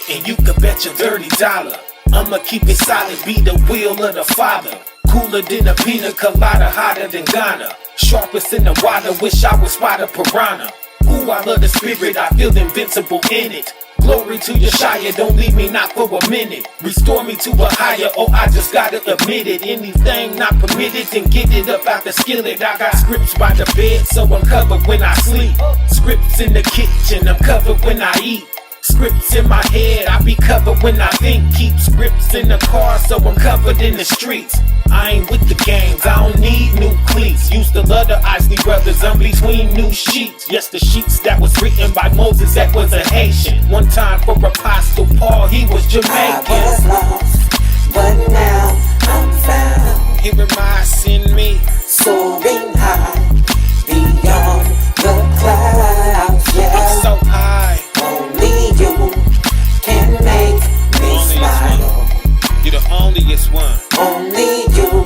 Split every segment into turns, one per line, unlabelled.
and you can bet your $30. I'ma keep it solid, be the will of the Father. Cooler than a pina colada, hotter than Ghana. Sharpest in the water, wish I would spot a piranha. Ooh, I love the spirit, I feel invincible in it. Glory to your Shire, don't leave me not for a minute. Restore me to a higher, oh I just gotta admit it. Anything not permitted, then get it up out the skillet. I got scripts by the bed, so I'm covered when I sleep. Scripts in the kitchen, I'm covered when I eat. Scripts in my head, I be covered when I think. Keep scripts in the car, so I'm covered in the streets. I ain't with the games, I don't need new cleats. Used to love the Isley Brothers, I'm between new sheets. Yes, the sheets that was written by Moses, that was a Haitian. One time for Apostle Paul, he was Jamaican.
I was lost, but now I'm found.
Here am I, send me.
Soaring high, beyond the clouds, yeah.
I'm so high.
Only you can make me smile.
You're the onlyest one.
Only you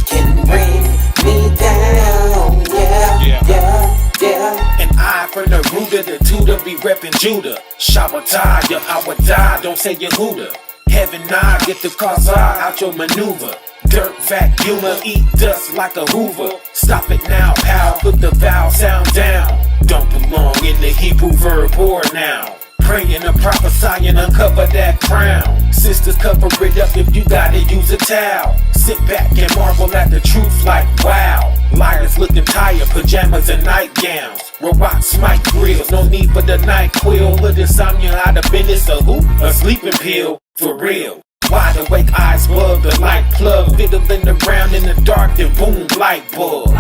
can bring me down. Yeah.
And I from the root of the Tudor be reppin' Judah. Shabbatai, your Awadai, don't say Yehuda. Heaven nigh, get the cause out your maneuver. Dirt vacuumer, eat dust like a Hoover. Stop it now, pal, put the vowel sound down. Don't belong in the Hebrew verb or noun. Praying and prophesying, uncover that crown. Sisters, cover it up if you gotta use a towel. Sit back and marvel at the truth like wow. Liars looking tired, pajamas and nightgowns. Robot smite grills, no need for the night quill. With insomnia out of business, a who? A sleeping pill, for real. Wide awake eyes above the light plug. Fiddling around in the dark, then boom, light bulb.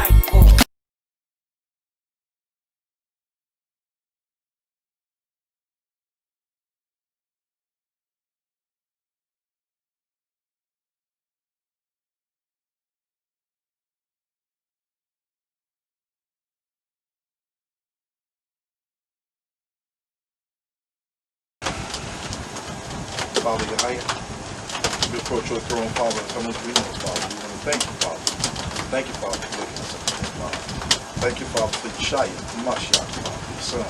Father, your height. We approach your throne, Father, and come into weakness, Father. We want to thank you, Father. Thank you, Father, for waking us up today, Father. Thank you, Father, for Yeshaya, Mashiach, Father, your son.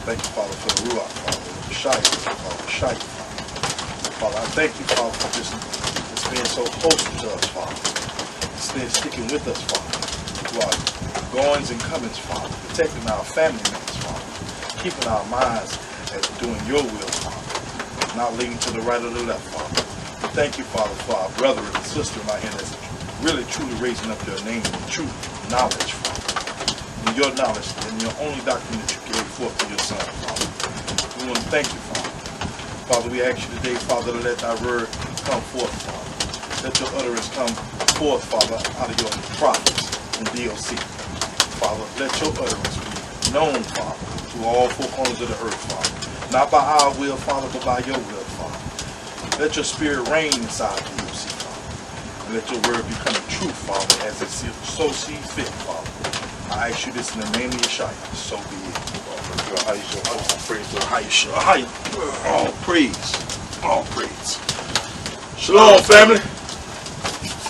Thank you, Father, for the Ruach, Father, Yeshaya, Father, Shaya, Father. Father, I thank you, Father, for just being so close to us, Father. Sticking with us, Father. Through our goings and comings, Father. Protecting our family members, Father. Keeping our minds at doing your will, Father. Not leaning to the right or the left, Father. We thank you, Father, for our brother and sister right here that's really, truly raising up your name in true knowledge, Father. In your knowledge and your only doctrine that you gave forth to your son, Father. We want to thank you, Father. Father, we ask you today, Father, to let thy word come forth, Father. Let your utterance come forth, Father, out of your prophets and D.O.C. Father, let your utterance be known, Father, to all four corners of the earth, Father. Not by our will, Father, but by your will, Father. Let your spirit reign inside the D.O.C., Father. And let your word become a truth, Father, as it so sees fit, Father. I ask you this in the name of Yeshua. So be it. All praise. All praise. Shalom, family.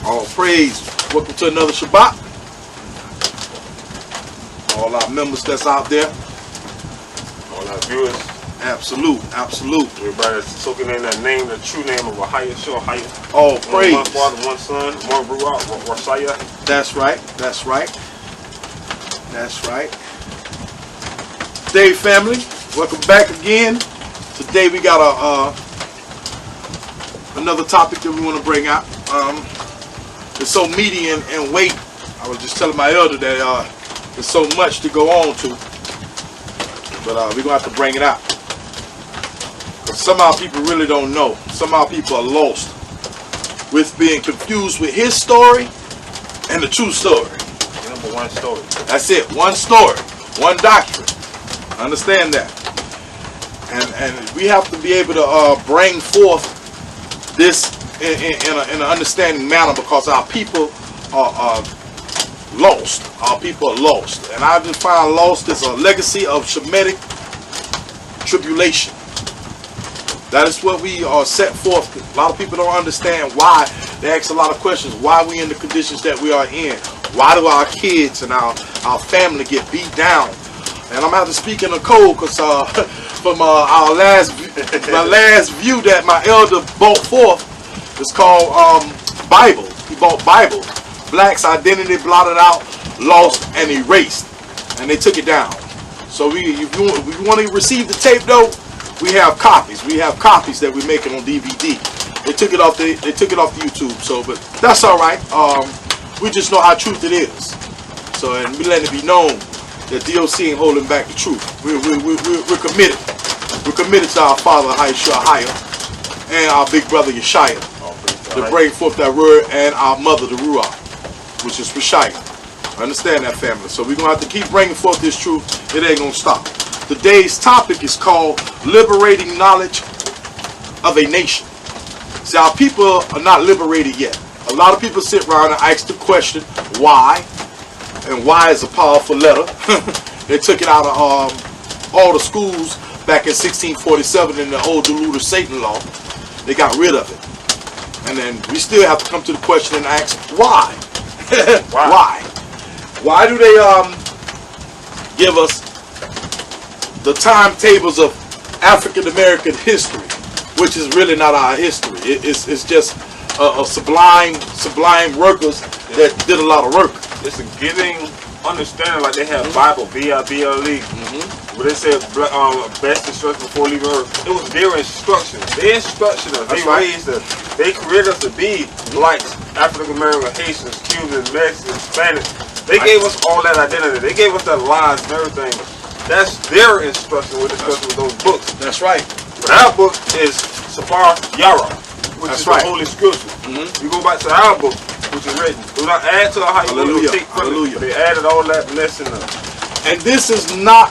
All praise. Welcome to another Shabbat. All our members that's out there.
All our viewers.
Absolute.
Everybody that's soaking in that name, the true name of Ahaya Shah.
All praise.
One Father, one Son, one Ruach, one Rashaya.
That's right. Today, family, welcome back again. Today we got another topic that we want to bring out. It's so meaty and weight. I was just telling my elder that there's so much to go on to, but we're gonna have to bring it out. Somehow people really don't know. Somehow people are lost with being confused with his story and the true story.
Number one story.
That's it. One story. One doctrine. Understand that. And we have to be able to bring forth this in an understanding manner, because our people are lost. Our people are lost. And I define lost as a legacy of Shemitic tribulation. That is what we are set forth. A lot of people don't understand why. They ask a lot of questions. Why we in the conditions that we are in? Why do our kids and our family get beat down? And I'm going to have to speak in a code, because from our last My last view that my elder brought forth is called Bible. He bought Bible. Black's identity blotted out, lost, and erased. And they took it down. So if you want to receive the tape though, we have copies. We have copies that we're making on DVD. They took it off the YouTube. So, but that's all right. We just know how truth it is. So, and we let it be known that D.O.C. ain't holding back the truth. We're committed. We're committed to our Father, Ahia, and our big brother, Yeshaya, to bring forth that word, and our mother, the Ruach, which is Rashaya. Understand that, family. So we're going to have to keep bringing forth this truth. It ain't going to stop. Today's topic is called Liberating Knowledge of a Nation. See, our people are not liberated yet. A lot of people sit around and ask the question, why? And why is a powerful letter. They took it out of all the schools back in 1647 in the old diluted Satan law. They got rid of it. And then we still have to come to the question and ask, why? Why? Why do they give us the timetables of African American history, which is really not our history? It's just a sublime workers that did a lot of work.
It's a giving understanding, like they have Bible, B-I-B-L-E, where they said best instruction before leaving earth. It was their instruction. They instructed us. They raised us. They created us to be like African American, Haitians, Cubans, Mexicans, Spanish. They gave us all that identity. They gave us that lives and everything. That's their instruction. We're discussing with those books.
That's right.
But our book is Safar Yara, which is the Holy Scripture. You go back to our book, which is written. Do not add to how you will take from it. They added all that blessing up.
And this is not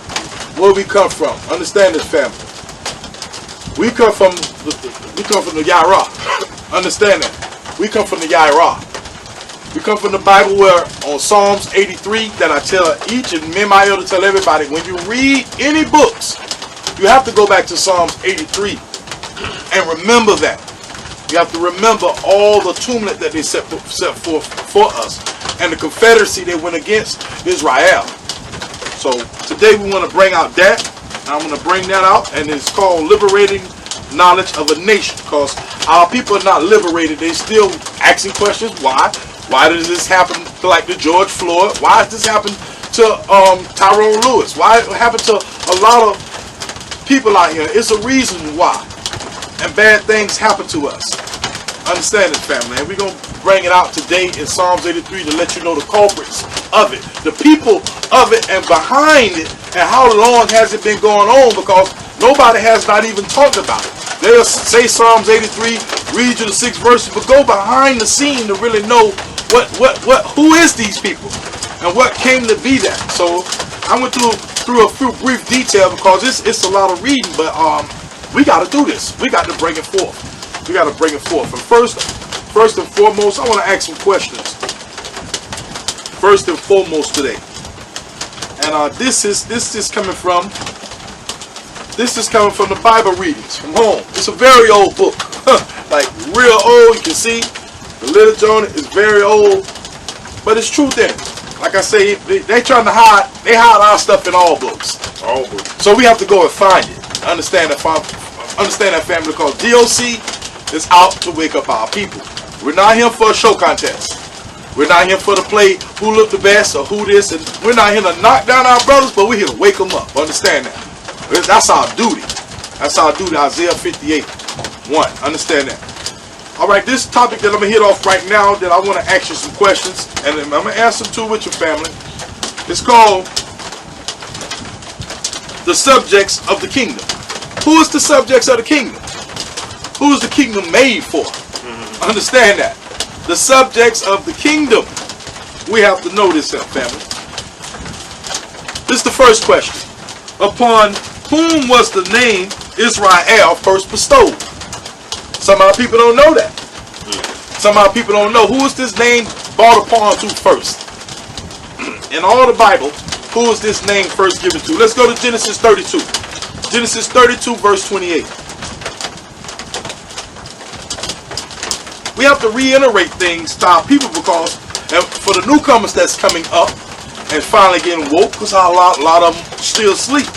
where we come from. Understand this, family. We come from the Yara. Understand that. We come from the Yara. We come from the Bible where on Psalms 83 that I tell each and me and my elder tell everybody, when you read any books, you have to go back to Psalms 83 and remember that. You have to remember all the tumult that they set forth for us and the confederacy they went against Israel. So today we want to bring out that. I'm going to bring that out, and it's called Liberating Knowledge of a Nation, because our people are not liberated. They still asking questions. Why? Why does this happen to like the George Floyd? Why does this happen to Tyrone Lewis? Why it happened to a lot of people out here? It's a reason why. And bad things happen to us. Understand it, family. And we're going to bring it out today in Psalms 83 to let you know the culprits of it, the people of it, and behind it, and how long has it been going on, because nobody has not even talked about it. They'll say Psalms 83, read you the 6 verses, but go behind the scene to really know who is these people and what came to be that. So I went through a few brief detail, because it's a lot of reading, but we got to do this. We got to bring it forth. We got to bring it forth. And first and foremost, I want to ask some questions. First and foremost today, and this is coming from the Bible readings from home. It's a very old book, like real old. You can see the little Jonah is very old, but it's truth in it. Like I say, they trying to hide. They hide our stuff in all books. All books. So we have to go and find it. Understand that, family, because D.O.C. is out to wake up our people. We're not here for a show contest. We're not here for to play who looked the best or who this, and we're not here to knock down our brothers, but we're here to wake them up. Understand that. That's our duty. That's our duty. Isaiah 58:1. Understand that. All right, this topic that I'm going to hit off right now, that I want to ask you some questions, and I'm going to answer them too with your family. It's called the subjects of the kingdom. Who is the subjects of the kingdom? Who is the kingdom made for? Understand that. The subjects of the kingdom. We have to know this, family. This is the first question. Upon whom was the name Israel first bestowed? Some of our people don't know that. Some of our people don't know. Who is this name brought upon to first? In all the Bible, who is this name first given to? Let's go to Genesis 32. Genesis 32 verse 28. We have to reiterate things to our people, because for the newcomers that's coming up and finally getting woke, because a lot of them still sleep.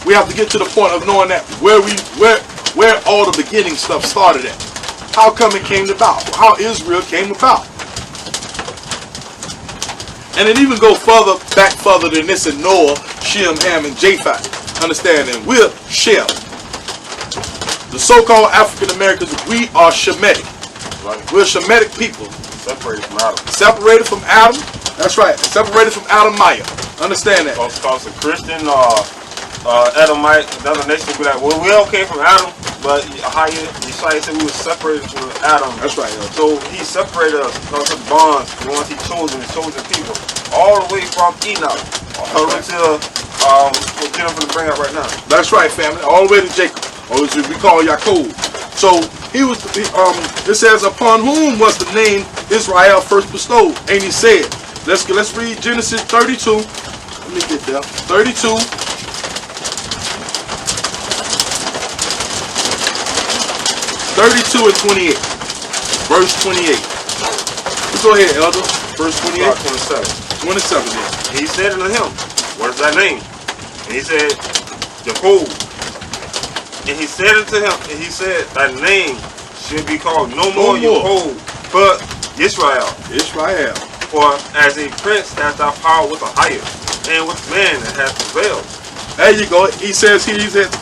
We have to get to the point of knowing that where the beginning stuff started at. How come it came about? How Israel came about. And it even go back further than this in Noah, Shem, Ham, and Japheth. Understand? And we're Shem. The so-called African Americans, we are Shemitic.
Right.
We're Shemitic people.
Separated from Adam.
Separated from Adam. That's right. Separated from Adam Maya. Understand that.
Because a Christian Adamite, another nation would be like, well, we all came from Adam, but Yeshua said we were separated from Adam.
That's right.
So he separated us because of bonds, the ones he chosen, the chosen people, all the way from Enoch, all the way to what Jennifer to bring up right now.
That's right, family. All the way to Jacob, or as we call Yaakov. So he was. It says, upon whom was the name Israel first bestowed? And he said, let's read Genesis 32. Let me get there. 32. 32 and 28. Verse 28. Let's go ahead, Elder. Verse 28.
27.
27 then.
And he said unto him, what is thy name? And he said, Jacob. And he said unto him, and he said, thy name should be called no more Jacob, but Israel.
Israel.
For as a prince hast thou power with a higher, and with man that hath prevailed.
There you go. He says,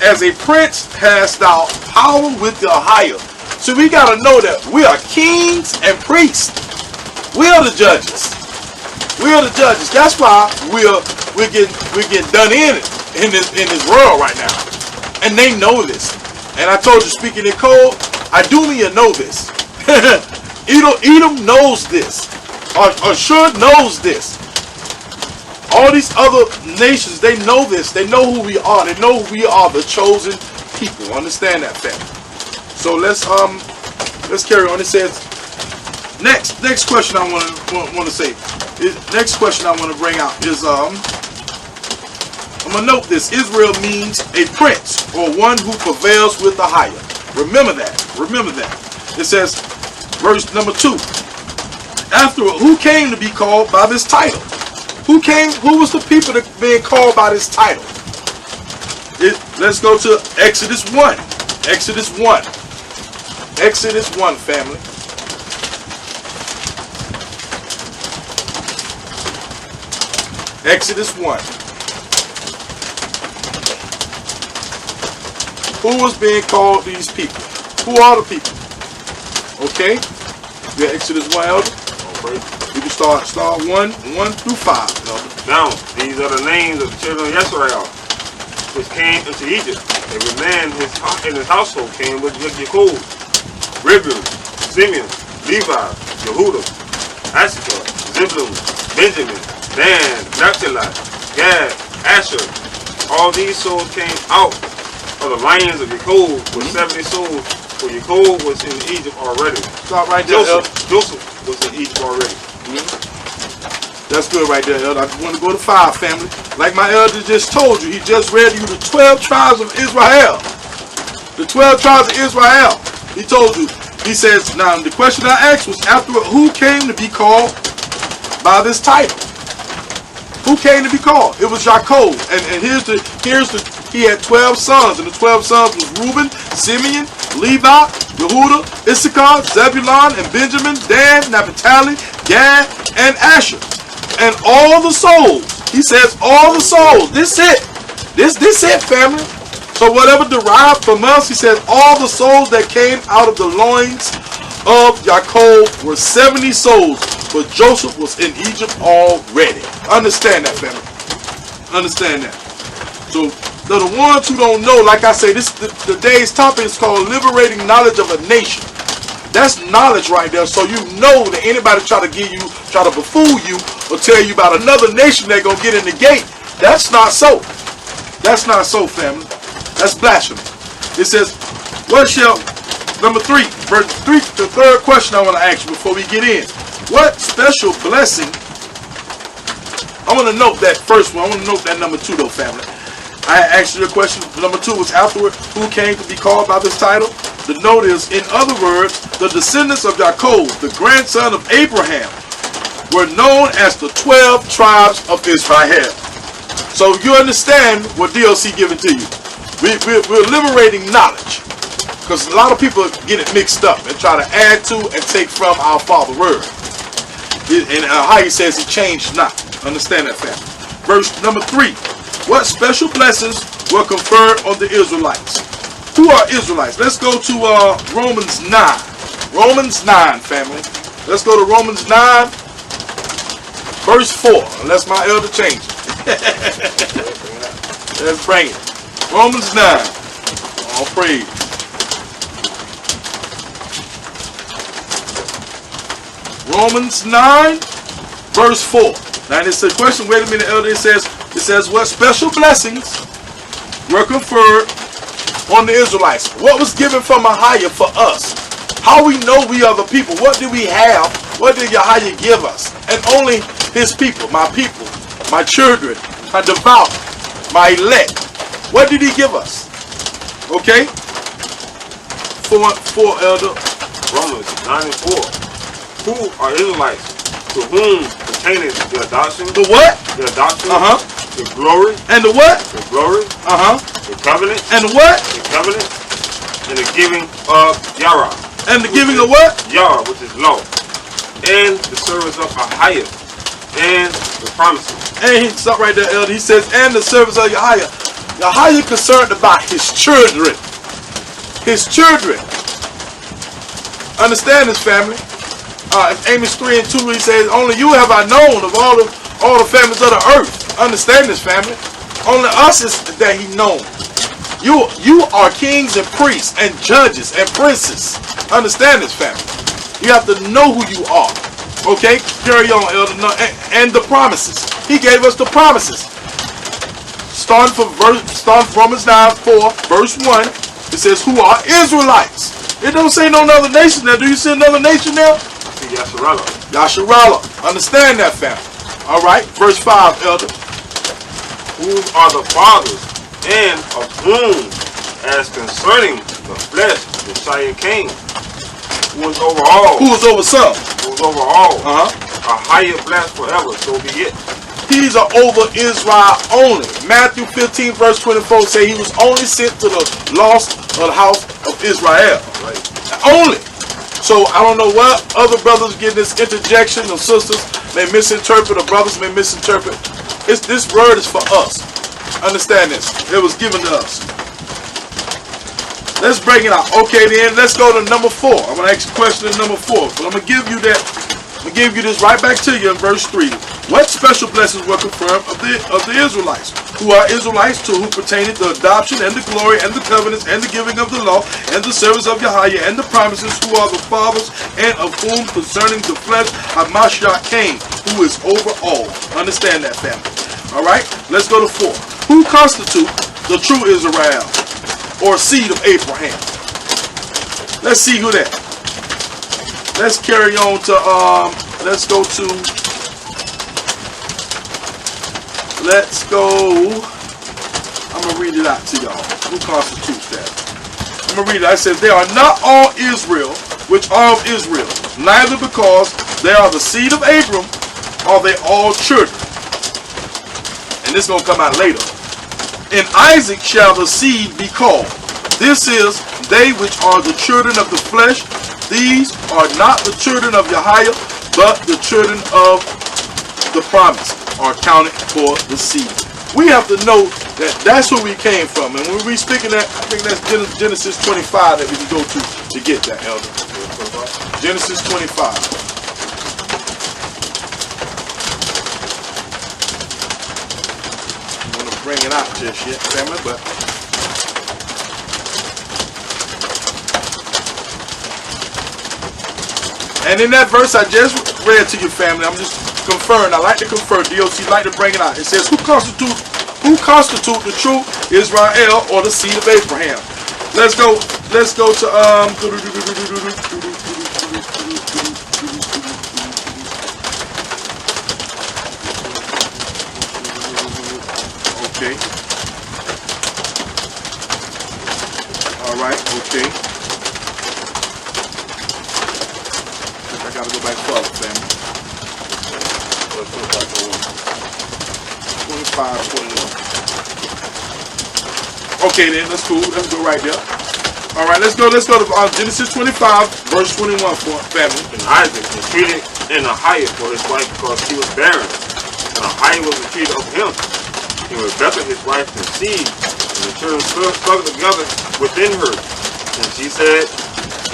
as a prince hast thou power with the higher. So we got to know that we are kings and priests. We are the judges. We are the judges. That's why we're getting done in this world right now. And they know this. And I told you, speaking in code, Idumea know this. Edom knows this. Ashur knows this. All these other nations, they know this. They know who we are. They know we are the chosen people. Understand that fact. So let's carry on. It says next question I want to say. Next question I want to bring out is I'm gonna note this. Israel means a prince or one who prevails with the higher. Remember that. Remember that. It says verse number 2. Afterward, who came to be called by this title? Who came? Who was the people that being called by this title? Let's go to Exodus 1. Exodus 1. Exodus 1, family. Exodus 1. Who was being called these people? Who are the people? Okay. We got Exodus 1, Elder. You can start 1 through 5.
Now, these are the names of the children of Israel, which came into Egypt. Every man in his household came with Jacob, Reuben, Simeon, Levi, Yehuda, Issachar, Zebulun, Benjamin, Dan, Naphtali, Gad, Asher. All these souls came out of the lions of Jacob with 70 souls, for Jacob was in Egypt already.
Stop right there,
Joseph was in Egypt already.
That's good right there, Elder. I just want to go to 5, family. Like my elder just told you, he just read you the 12 tribes of Israel. The 12 tribes of Israel. He told you. He says, now the question I asked was afterward, who came to be called by this title? Who came to be called? It was Jacob. And he had 12 sons, and the 12 sons was Reuben, Simeon, Levi, Yehuda, Issachar, Zebulun, and Benjamin, Dan, Naphtali, Gad, and Asher. And all the souls. He says all the souls. This it. This it, family. So whatever derived from us, he says all the souls that came out of the loins of Jacob were 70 souls. But Joseph was in Egypt already. Understand that, family. Understand that. So the ones who don't know, like I say, the day's topic is called Liberating Knowledge of a Nation. That's knowledge right there. So you know that anybody try to befool you or tell you about another nation they're going to get in the gate. That's not so. That's not so, family. That's blasphemy. It says, number 3, verse 3, the third question I want to ask you before we get in. What special blessing? I want to note that first one. I want to note that number 2 though, family. I asked you a question. Number 2 was afterward, who came to be called by this title? The note is, in other words, the descendants of Jacob, the grandson of Abraham, were known as the 12 tribes of Israel. So you understand what D.O.C. giving to you. We're liberating knowledge. Because a lot of people get it mixed up and try to add to and take from our Father word. And how he says he changed not. Understand that, family. Verse number 3. What special blessings were conferred on the Israelites? Who are Israelites? Let's go to Romans 9. Romans 9, family. Let's go to Romans 9, verse 4. Unless my elder changes. Let's bring it. Romans 9. All praise. Romans 9, verse 4. Now it's a question. Wait a minute, elder. It says what special blessings were conferred on the Israelites? What was given from Yahweh for us? How we know we are the people? What did we have? What did Yahweh give us? And only his people, my children, my devout, my elect. What did he give us? Okay? For elder.
Romans 9 and 4. Who are Israelites? To whom pertaineth the adoption?
The what?
The adoption. The glory.
And the what?
The glory. The covenant.
And the what?
The covenant. And the giving of Yara.
And the giving of what?
Yara, which is law. And the service of Ahia. And the promises.
And he stop right there, elder. He says, and the service of Yahweh. Yahweh concerned about his children. His children. Understand this, family? Amos 3 and 2, he says, only you have I known of all the families of the earth. Understand this, family? Only us is that he known. You are kings and priests and judges and princes. Understand this, family? You have to know who you are. Okay? Carry on, elder. And the promises. He gave us the promises. Starting from Romans 9, 4, verse 1, it says, who are Israelites? It don't say no other nation there. Do you see another nation there?
Yasharala.
Yasharala. Understand that, family. Alright, verse 5, elder.
Who are the fathers, and of whom, as concerning the flesh, the Messiah came, who is over all.
Who is over some?
Who is over all. A higher blessed forever, so be it.
He's over Israel only. Matthew 15, verse 24 say he was only sent to the lost of the house of Israel. Right? Only. So I don't know what other brothers get this interjection, or sisters may misinterpret, or brothers may misinterpret. This word is for us. Understand this. It was given to us. Let's break it out. Okay, then let's go to number 4. I'm gonna ask you a question in number 4, but I'm gonna give you that. I'm gonna give you this right back to you in verse 3. What special blessings were confirmed of the Israelites? Who are Israelites, to who pertaineth the adoption and the glory and the covenants and the giving of the law and the service of Yahweh and the promises, who are the fathers, and of whom concerning the flesh Hamashiach came, who is over all. Understand that, family. Alright, let's go to 4. Who constitute the true Israel, or seed of Abraham? Let's see who that. Let's carry on to let's go. I'm going to read it out to y'all. Who constitutes that? I'm going to read it. It says, they are not all Israel, which are of Israel. Neither because they are the seed of Abram, are they all children. And this is going to come out later. In Isaac shall the seed be called. This is they which are the children of the flesh. These are not the children of Yahweh, but the children of the promise are counted for the seed. We have to know that that's where we came from. And when we're speaking that, I think that's Genesis 25 that we can go to get that, elder. Genesis 25. I'm going to bring it out just yet, family, but and in that verse I just read to you, family, I'm just conferring. I like to confer. D.O.C. like to bring it out. It says, who constitute the true Israel, or the seed of Abraham? Let's go to okay. Alright, okay. I gotta go back further, family. 25, 21. Okay then, that's cool. Let's go right there. All right, let's go to Genesis 25, verse 21 for family.
And Isaac entreated Ahiah for his wife because she was barren. And Ahiah was entreated of him. And Rebekah his wife conceived, and the children struggled together within her. And she said,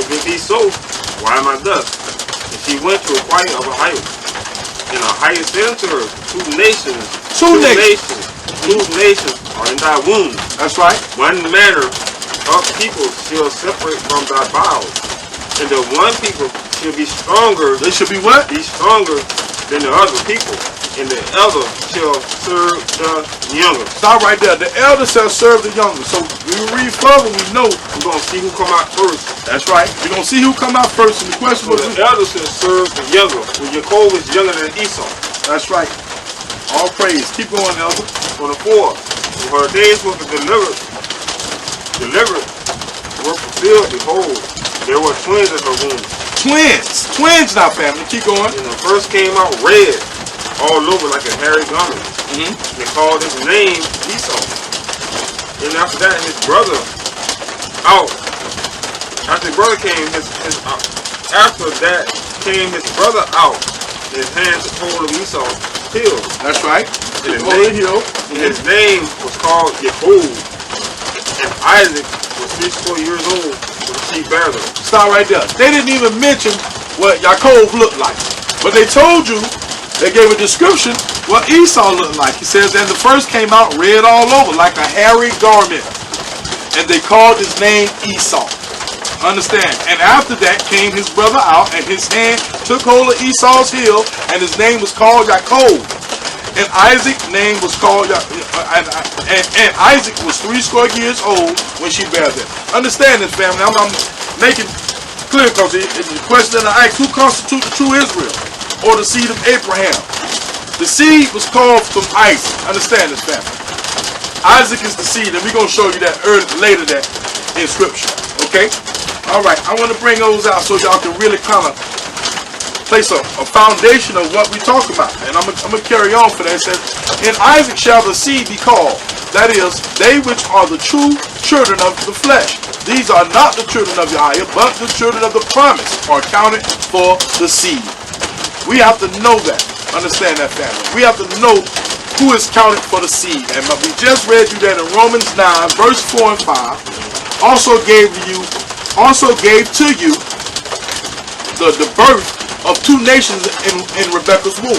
if it be so, why am I thus? And she went to inquire of Ahiah. And Ahiah said unto her, two nations are in thy womb.
That's right.
One manner of people shall separate from thy bowels, and the one people shall be stronger.
They should be what?
Be stronger than the other people, and the elder shall serve the younger.
Stop right there. The elder shall serve the younger. So we read further. We know
we're gonna see who come out first.
That's right. We're gonna see who come out first. And the question was,
the elder shall serve the younger. When Jacob is younger than Esau.
That's right. All praise. Keep going, elder.
24. Her days were delivered were fulfilled. Behold, there were twins in her womb.
Twins now, family. Keep going.
And the first came out red all over like a hairy garment. They called his name Esau. And after that, his brother out. After his brother came, after that came his brother out. His hand took hold of Esau's heel.
That's right.
And his name was called Jacob. And Isaac was 64 years old when she bare them.
Stop right there. They didn't even mention what Jacob looked like. But they told you, they gave a description what Esau looked like. He says, and the first came out red all over like a hairy garment. And they called his name Esau. Understand? And after that came his brother out, and his hand took hold of Esau's heel, and his name was called Jacob. And Isaac's name was called, and Isaac was 80 years old when she bare them. Understand this, family. I'm making clear because the question that I asked, who constitutes the true Israel or the seed of Abraham? The seed was called from Isaac. Understand this, family. Isaac is the seed, and we're going to show you that later that in Scripture. Okay? All right. I want to bring those out so y'all can really kind of place a foundation of what we talk about. And I'm going to carry on for that. It says, in Isaac shall the seed be called. That is, they which are the true children of the flesh. These are not the children of Yahweh, but the children of the promise are counted for the seed. We have to know that. Understand that, family. We have to know who is counted for the seed. And we just read you that in Romans 9, verse 4 and 5. Also gave to you the birth of two nations in Rebekah's womb.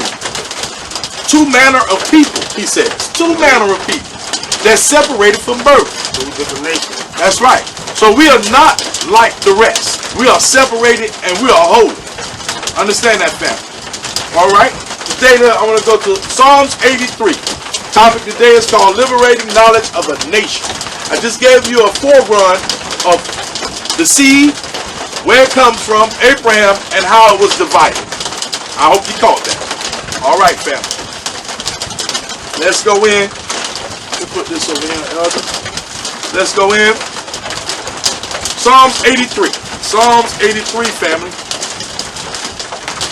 Two manner of people, he says. Two manner of people that's separated from birth.
Two different nations.
That's right. So we are not like the rest. We are separated and we are holy. Understand that, family. All right. Today I want to go to Psalms 83. Topic today is called Liberating Knowledge of a Nation. I just gave you a forerun of the seed, where it comes from, Abraham, and how it was divided. I hope you caught that. All right, family. Let's go in. We'll put this over here, elder. Let's go in. Psalms 83. Psalms 83, family.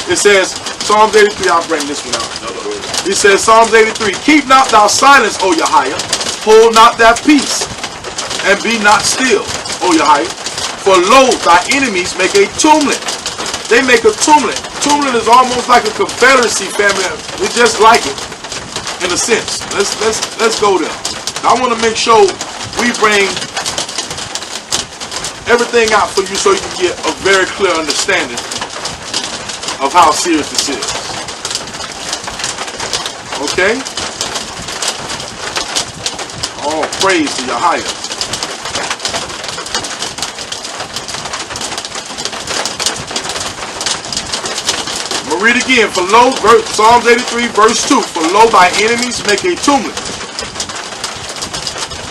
It says, Psalms 83, I'll bring this one out. It says, Psalms 83, keep not thou silence, O Yahweh, hold not thy peace, and be not still, O Yahweh. For lo, thy enemies make a tumult. They make a tumult. Tumult is almost like a confederacy, family. We just like it, in a sense. Let's go there. I want to make sure we bring everything out for you so you can get a very clear understanding of how serious this is. Okay? All praise to Yahweh. I'm going to read again. For lo, Psalms 83, verse 2. For lo, thy enemies make a tumult.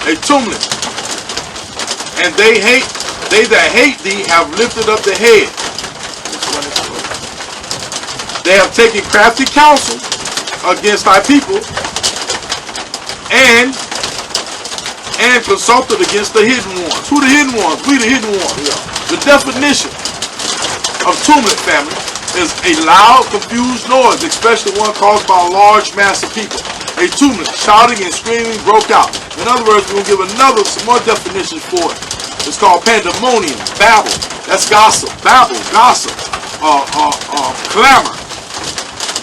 A tumult. And they that hate thee have lifted up the head. They have taken crafty counsel against thy people and consulted against the hidden ones. Who the hidden ones? We the hidden ones. Yeah. The definition of tumult, family, is a loud, confused noise, especially one caused by a large mass of people. A tumult, shouting and screaming broke out. In other words, we're going to give some more definitions for it. It's called pandemonium, babble. That's gossip, babble, gossip, clamor,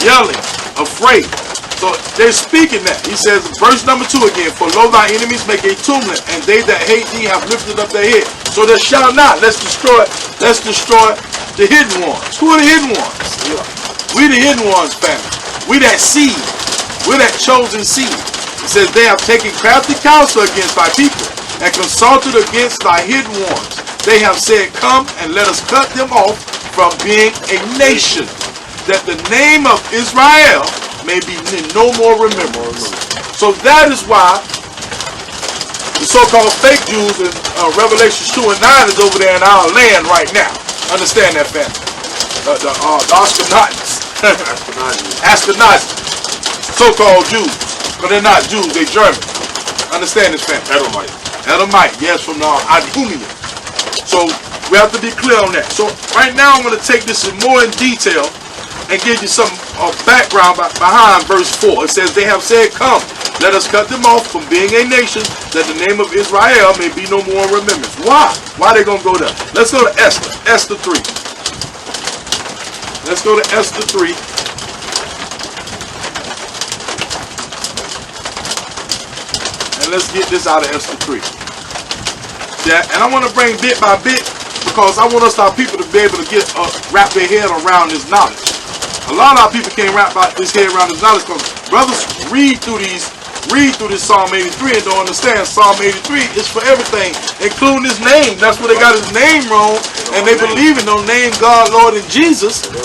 yelling, afraid. So they're speaking that. He says, verse number 2 again, for lo, thy enemies make a tumult, and they that hate thee have lifted up their head. So they shall not. Let's destroy the hidden ones. Who are the hidden ones? We the hidden ones, family. We that seed. We're that chosen seed. It says, they have taken crafty counsel against thy people, and consulted against thy hidden ones. They have said, come and let us cut them off from being a nation, that the name of Israel may be in no more remembrance. So that is why the so-called fake Jews in Revelations 2 and 9 is over there in our land right now. Understand that, family. The Ashkenazis. Ashkenazis. So-called Jews. But they're not Jews, they're German. Understand this, family. Edomite, yes, from Idumea. So we have to be clear on that. So right now I'm going to take this more in detail and give you some background behind verse 4. It says, they have said, come, let us cut them off from being a nation, that the name of Israel may be no more remembrance. Why? Why are they going to go there? Let's go to Esther. Esther 3. Let's go to Esther 3. And let's get this out of Esther 3. Yeah, and I want to bring bit by bit, because I want our people to be able to get wrap their head around this knowledge. A lot of our people can't wrap this head around this knowledge, because brothers read through this Psalm 83 and don't understand Psalm 83 is for everything, including his name. That's where they got his name wrong, and they believe in no name God, Lord, and Jesus, and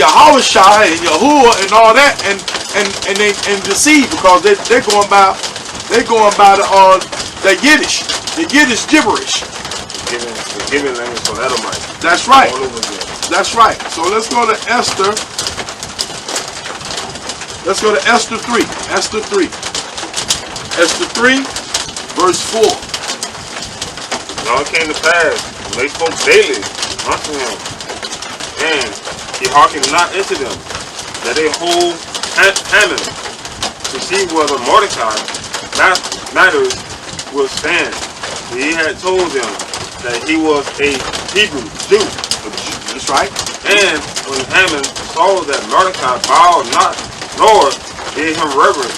Yahweh Shai and Yahuwah and all that, and they deceive, because they're going by the Yiddish gibberish.
Giving language for Edomite.
That's right. That's right. So let's go to Esther. Let's go to Esther 3. Esther 3. Esther 3, verse 4.
Now it came to pass, when they spoke daily unto him, and he hearkened not unto them, that they hold Haman to see whether Mordecai matters will stand. He had told them that he was a Hebrew Jew.
That's right.
And when Haman saw that Mordecai bowed not, nor did him reverence,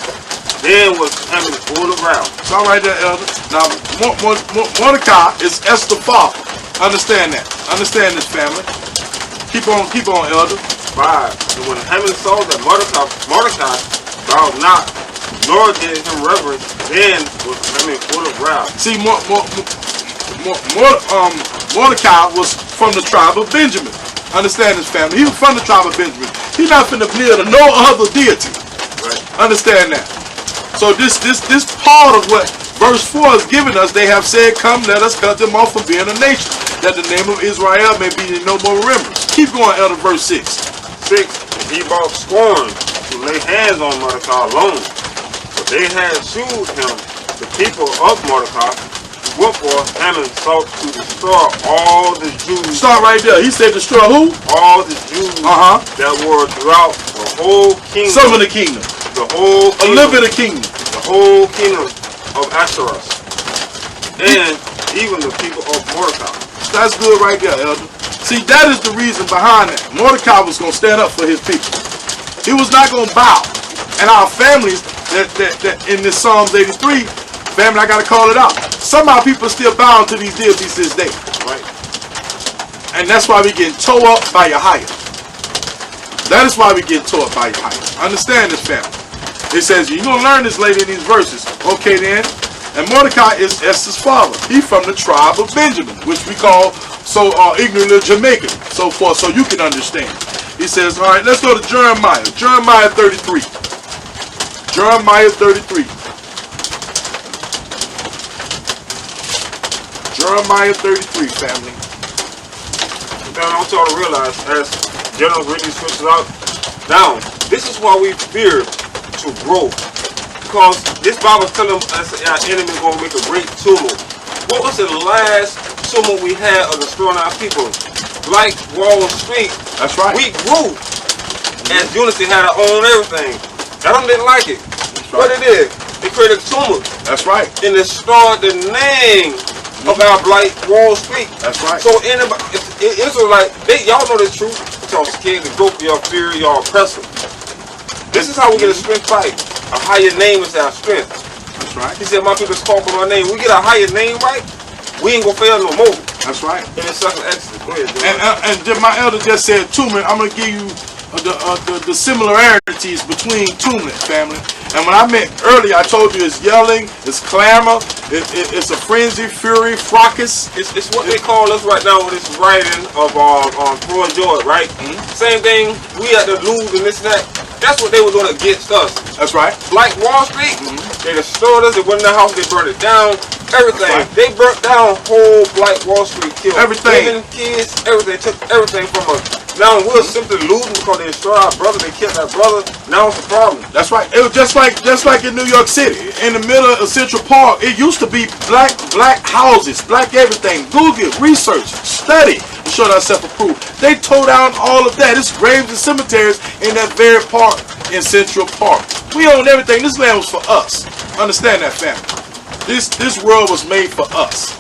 then was Haman full of wrath.
It's all right there, elder. Now, Mordecai is Esther's father. Understand that. Understand this, family. Keep on, elder.
5. And when Haman saw that Mordecai bowed not, nor did him reverence, then was Haman full of wrath.
See, Mordecai was from the tribe of Benjamin. Understand this, family. He was from the tribe of Benjamin. He's not finna kneel to no other deity.
Right.
Understand that. So this part of what verse 4 is giving us, they have said, come, let us cut them off from being a nation, that the name of Israel may be in no more remembrance. Keep going, elder, verse 6.
6. And he brought scorn to lay hands on Mordecai alone. But they had shewed him the people of Mordecai. Wherefore Haman sought to destroy all the Jews.
Start right there. He said destroy who?
All the Jews that were throughout the whole kingdom.
Some of the kingdom.
The whole kingdom.
A little bit of kingdom.
The whole kingdom of Asherus. And even the people of Mordecai.
That's good right there, elder. See, that is the reason behind that. Mordecai was going to stand up for his people. He was not going to bow. And our families, that in this Psalms 83, family, I got to call it out. Some of our people are still bound to these deities this day.
Right.
And that's why we get tore up by Yahweh. That is why we get tore up by Yahweh. Understand this, family. It says, you're going to learn this later in these verses. Okay, then. And Mordecai is Esther's father. He's from the tribe of Benjamin, which we call so ignorantly Jamaican, so forth, so you can understand. He says, all right, let's go to Jeremiah. Jeremiah 33. Jeremiah 33. Jeremiah 33, family.
I want y'all to realize, as generals read these scriptures out, down, this is why we fear to grow. Because this Bible is telling us our enemy is going to make a great tumult. What was the last tumult we had of destroying our people? Like Wall Street.
That's right.
We grew. As unity had our own everything. Adam didn't like it.
That's right.
What it did? It created a tumult.
That's right.
And destroyed the name about Black Wall Street.
That's right.
So anybody, it's like y'all know the truth, but y'all scared to go for your fear, y'all oppressor. This is how we get a strength fight. A higher name is our strength.
That's right.
He said, my people is called by my name. We get a higher name right, we ain't gonna fail no more.
That's right.
And it's such an excellent. Go ahead,
And my elder just said Tumlet. I'm gonna give you the similarities between Tumlet, family. And when I meant earlier, I told you it's yelling, it's clamor, it's a frenzy, fury, fracas.
It's what they call us right now with this writing of Floyd George, right? Same thing, we had to lose and this and that. That's what they were doing against us.
That's right.
Like Wall Street, they destroyed us, they went in the house, they burned it down, everything.
Right.
They burnt down whole Black Wall Street, killed
Everything.
women, kids, everything, took everything from us. Now we're simply losing because they destroyed our brother, they killed our brother, now it's a problem.
That's right. It was just like in New York City, in the middle of Central Park. It used to be black houses, black everything. Google, research, study, show ourselves approved. They tore down all of that. It's graves and cemeteries in that very park in Central Park. We own everything. This land was for us. Understand that, family. This world was made for us.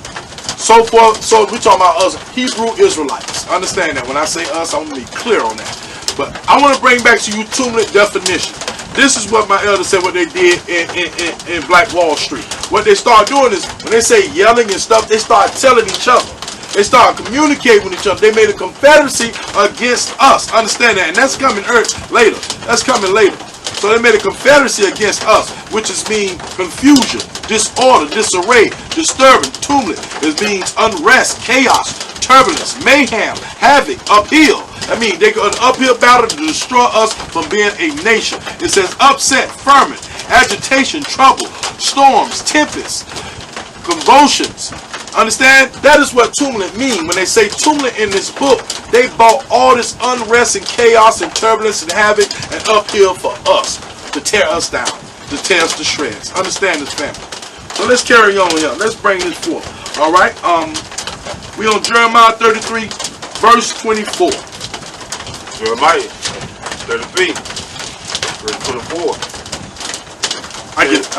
So we're talking about us Hebrew Israelites. Understand that. When I say us, I'm going to be clear on that. But I want to bring back to you Tumlet definition. This is what my elder said what they did in Black Wall Street. What they start doing is, when they say yelling and stuff, they start telling each other. They start communicating with each other. They made a confederacy against us. Understand that. And that's coming later. That's coming later. So they made a confederacy against us, which is mean confusion, disorder, disarray, disturbance. Tumlet. It means unrest, chaos, turbulence, mayhem, havoc, uphill. I mean, they go an uphill battle to destroy us from being a nation. It says upset, ferment, agitation, trouble, storms, tempests, convulsions. Understand? That is what Tumlet mean. When they say Tumlet in this book, they brought all this unrest and chaos and turbulence and havoc and uphill for us to tear us down, to tear us to shreds. Understand this, family. So let's carry on here. Let's bring this forth. All right. We on Jeremiah 33, verse 24.
Jeremiah 33, verse 24.
I get it.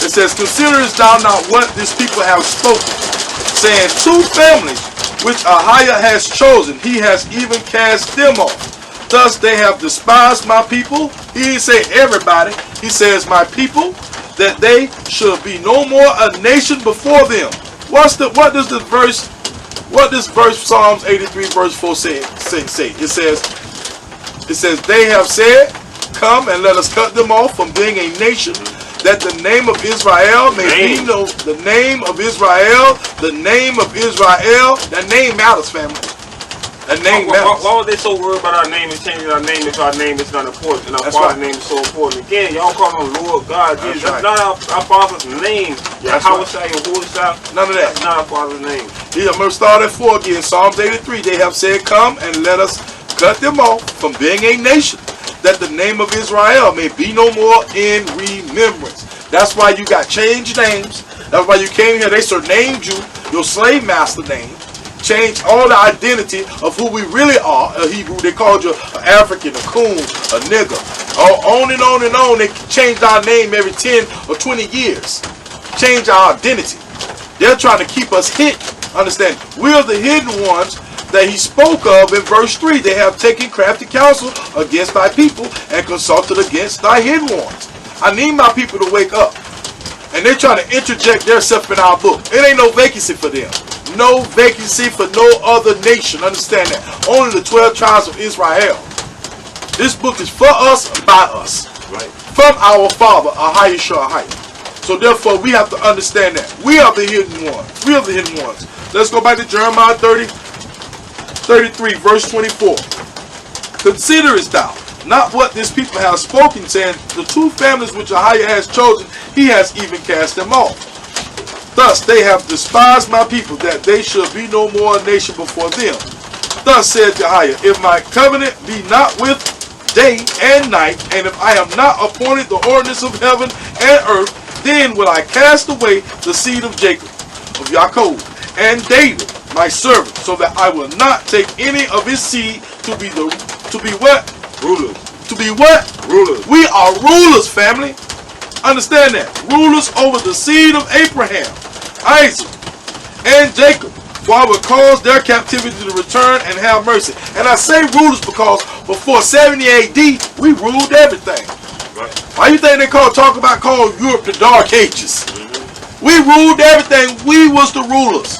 It says, considerest thou not what this people have spoken, saying, 2 families which Ahiah has chosen, he has even cast them off. Thus they have despised my people. He didn't say everybody. He says my people, that they should be no more a nation before them. What does this verse Psalms 83 verse 4 say? It says they have said, come and let us cut them off from being a nation, that the name of Israel may be known. The name of Israel, the name of Israel. That name matters, family. That name matters.
Why are they so worried about our name and changing our name if our name is not important and our Father's name is so important? Again, y'all call him Lord God Jesus. That's not our Father's name. Yahushua, Yahushua.
None of that.
That's not our Father's name.
I'm going to start at 4 again. Psalms 83. They have said, come and let us cut them off from being a nation, that the name of Israel may be no more in remembrance. That's why you got changed names. That's why you came here. They surnamed you, your slave master name. Changed all the identity of who we really are, a Hebrew. They called you an African, a coon, a nigger. On and on and on. They changed our name every 10 or 20 years. Change our identity. They're trying to keep us hidden. Understand? We're the hidden ones that he spoke of in verse 3. They have taken crafty counsel against thy people and consulted against thy hidden ones. I need my people to wake up. And they're trying to interject themselves in our book. It ain't no vacancy for them. No vacancy for no other nation. Understand that. Only the 12 tribes of Israel. This book is for us, by us.
Right.
From our Father, Ahiah. So therefore, we have to understand that. We are the hidden ones. We are the hidden ones. Let's go back to Jeremiah 33, verse 24. Considerest thou not what this people have spoken, saying, the 2 families which Ahiah has chosen, he has even cast them off. Thus they have despised my people, that they should be no more a nation before them. Thus said Ahiah, if my covenant be not with day and night, and if I have not appointed the ordinance of heaven and earth, then will I cast away the seed of Jacob, of Jacob, and David, my servant, so that I will not take any of his seed to be what?
Rulers.
To be what?
Rulers.
We are rulers, family. Understand that. Rulers over the seed of Abraham, Isaac, and Jacob, for I will cause their captivity to return and have mercy. And I say rulers because before 70 AD, we ruled everything.
Right.
Why you think they call Europe the Dark Ages? We ruled everything. We was the rulers.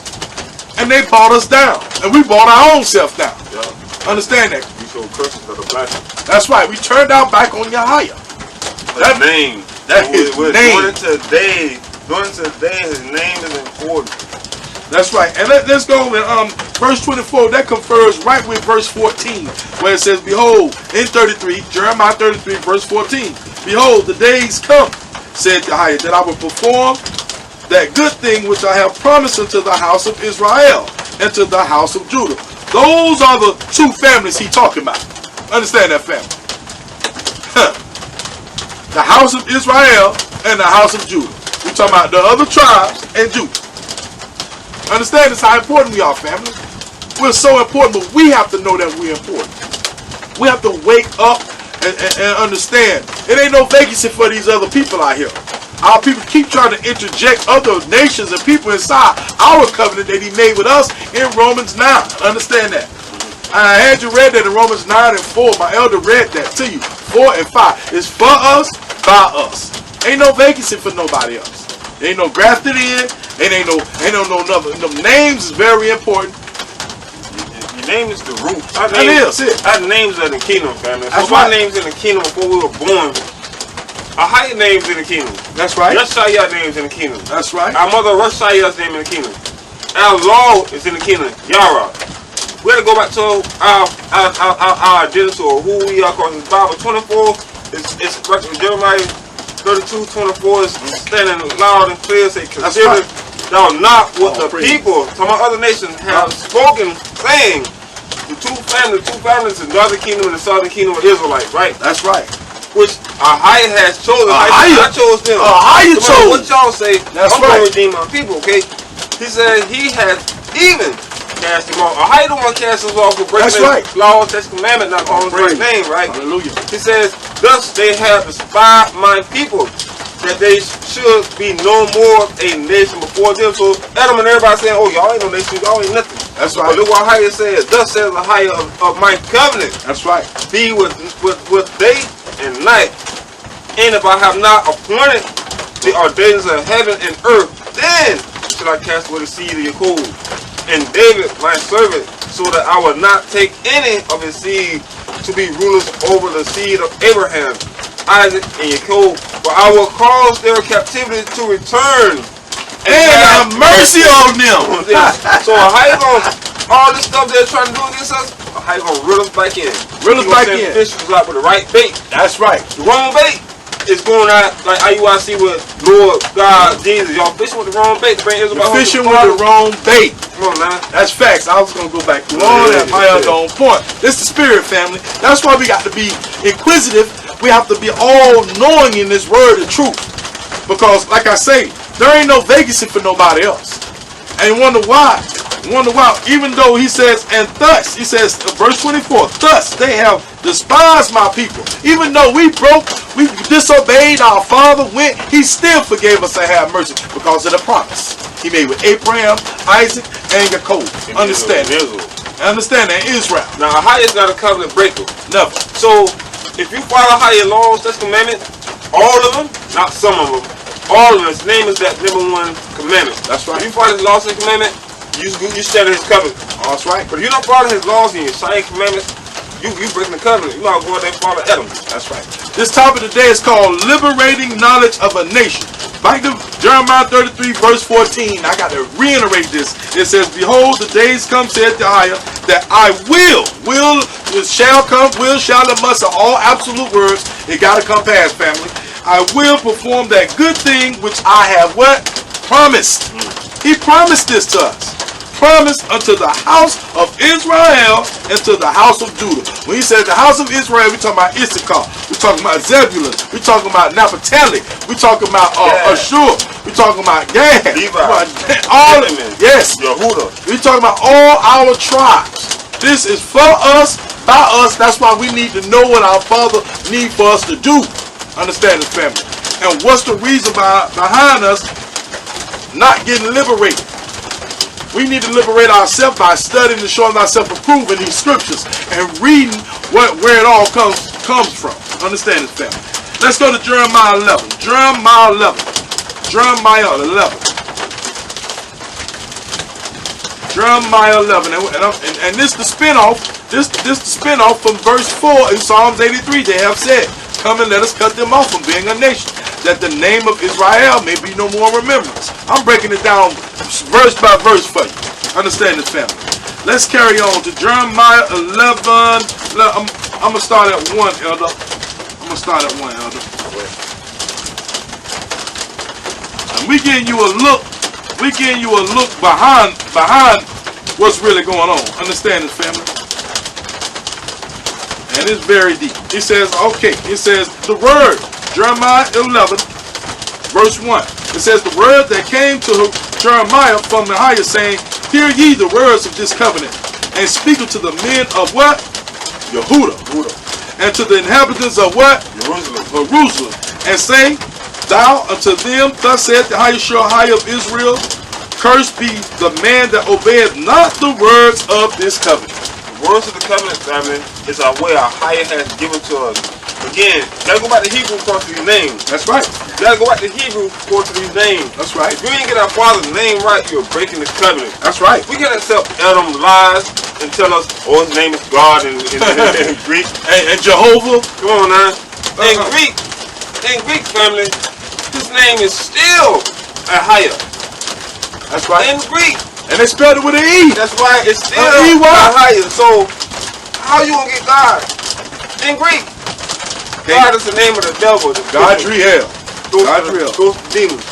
And they brought us down. And we brought our own self down.
Yeah.
Understand that?
We show curses to the black.
That's right. We turned our back on Yahweh.
That name.
That his name.
During today, his name is important.
That's right. And let's go with verse 24. That confers right with verse 14, where it says, behold, in 33, Jeremiah 33, verse 14, behold, the days come, said Yahweh, that I will perform that good thing which I have promised unto the house of Israel and to the house of Judah. Those are the two families he's talking about. Understand that, family? The house of Israel and the house of Judah. We're talking about the other tribes and Judah. Understand this, how important we are, family. We're so important, but we have to know that we're important. We have to wake up and understand. It ain't no vacancy for these other people out here. Our people keep trying to interject other nations and people inside our covenant that he made with us in Romans 9. Understand that. I had you read that in Romans 9 and 4. My elder read that to you. 4 and 5. It's for us, by us. Ain't no vacancy for nobody else. Ain't no grafted in. Ain't no nothing. The names is very important.
Your name is the root. Our names are in the kingdom, family. So my name's in the kingdom before we were born. Our higher name's in the kingdom.
That's right.
Yeshaya name's in the kingdom.
That's right.
Our mother Rashaya's name in the kingdom. Our law is in the kingdom. Yara. We had to go back to our identity or who we are, because in Bible 24 it's Jeremiah 32:24 is standing loud and clear, say, consider thou not what the people, some other nations have spoken, saying, the two families, the northern kingdom and the southern kingdom of Israelites, right?
That's right.
Which Ahia has chosen. I chose them.
Ahia chose.
What y'all say,
that's
I'm going to redeem my people, okay? He said he has even cast them off. Ahia don't want to cast us off for breaking laws, that's commandment, not calling his right name, right?
Hallelujah.
He says, thus they have despised my people, that they should be no more a nation before them. So Adam and everybody saying, oh, y'all ain't no nation, y'all ain't nothing. That's right. But look what Ahia says, thus says Ahia of my covenant. That's right. Be with day and night. And if I have not appointed the ordainers of heaven and earth, then shall I cast away the seed of Jacob and David my servant, so that I will not take any of his seed to be rulers over the seed of Abraham, Isaac, and Jacob. But I will cause their captivity to return and have mercy on them. So how you going all this stuff they're trying to do against us? How you gonna reel us back in? Reel us back in. Fishers out with the right bait. That's right. The wrong bait is going out like IUIC with Lord God Jesus. Y'all fishing with the wrong bait to bring Israel home. Fishing with the wrong bait. Come on now. That's facts. I was gonna go back to all that. My on point. This is the spirit, family. That's why we got to be inquisitive. We have to be all knowing in this word of truth. Because like I say, there ain't no vacancy for nobody else. And you wonder why. Even though he says, and thus, he says, verse 24, thus they have despised my people. Even though we disobeyed, our father went, he still forgave us and had mercy because of the promise he made with Abraham, Isaac, and Jacob. Understand that, Israel. Now, Ahia's not a covenant breaker. Never. So, if you follow Ahia laws, that's commandment, all of them, not some of them, all of them, his name is that number one commandment. That's right. If you follow his laws and commandment, you stand in his covenant. Oh, that's right. But if you don't follow his laws and your Shia commandments, you breaking the covenant. You might go out there and follow Adam. That's right. This topic today is called Liberating Knowledge of a Nation. Back to Jeremiah 33 verse 14. I got to reiterate this. It says, behold, the days come, said Ahia, that I will, shall come, will, shall, and must are all absolute words. It got to come past, family. I will perform that good thing which I have what? Promised. He promised this to us. Promised unto the house of Israel and to the house of Judah. When he said the house of Israel, we're talking about Issachar. We're talking about Zebulun. We're talking about Naphtali. We're talking about Ashur. We're talking about Gad. All of them. Yes. Yehuda. We're talking about all our tribes. This is for us, by us. That's why we need to know what our Father needs for us to do. Understand this, family. And what's the reason behind us not getting liberated?
We need to liberate ourselves by studying and showing ourselves approved in these scriptures and reading where it all comes from. Understand this, family. Let's go to Jeremiah 11. Jeremiah 11. Jeremiah 11. Jeremiah 11. And this the spinoff. This the spinoff from verse 4 in Psalms 83. They have said, "Come and let us cut them off from being a nation, that the name of Israel may be no more remembrance." I'm breaking it down verse by verse for you. Understand this, family. Let's carry on to Jeremiah 11. I'm going to start at 1, Elder. I'm going to start at 1, Elder. And we getting you a look. We getting you a look behind what's really going on. Understand this, family. And it's very deep. It says, okay, it says the word, Jeremiah 11, verse 1. It says, the word that came to Jeremiah from the highest, saying, "Hear ye the words of this covenant, and speak it to the men of" what? Yehudah. And to the inhabitants of what? Jerusalem. And say, "Thou unto them, thus saith the highest high of Israel, cursed be the man that obeyeth not the words of this covenant."
The words of the covenant, family, is our way our higher has given to us. Again, you gotta go back to Hebrew according to these names.
That's right.
You gotta go back to Hebrew according to these names.
That's right.
If you ain't get our father's name right, you're breaking the covenant.
That's right.
We can't accept Adam's lies and tell us, oh, his name is God in Greek.
And Jehovah.
Come on now. In Greek, family, his name is still Ahia.
That's right.
In Greek.
And they spelled it with an E.
That's right. It's still
E-Y.
Ahia. So, how you gonna get God in Greek? God is the name of the devil.
Godriel.
Ghost demons.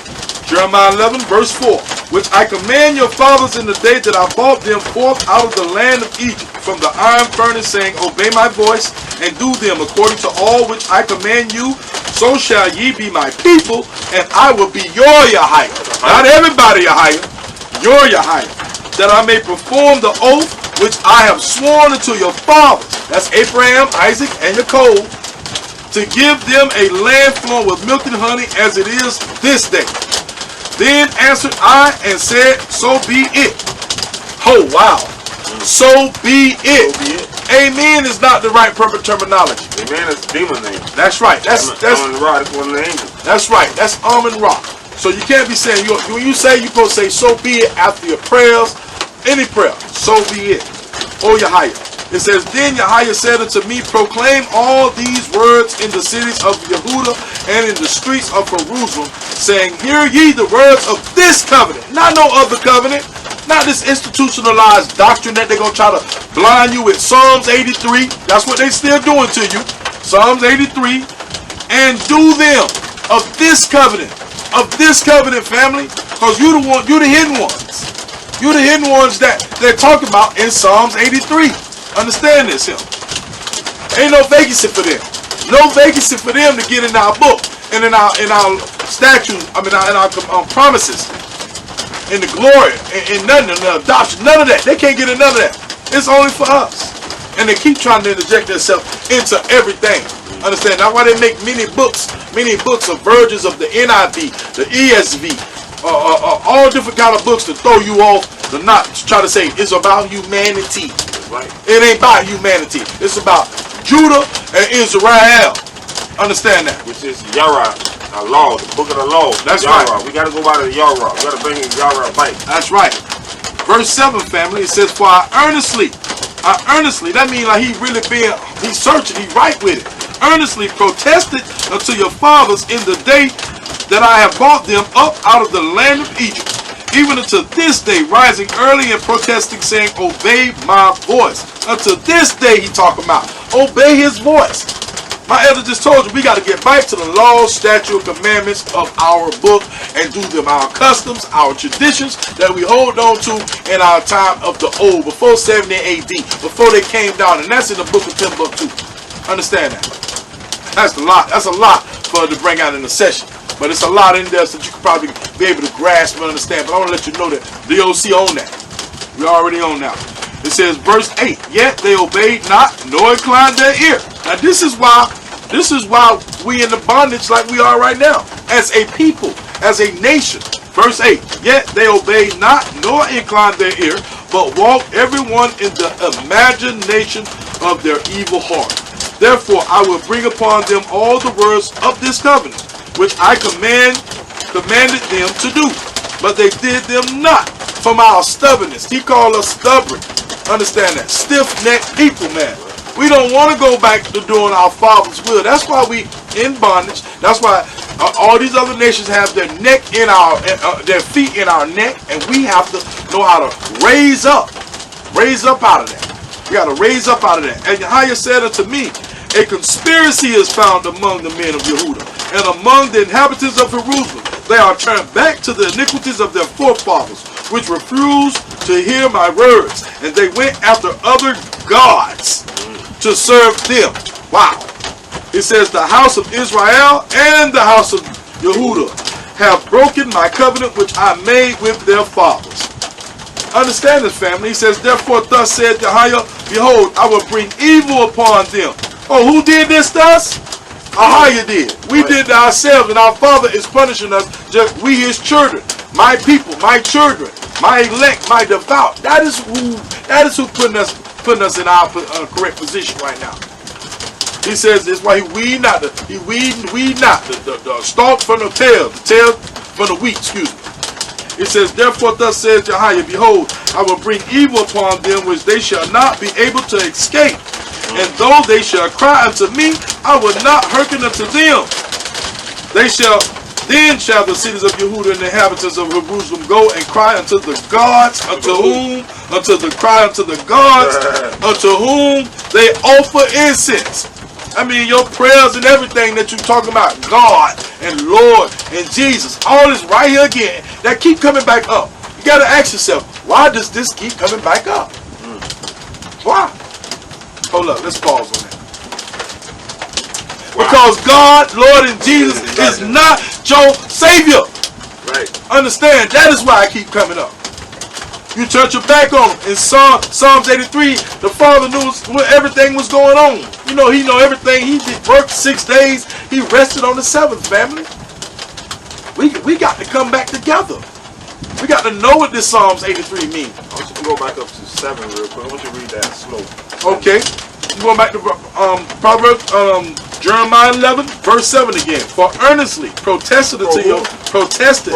Jeremiah 11, verse 4. "Which I command your fathers in the day that I brought them forth out of the land of Egypt from the iron furnace, saying, Obey my voice, and do them according to all which I command you. So shall ye be my people, and I will be your Yahweh." Not everybody Yahweh. Your Yahweh. "That I may perform the oath which I have sworn unto your fathers." That's Abraham, Isaac, and Jacob. "To give them a land flowing with milk and honey, as it is this day. Then answered I and said, So be it." Oh, wow. So be it. Amen is not the right proper terminology.
Amen is demon name.
That's right. That's
Amun Ra, that's one of the angels.
That's right. That's Amun Ra. So you can't be saying, when you say, you're supposed to say, "So be it," after your prayers, any prayer. So be it. Oh, Yahweh. It says, "Then Yahweh said unto me, Proclaim all these words in the cities of Yehudah and in the streets of Jerusalem, saying, Hear ye the words of this covenant." Not no other covenant. Not this institutionalized doctrine that they're going to try to blind you with. Psalms 83. That's what they're still doing to you. Psalms 83. "And do them of this covenant." Of this covenant, family. Because you the hidden ones. You the hidden ones that they're talking about in Psalms 83. Understand this, him. Ain't no vacancy for them. No vacancy for them to get in our book and in our statutes. In our promises, in the glory, in nothing, in the adoption, none of that. They can't get in none of that. It's only for us. And they keep trying to interject themselves into everything. Understand? That's why they make many books of versions of the NIV, the ESV, all different kind of books to throw you off, to not try to say it's about humanity.
Right.
It ain't about humanity. It's about Judah and Israel. Understand that?
Which is Yara, our law, the book of the law.
That's
Yara.
right.
We got to go by the Yara. We got to bring in Yara back.
That's right. Verse 7, family, it says, "For I earnestly," that means like he's searching, he's right with it. "Earnestly protested unto your fathers in the day that I have brought them up out of the land of Egypt, even unto this day, rising early and protesting, saying, Obey my voice." Until this day, he talking about obey his voice. My elder just told you we got to get back to the laws, statutes, commandments of our book and do them. Our customs, our traditions that we hold on to in our time of the old, before 70 AD, before they came down. And that's in the book of Timbuktu. Understand that? That's a lot. That's a lot for to bring out in a session. But it's a lot in there so that you can probably be able to grasp and understand. But I want to let you know that D.O.C. on that. We're already on now. It says, verse 8, "Yet they obeyed not, nor inclined their ear." Now this is why we in the bondage like we are right now. As a people, as a nation. Verse 8, yet they obeyed not, nor inclined their ear, but walked everyone in the imagination of their evil heart. Therefore I will bring upon them all the words of this covenant, which I commanded them to do. But they did them not from our stubbornness. He called us stubborn. Understand that? Stiff-necked people, man. We don't want to go back to doing our Father's will. That's why we in bondage. That's why all these other nations have their neck in their feet in our neck, and we have to know how to raise up out of that. We got to raise up out of that. And Yahweh said unto me, a conspiracy is found among the men of Yehuda and among the inhabitants of Jerusalem. They are turned back to the iniquities of their forefathers, which refused to hear my words, and they went after other gods to serve them. Wow. It says the house of Israel and the house of Yehuda have broken my covenant which I made with their fathers. Understand this, family. He says, therefore thus said Yahweh, behold, I will bring evil upon them. Oh, who did this to us? Yahweh did. We did it ourselves, and our Father is punishing us. Just we his children, my people, my children, my elect, my devout. That is who putting us in our correct position right now. He says this why he weed not the stalk from the tail from the wheat, excuse me. It says, therefore thus says Yahweh, behold, I will bring evil upon them which they shall not be able to escape. And though they shall cry unto me, I will not hearken unto them. Then shall the cities of Yehuda and the inhabitants of Jerusalem go and cry unto the gods, unto whom they offer incense. I mean, your prayers and everything that you're talking about, God and Lord and Jesus, all this right here again, that keep coming back up. You got to ask yourself, why does this keep coming back up? Why? Hold up, let's pause on that. Wow. Because God, Lord, and Jesus is not your Savior. Right. Understand, that is why I keep coming up. You turn your back on him. In Psalms 83, the Father knew what everything was going on. You know, he know everything. He did work 6 days. He rested on the 7th, family. We got to come back together. We got to know what this Psalms 83 means.
I want you to go back up to 7 real quick. I want you to read that slow.
Okay. Going back to Proverbs, Jeremiah 11, verse 7 again. For earnestly protested unto your protested.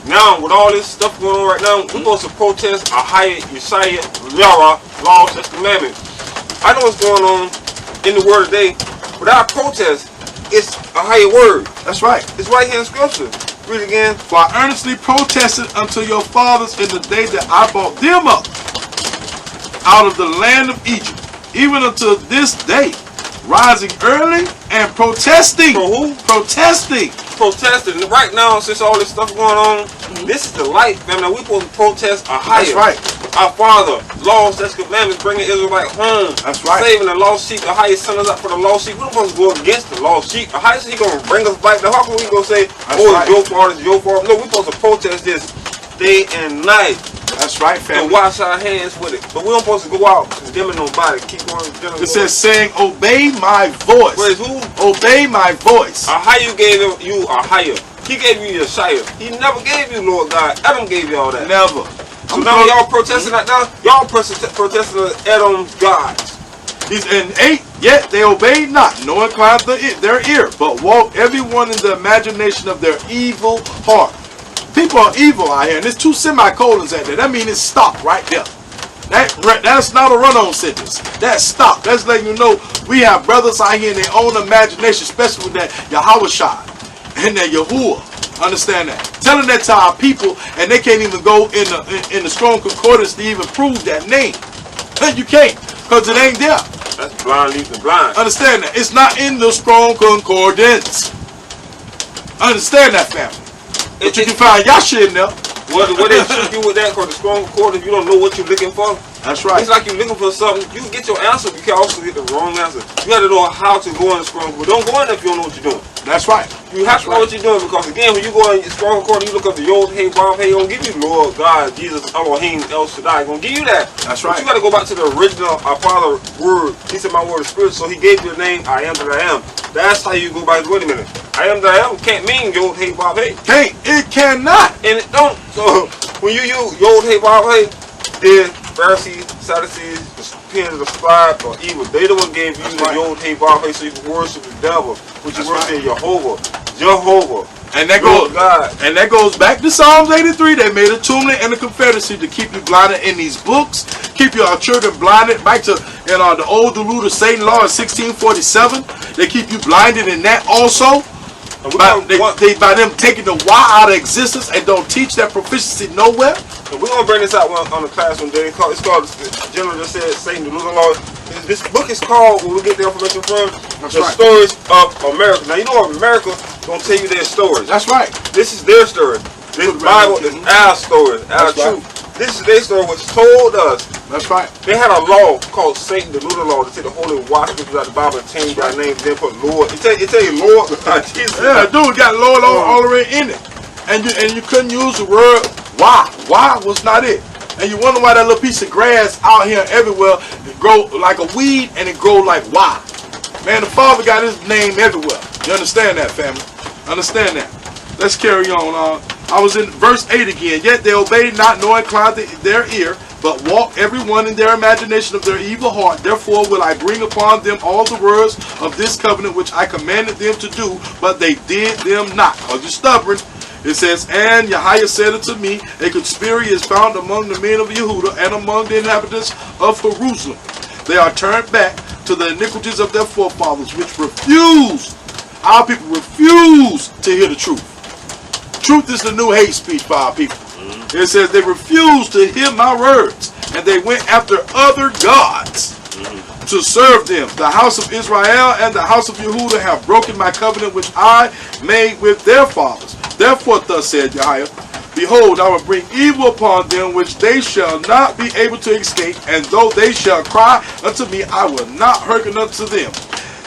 Now, with all this stuff going on right now, we're supposed to protest a higher Yeshaya, Yara, laws, and commandments. I know what's going on in the word today. Without protest, it's a higher word.
That's right.
It's right here in Scripture. Read again.
For I earnestly protested unto your fathers in the day that I brought them up out of the land of Egypt, even unto this day, rising early and protesting.
For who?
Protesting.
And right now, since all this stuff going on, this is the light, family. We're supposed to protest a higher.
That's right.
Our Father, laws, that's commandments, bringing Israelite home.
That's right.
Saving the lost sheep. The highest son us up for the lost sheep. We're not supposed to go against the lost sheep. The highest he going to bring us back. How can we go say, it's your fault, it's your fault? No, we're supposed to protest this day and night.
That's right, family.
And wash our hands with it. But we don't supposed to go out condemning nobody. Keep on condemning.
It says, saying, obey my voice.
Whereas who?
Obey my voice.
Ahaya gave you Ahaya. He gave you Yeshaya. He never gave you Lord God. Adam gave you all that.
Never.
So now y'all protesting that now? Y'all protesting Edom's gods.
He's in 8, yet they obeyed not, nor inclined their ear, but walked everyone in the imagination of their evil heart. People are evil out here, and there's 2 semicolons at there. That means it's stopped right there. That's not a run-on sentence. That's stopped. That's letting you know we have brothers out here in their own imagination, especially with that Yahweh and that Yahuwah. Understand that? Telling that to our people, and they can't even go in the strong concordance to even prove that name. You can't, because it ain't there.
That's blind leading the blind.
Understand that? It's not in the strong concordance. Understand that, family. But you can find Yasha in there.
What they shoot you with that, because the strong concordance, you don't know what you're looking for.
That's right.
It's like you're looking for something. You can get your answer, but you can also get the wrong answer. You got to know how to go in the strong concordance. Don't go in there if you don't know what you're doing.
That's right.
You have to know what you're doing, because again, when you go in your strong concordance, you look up the Yod, Hey, Bob, Hey, don't give you Lord, God, Jesus, Elohim, El Shaddai. Gonna give you that.
That's right.
But you got to go back to the original, our Father word. He said, my word is spirit, so he gave you the name, I am that I am. That's how you go back. Wait a minute. I am that I am can't mean Yod Hey Vav Hey.
Can't. It cannot.
And it don't. So when you use Yod Hey Vav Hey, then Pharisees, Sadducees, the pen of the scribe, or evil, they the one gave you the Yod Hey Vav Hey so you can worship the devil, which you worship Jehovah.
And that goes back to Psalms 83. They made a atonement and a confederacy to keep you blinded in these books, keep your children blinded. Back to the old Delude of Satan law in 1647. They keep you blinded in that also. By them taking the why out of existence and don't teach that proficiency nowhere.
And we're gonna bring this out on the class one day. It's called General just said Satan the Losing Law. This book is called, where we get the information from, Stories of America. Now you know America gonna tell you their stories.
That's right.
This is their story. This Bible is our story, our truth. This is their story, which told us.
That's right.
They had a law called Satan the Lunar Law to take the holy watchmen out the Bible and change their name, then put Lord. It tell you Lord. Jesus.
Yeah, dude got Lord already in it, and you couldn't use the word why. Why was not it. And you wonder why that little piece of grass out here everywhere grow like a weed and it grow like why. Man, the Father got his name everywhere. You understand that, family? Understand that. Let's carry on. I was in verse 8 again. Yet they obeyed not, nor inclined their ear, but walk every one in their imagination of their evil heart. Therefore will I bring upon them all the words of this covenant which I commanded them to do, but they did them not. Because you're stubborn. It says, and Yahweh said unto me, a conspiracy is found among the men of Yehuda and among the inhabitants of Jerusalem. They are turned back to the iniquities of their forefathers, which refuse. Our people refuse to hear the truth. Truth is the new hate speech for our people. It says they refuse to hear my words, and they went after other gods to serve them. The house of Israel and the house of Yehuda have broken my covenant which I made with their fathers. Therefore thus said Yahweh, behold, I will bring evil upon them which they shall not be able to escape, and though they shall cry unto me, I will not hearken unto them.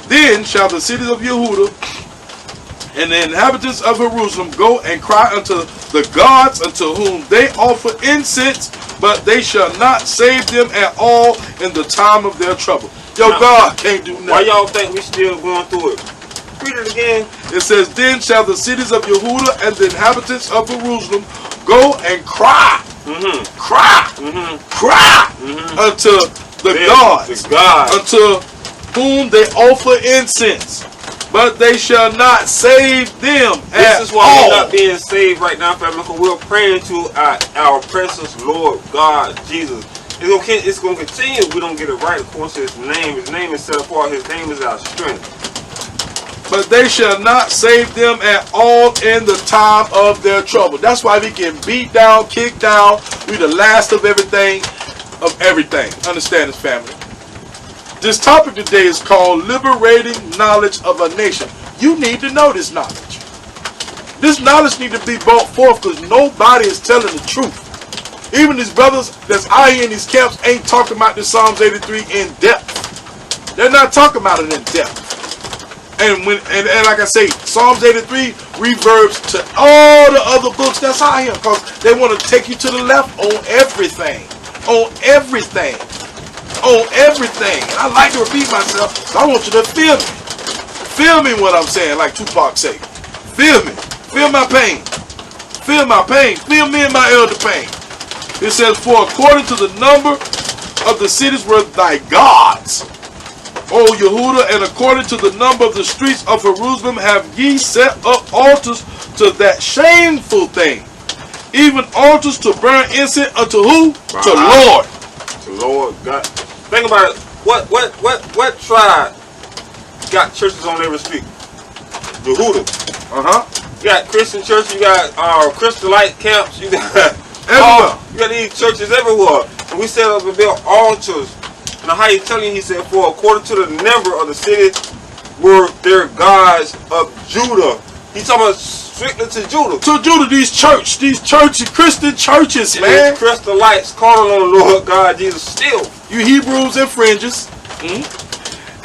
Then shall the cities of Yehuda and the inhabitants of Jerusalem go and cry unto the gods unto whom they offer incense, but they shall not save them at all in the time of their trouble. Yo, now, God can't do nothing.
Why y'all think we still going through it? Read it again.
It says, then shall the cities of Yehuda and the inhabitants of Jerusalem go and cry, cry unto the gods, unto whom they offer incense, but they shall not save them at all.
This is why we're not being saved right now, family, because we're praying to our precious Lord God Jesus. It's going to continue if we don't get it right according to his name. His name is set apart. His name is our strength.
But they shall not save them at all in the time of their trouble. That's why we get beat down, kicked down. We the last of everything. Understand this, family. This topic today is called Liberating Knowledge of a Nation. You need to know this knowledge. This knowledge needs to be brought forth because nobody is telling the truth. Even these brothers that's out here in these camps ain't talking about this Psalms 83 in depth. They're not talking about it in depth. And like I say, Psalms 83 reverbs to all the other books that's out here because they want to take you to the left on everything. On everything. On everything. And I like to repeat myself, so I want you to feel me. Feel me what I'm saying, like Tupac say. Feel me. Feel my pain. Feel my pain. Feel me and my elder pain. It says, for according to the number of the cities were thy gods, O Yehuda, and according to the number of the streets of Jerusalem have ye set up altars to that shameful thing, even altars to burn incense unto who? To Lord.
To Lord God. Think about it. What tribe got churches on every street? Yehuda. You got Christian churches. You got Christianite camps. You got everywhere. You got these churches everywhere. And we set up and built altars. And how he telling you, he said, for according to the number of the cities were their gods of Judah. He's talking about strictly to Judah. To Judah, these churches, Christian churches, and man. These Christianites calling on the Lord God Jesus still. You Hebrews and fringes.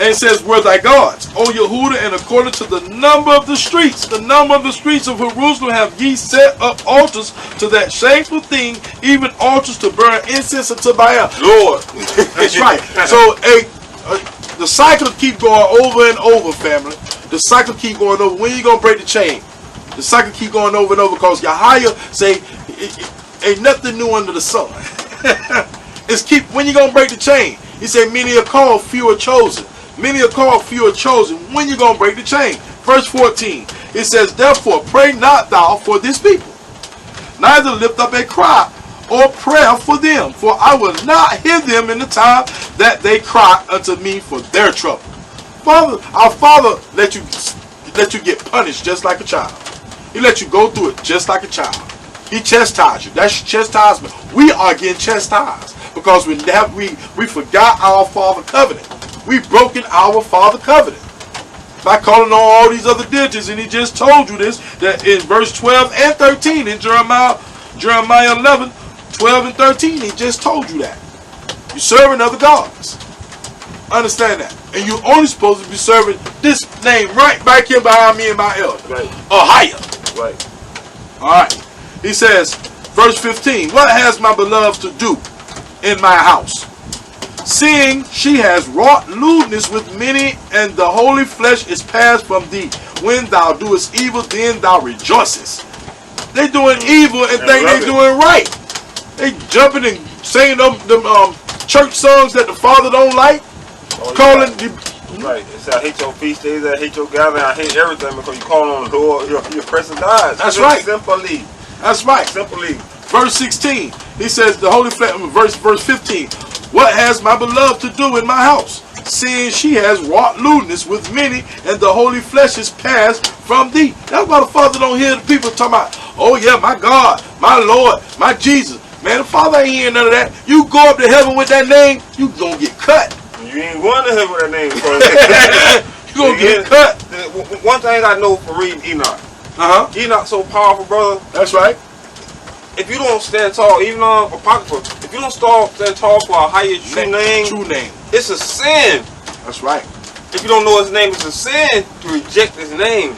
And it says, were thy gods, O Yehuda, and according to the number of the streets of Jerusalem have ye set up altars to that shameful thing, even altars to burn incense unto Baal. Lord. That's right. So the cycle keep going over and over, family.
The cycle keep going over. When you gonna break the chain? The cycle keep going over and over because Yahweh say ain't nothing new under the sun. It's keep when you gonna break the chain? He said many are called, few are chosen. Many are called, few are chosen. When you gonna break the chain? Verse 14. It says, therefore pray not thou for this people, neither lift up a cry or prayer for them, for I will not hear them in the time that they cry unto me for their trouble. Father, our Father let you get punished just like a child. He let you go through it just like a child. He chastised you. That's chastisement. We are getting chastised because we forgot our Father covenant. We've broken our Father covenant by calling on all these other deities, and he just told you this, that in verse 12 and 13 in Jeremiah 11, 12 and 13, he just told you that. You're serving other gods. Understand that. And you're only supposed to be serving this name right back here behind me and my elder.
Right.
Or higher.
Right.
Alright. He says, verse 15, what has my beloved to do in my house? Seeing she has wrought lewdness with many, and the holy flesh is passed from thee. When thou doest evil, then thou rejoicest. They doing evil and think they doing right. They jumping and saying them church songs that the Father don't like. Calling
right. It said, I hate your feast days, I hate your gathering, I hate everything because you call on the Lord, your presence dies.
That's right.
Simply.
That's right.
Simply.
Verse 16, he says, the holy flesh, verse 15, what has my beloved to do in my house? Seeing she has wrought lewdness with many, and the holy flesh is passed from thee. That's why the Father don't hear the people talking about, oh yeah, my God, my Lord, my Jesus. Man, the Father ain't hearing none of that. You go up to heaven with that name, you gonna get cut.
You ain't going to heaven with that name.
You gonna get cut.
One thing I know for reading Enoch. Enoch so powerful, brother.
That's right.
If you don't stand tall, even on Apocrypha, if you don't stand tall for a higher true name, it's a sin.
That's right.
If you don't know his name, it's a sin to reject his name.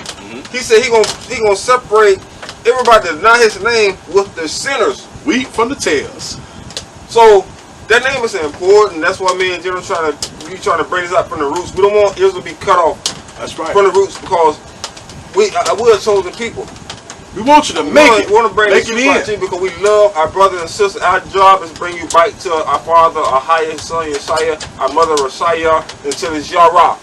He said he gonna separate everybody that's not his name with the sinners.
Wheat from the tails.
So that name is important. That's why me and General trying to bring this up from the roots. We don't want Israel to be cut off.
That's right.
From the roots because we are chosen people.
We want you to make it.
We want to bring
make
this
it in.
because we love our brothers and sisters. Our job is to bring you back to our Father, our highest Son, Yeshaya, our Mother, Rashaya, until it's Yara.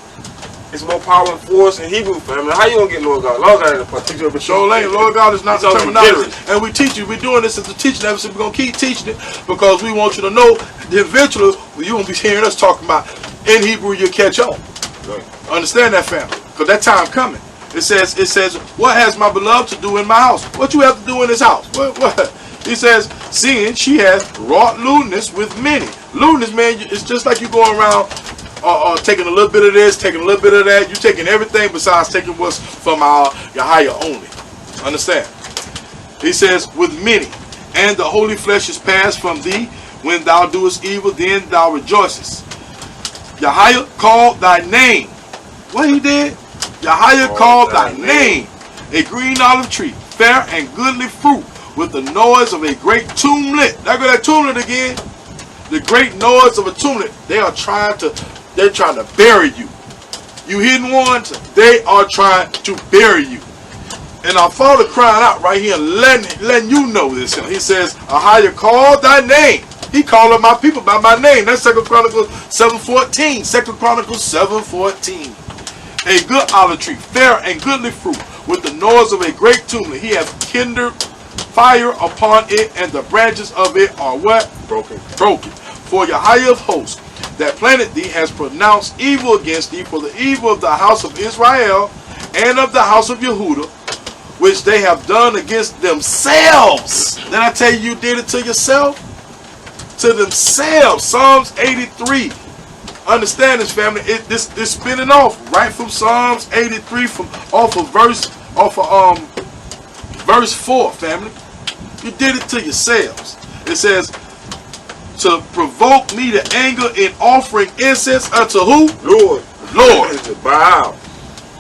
It's more power and force in Hebrew family. How you gonna get Lord God? Lord God is a particular.
But Lord God is not the terminology. And we teach you. We're doing this as a teaching episode. We're gonna keep teaching it because we want you to know that eventually you won't be hearing us talking about in Hebrew. You'll catch on.
Right.
Understand that, family? Because that time coming. It says, what has my beloved to do in my house? What you have to do in this house? What? He says, seeing she has wrought lewdness with many. Lewdness, man, it's just like you going around taking a little bit of this, taking a little bit of that. You're taking everything besides taking what's from your higher only. Understand? He says, with many, and the holy flesh is passed from thee. When thou doest evil, then thou rejoicest. Yahweh called thy name. What he did? Yahweh called thy name. A green olive tree, fair and goodly fruit, with the noise of a great tumlet. There go that tumlet again. The great noise of a tumlet. They're trying to bury you. You hidden ones, they are trying to bury you. And our Father crying out right here, letting you know this. He says, Yahweh called thy name. He called my people by my name. That's 2 Chronicles 7:14. 2 Chronicles 7:14. A good olive tree, fair and goodly fruit, with the noise of a great tumlet. He hath kindled fire upon it, and the branches of it are what? Broken. For Yahweh of hosts that planted thee has pronounced evil against thee for the evil of the house of Israel and of the house of Yehudah, which they have done against themselves. Did I tell you did it to yourself? To themselves. Psalms 83. Understand this, family. This spinning off right from Psalms 83 off of verse 4, family. You did it to yourselves. It says, to provoke me to anger in offering incense unto who? Lord.
Wow.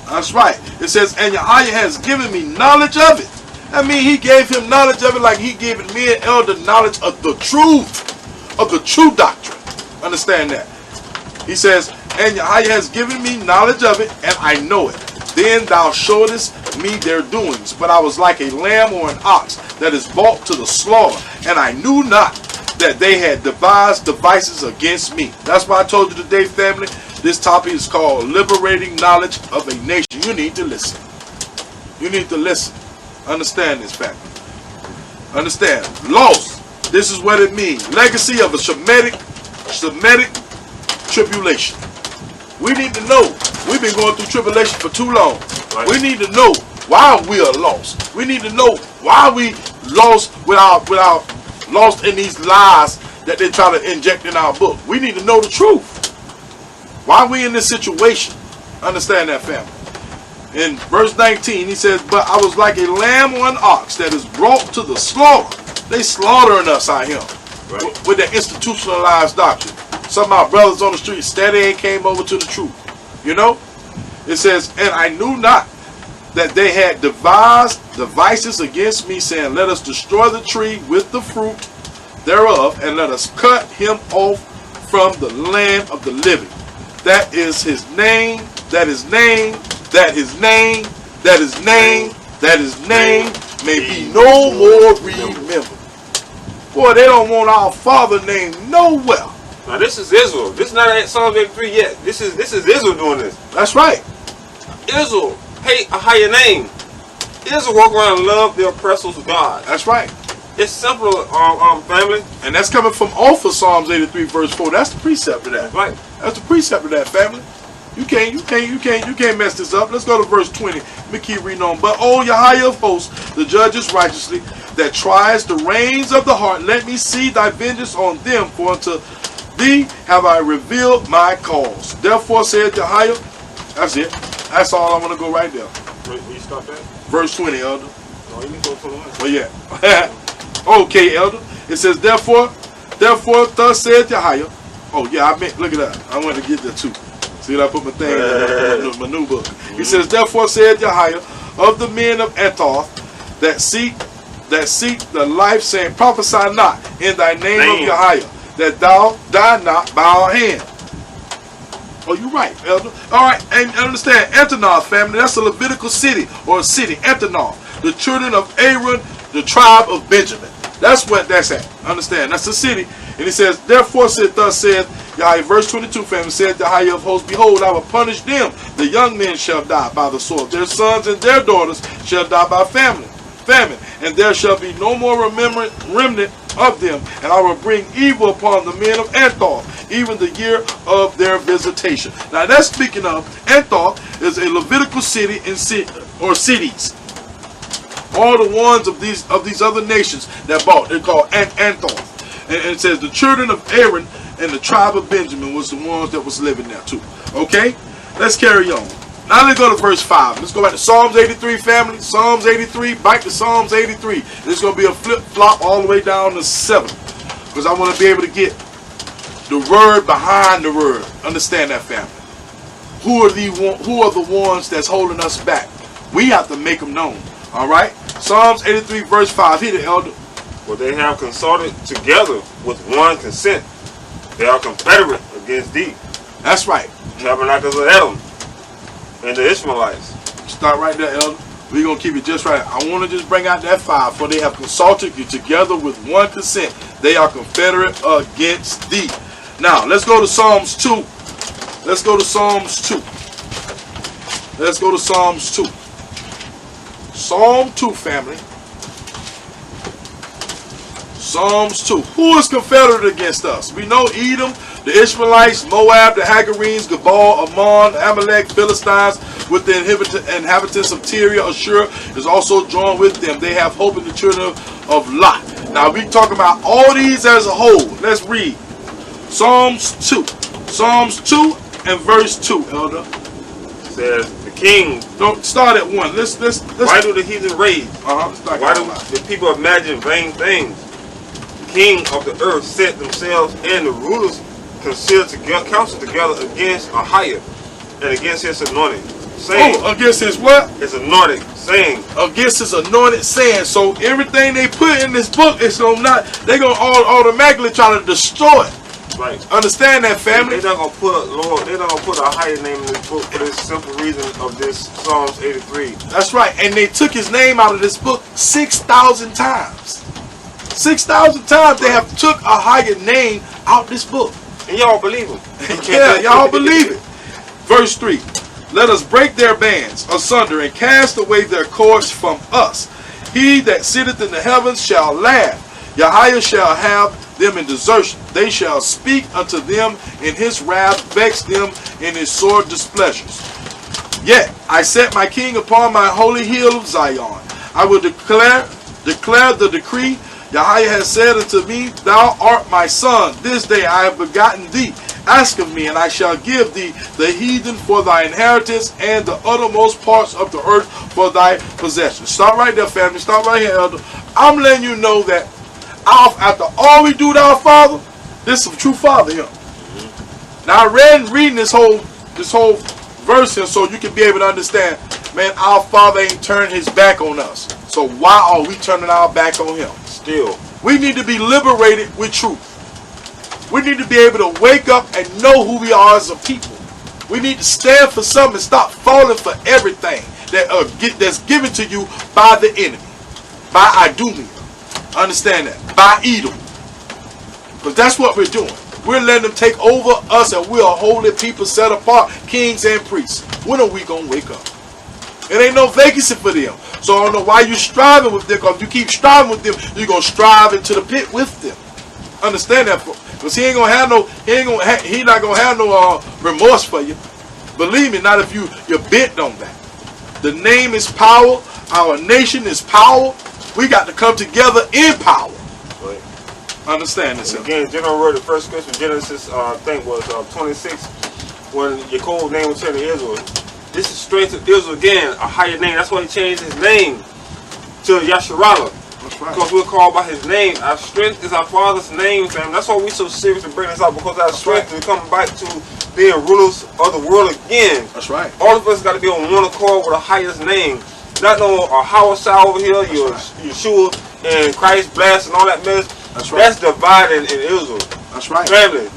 That's right. It says, and Yahweh has given me knowledge of it. I mean, he gave him knowledge of it like he gave me and elder knowledge of the truth, of the true doctrine. Understand that. He says, and Yahweh has given me knowledge of it, and I know it. Then thou showedest me their doings, but I was like a lamb or an ox that is brought to the slaughter, and I knew not that they had devised devices against me. That's why I told you today, family, this topic is called Liberating Knowledge of a Nation. You need to listen. You need to listen. Understand this, family. Understand. Lost. This is what it means. Legacy of a Semitic tribulation. We need to know. We've been going through tribulation for too long. Right. We need to know why we are lost. We need to know why we lost lost in these lies that they try to inject in our book. We need to know the truth. Why we in this situation? Understand that, family. In verse 19, he says, but I was like a lamb or an ox that is brought to the slaughter. They slaughtering us out here, right, with that institutionalized doctrine. Some of our brothers on the street steady ain't came over to the truth. You know? It says, and I knew not that they had devised devices against me, saying, let us destroy the tree with the fruit thereof, and let us cut him off from the land of the living. That is his name, that his name, that his name, that his name, that his name may be no more remembered. Boy, they don't want our Father name nowhere.
Now this is Israel. This is not Psalm 83 yet. This is Israel doing this.
That's right.
Israel hate a higher name. Israel walk around and love their oppressors of God.
That's right.
It's simple, family.
And that's coming from off of Psalms 83 verse 4. That's the precept of that.
That's right.
That's the precept of that, family. You can't mess this up. Let's go to verse 20. Let me keep reading on. But O Yahweh of hosts, the judges righteously, that tries the reins of the heart, let me see thy vengeance on them, for unto thee have I revealed my cause. Therefore said Yahweh, that's it. That's all I want to go right there.
Wait, will you stop that?
Verse 20, elder.
No, you can go 21.
Well, yeah. Okay, elder. It says, therefore, thus said Yahweh. Oh, yeah, I meant, look at that. I want to get that too. See, I put my thing in my new book. He says, therefore said Yahweh, of the men of Antoth that seek the life, saying, prophesy not in thy name of Yahweh, that thou die not by our hand. Oh, you're right, elder. All right, and understand, Antonoth, family, that's a Levitical city, or a city, Antonoth. The children of Aaron, the tribe of Benjamin. That's what that's at. Understand, that's a city. And he says, therefore said, thus said Yahweh, verse 22, family, said the Yahweh of hosts, behold, I will punish them. The young men shall die by the sword. Their sons and their daughters shall die by famine. And there shall be no more remnant of them. And I will bring evil upon the men of Antoth, even the year of their visitation. Now that's speaking of, Antoth is a Levitical city or cities. All the ones of these other nations that bought, they're called Antoth. And it says the children of Aaron and the tribe of Benjamin was the ones that was living there too. Okay? Let's carry on. Now let's go to verse 5. Let's go back to Psalms 83, family. Psalms 83, back to Psalms 83. It's going to be a flip-flop all the way down to 7. Because I want to be able to get the word behind the word. Understand that, family. Who are the ones that's holding us back? We have to make them known. All right? Psalms 83, verse 5. Hit it, elder.
For they have consulted together with one consent. They are confederate against thee.
That's right.
Tabernacles of Adam and the Ishmaelites.
Start right there, elder. We're going to keep it just right. I want to just bring out that 5. For they have consulted you together with one consent. They are confederate against thee. Now, let's go to Psalms 2. Let's go to Psalms 2. Let's go to Psalms 2. Psalm 2, family. Psalms 2. Who is confederate against us? We know Edom, the Ishmaelites, Moab, the Hagarenes, Gebal, Ammon, Amalek, Philistines, with the inhabitants of Tyre, Ashur is also joined with them. They have hope in the children of Lot. Now we talking about all these as a whole. Let's read Psalms 2. Psalms 2 and verse 2, elder.
It says, the king.
Don't start at 1. Let's
why do the heathen rage? Why do the people imagine vain things? The king of the earth set themselves, and the rulers counsel together against a higher and against his anointed, saying,
against his what?
His anointed, saying.
Against his anointed, saying. So everything they put in this book is they're gonna automatically try to destroy it.
right.
Understand that, family?
They're not gonna put Lord. They're not gonna put a higher name in this book for this simple reason of this Psalms 83.
That's right. And they took his name out of this book 6,000 times. 6,000 times they have took a higher name out this book.
And y'all believe him.
Yeah, y'all believe it. Verse 3. Let us break their bands asunder and cast away their cords from us. He that sitteth in the heavens shall laugh. Yahweh shall have them in desertion. They shall speak unto them in his wrath, vex them in his sore displeasures. Yet I set my king upon my holy hill of Zion. I will declare the decree. Yahweh has said unto me, Thou art my son. This day I have begotten thee. Ask of me, and I shall give thee the heathen for thy inheritance, and the uttermost parts of the earth for thy possession. Stop right there, family. Stop right here, elder. I'm letting you know that after all we do to our Father, this is a true Father here. Now I reading this whole verse here so you can be able to understand, man, our Father ain't turned his back on us. So why are we turning our back on him?
Still.
We need to be liberated with truth. We need to be able to wake up and know who we are as a people. We need to stand for something and stop falling for everything that's given to you by the enemy. By Idumea. Understand that? By Edom. Because that's what we're doing. We're letting them take over us, and we're a holy people set apart, kings and priests. When are we going to wake up? It ain't no vacancy for them. So I don't know why you're striving with them, because if you keep striving with them, you're going to strive into the pit with them. Understand that? Because he not gonna have no remorse for you. Believe me, not if you're bent on that. The name is power. Our nation is power. We got to come together in power.
Right.
Understand this.
Again, General wrote the first scripture, Genesis, I think was 26, when Jacob's name was changed to Israel. This is strength of Israel again, a higher name. That's why he changed his name to Yasharallah.
That's right.
Because we're called by his name. Our strength is our Father's name, fam. That's why we're so serious to bring this out, because our strength is coming back to being rulers of the world again.
That's right.
All of us got to be on one accord with the highest name. Not no Hawashai over here, Yeshua and Christ blessed and all that mess.
That's right.
That's divided in Israel.
That's right.
Family,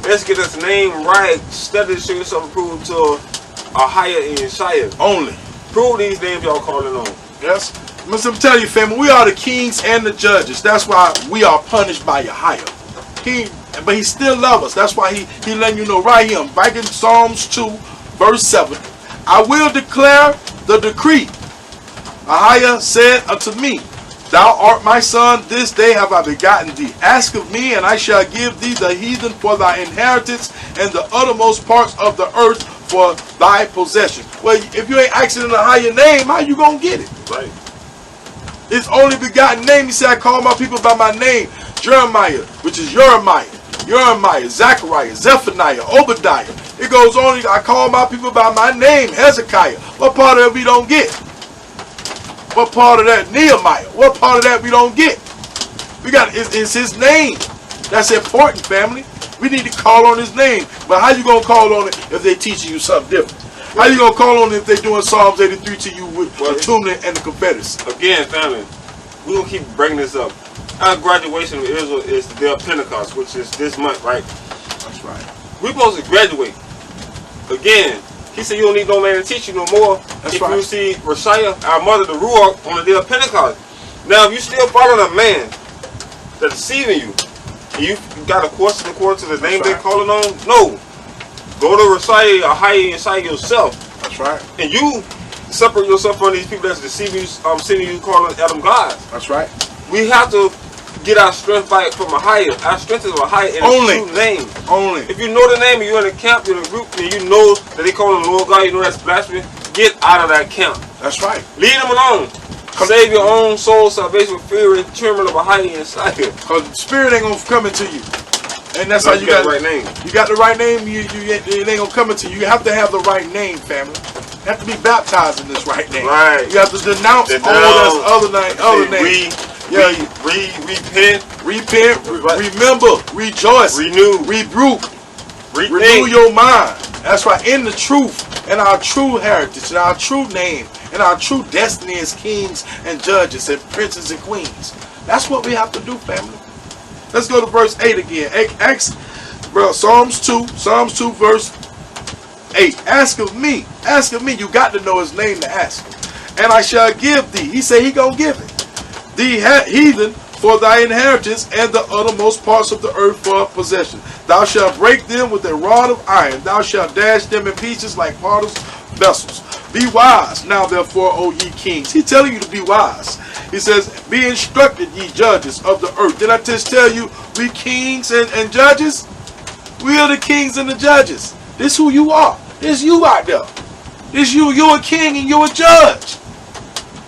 let's get this name right. Study to show yourself approved to a higher in Yeshaya.
Only.
Prove these names y'all calling on.
Yes. Let me tell you, family, we are the kings and the judges. That's why we are punished by Yahweh. But he still loves us. That's why he letting you know right here. Back in Psalms 2, verse 7. I will declare the decree. Yahweh said unto me, Thou art my son, this day have I begotten thee. Ask of me, and I shall give thee the heathen for thy inheritance, and the uttermost parts of the earth for thy possession. Well, if you ain't asking in a higher name, how you gonna get it?
Right.
His only begotten name, he said, I call my people by my name. Jeremiah, which is Jeremiah, Zechariah, Zephaniah, Obadiah. It goes on, I call my people by my name, Hezekiah. What part of it we don't get? What part of that? Nehemiah. What part of that we don't get? We got, it's his name. That's important, family. We need to call on his name. But how you going to call on it if they teaching you something different? How you going to call on it if they doing Psalms 83 to you with the tuning and the Confederacy?
Again, family, we're going to keep bringing this up. Our graduation of Israel is the day of Pentecost, which is this month, right?
That's right.
We're supposed to graduate. Again, he said you don't need no man to teach you no more.
That's
if
right.
you see Rashaya, our mother, the Ruach, on the day of Pentecost. Now, if you still follow a man that's deceiving you, and you got a question according to the name they're calling on, no. Go to Rashaya, Ahaya, and Shai yourself.
That's right.
And you separate yourself from these people that's deceiving you, sending you calling Adam gods.
That's right.
We have to get our strength back from a higher. Our strength is a higher in
Only.
a true name.
Only.
If you know the name and you're in a camp, you're in a group, and you know that they call him Lord God, you know that's blasphemy, get out of that camp.
That's right.
Leave them alone. Save your own soul salvation with fear and trembling of a higher inside you.
Because the spirit ain't going to come into you. And that's
No,
how you got
the right name.
You got the right name, it ain't going to come into you. You have to have the right name, family. You have to be baptized in this right name.
Right.
You have to denounce all those other names. Repent, remember, rejoice,
renew,
renew your mind. That's right, in the truth, and our true heritage, and our true name, and our true destiny as kings and judges and princes and queens. That's what we have to do, family. Let's go to verse 8 again. bro. Psalms 2 verse 8. Ask of me. You got to know his name to ask him. And I shall give thee. He said he gonna give it. The heathen for thy inheritance, and the uttermost parts of the earth for a possession. Thou shalt break them with a rod of iron. Thou shalt dash them in pieces like potter's vessels. Be wise now, therefore, O ye kings. He's telling you to be wise. He says, be instructed, ye judges of the earth. Did I just tell you, we kings and judges? We are the kings and the judges. This who you are. This you out there. This you. You're a king and you're a judge.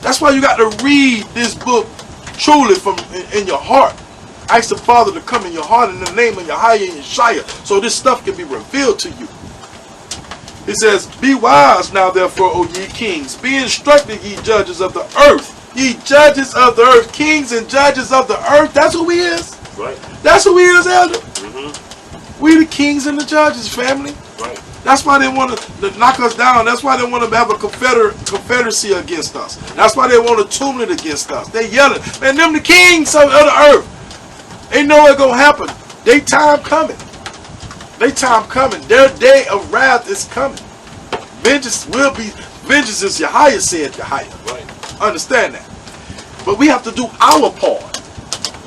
That's why you got to read this book truly from in your heart. Ask the Father to come in your heart in the name of Yahweh and Yeshua, so this stuff can be revealed to you. He says, be wise now, therefore, O ye kings. Be instructed, ye judges of the earth. Ye judges of the earth. Kings and judges of the earth. That's who he is.
Right.
That's who he is, elder. We the kings and the judges, family.
Right.
That's why they want to knock us down. That's why they want to have a confederacy against us. That's why they want to tune it against us. They yelling, man, them the kings of the earth. Ain't know what's going to happen. They time coming. They time coming. Their day of wrath is coming. Vengeance is Yahweh said Yahweh.
Right.
Understand that. But we have to do our part.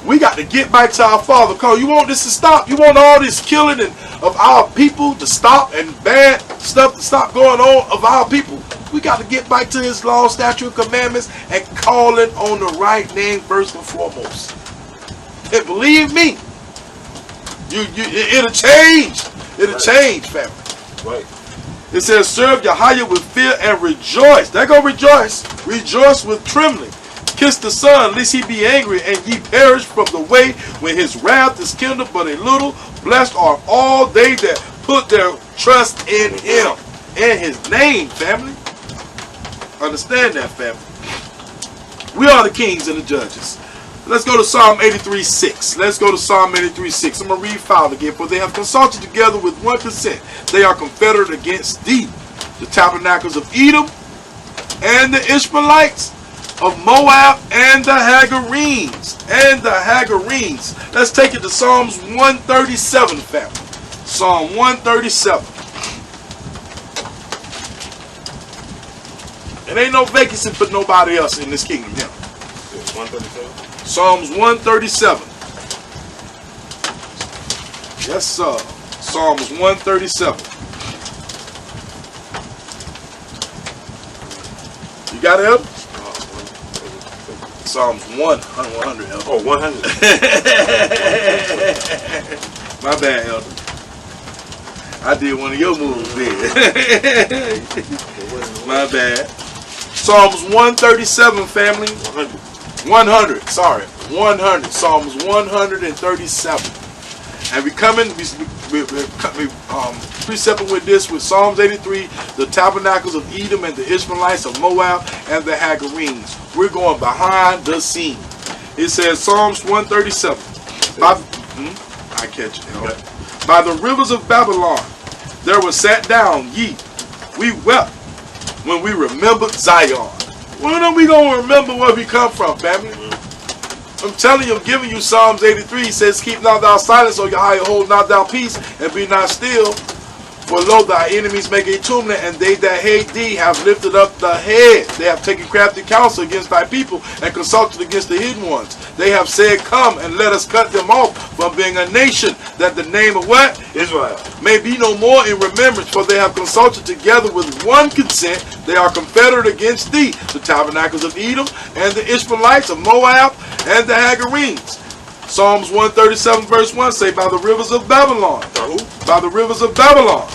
We got to get back to our Father. Cause you want this to stop. You want all this killing of our people to stop and bad stuff to stop going on of our people. We got to get back to his law, statute, and commandments and calling on the right name first and foremost. And believe me, it'll change. It'll change, family.
Right.
It says, serve Yahweh with fear and rejoice. They're going to rejoice. Rejoice with trembling. Kiss the Son, lest he be angry, and ye perish from the way when his wrath is kindled but a little. Blessed are all they that put their trust in him and his name, family. Understand that, family. We are the kings and the judges. Let's go to Psalm 83:6. Let's go to Psalm 83:6. I'm going to read 5 again. For they have consulted together with one consent. They are confederate against thee. The tabernacles of Edom and the Ishmaelites of Moab and the Hagarenes. Let's take it to Psalms 137, family. Psalm 137. It ain't no vacancy for nobody else in this kingdom here.
137.
Psalms 137. Yes, sir. Psalms 137. You got it, Elder? Psalms 100. Elder.
Oh, 100.
My bad, Elder. I did one of your moves there. My bad. Psalms 137, family. 100. Sorry. 100. Psalms 137. And we precepting with this with Psalms 83, the tabernacles of Edom and the Ishmaelites of Moab and the Hagarenes. We're going behind the scene. It says Psalms 137. I catch it. Okay. By the rivers of Babylon, there was sat down ye. We wept when we remembered Zion. When are we going to remember where we come from, family? I'm telling you, I'm giving you Psalms 83. He says, keep not thou silence, O Yahweh, hold not thou peace, and be not still. For lo, thy enemies make a tumult, and they that hate thee have lifted up the head. They have taken crafty counsel against thy people, and consulted against the hidden ones. They have said, come, and let us cut them off from being a nation, that the name of what?
Israel.
May be no more in remembrance, for they have consulted together with one consent. They are confederate against thee, the tabernacles of Edom, and the Ishmaelites of Moab, and the Hagarenes. Psalms 137 verse 1 say, by the rivers of Babylon. By the rivers of Babylon.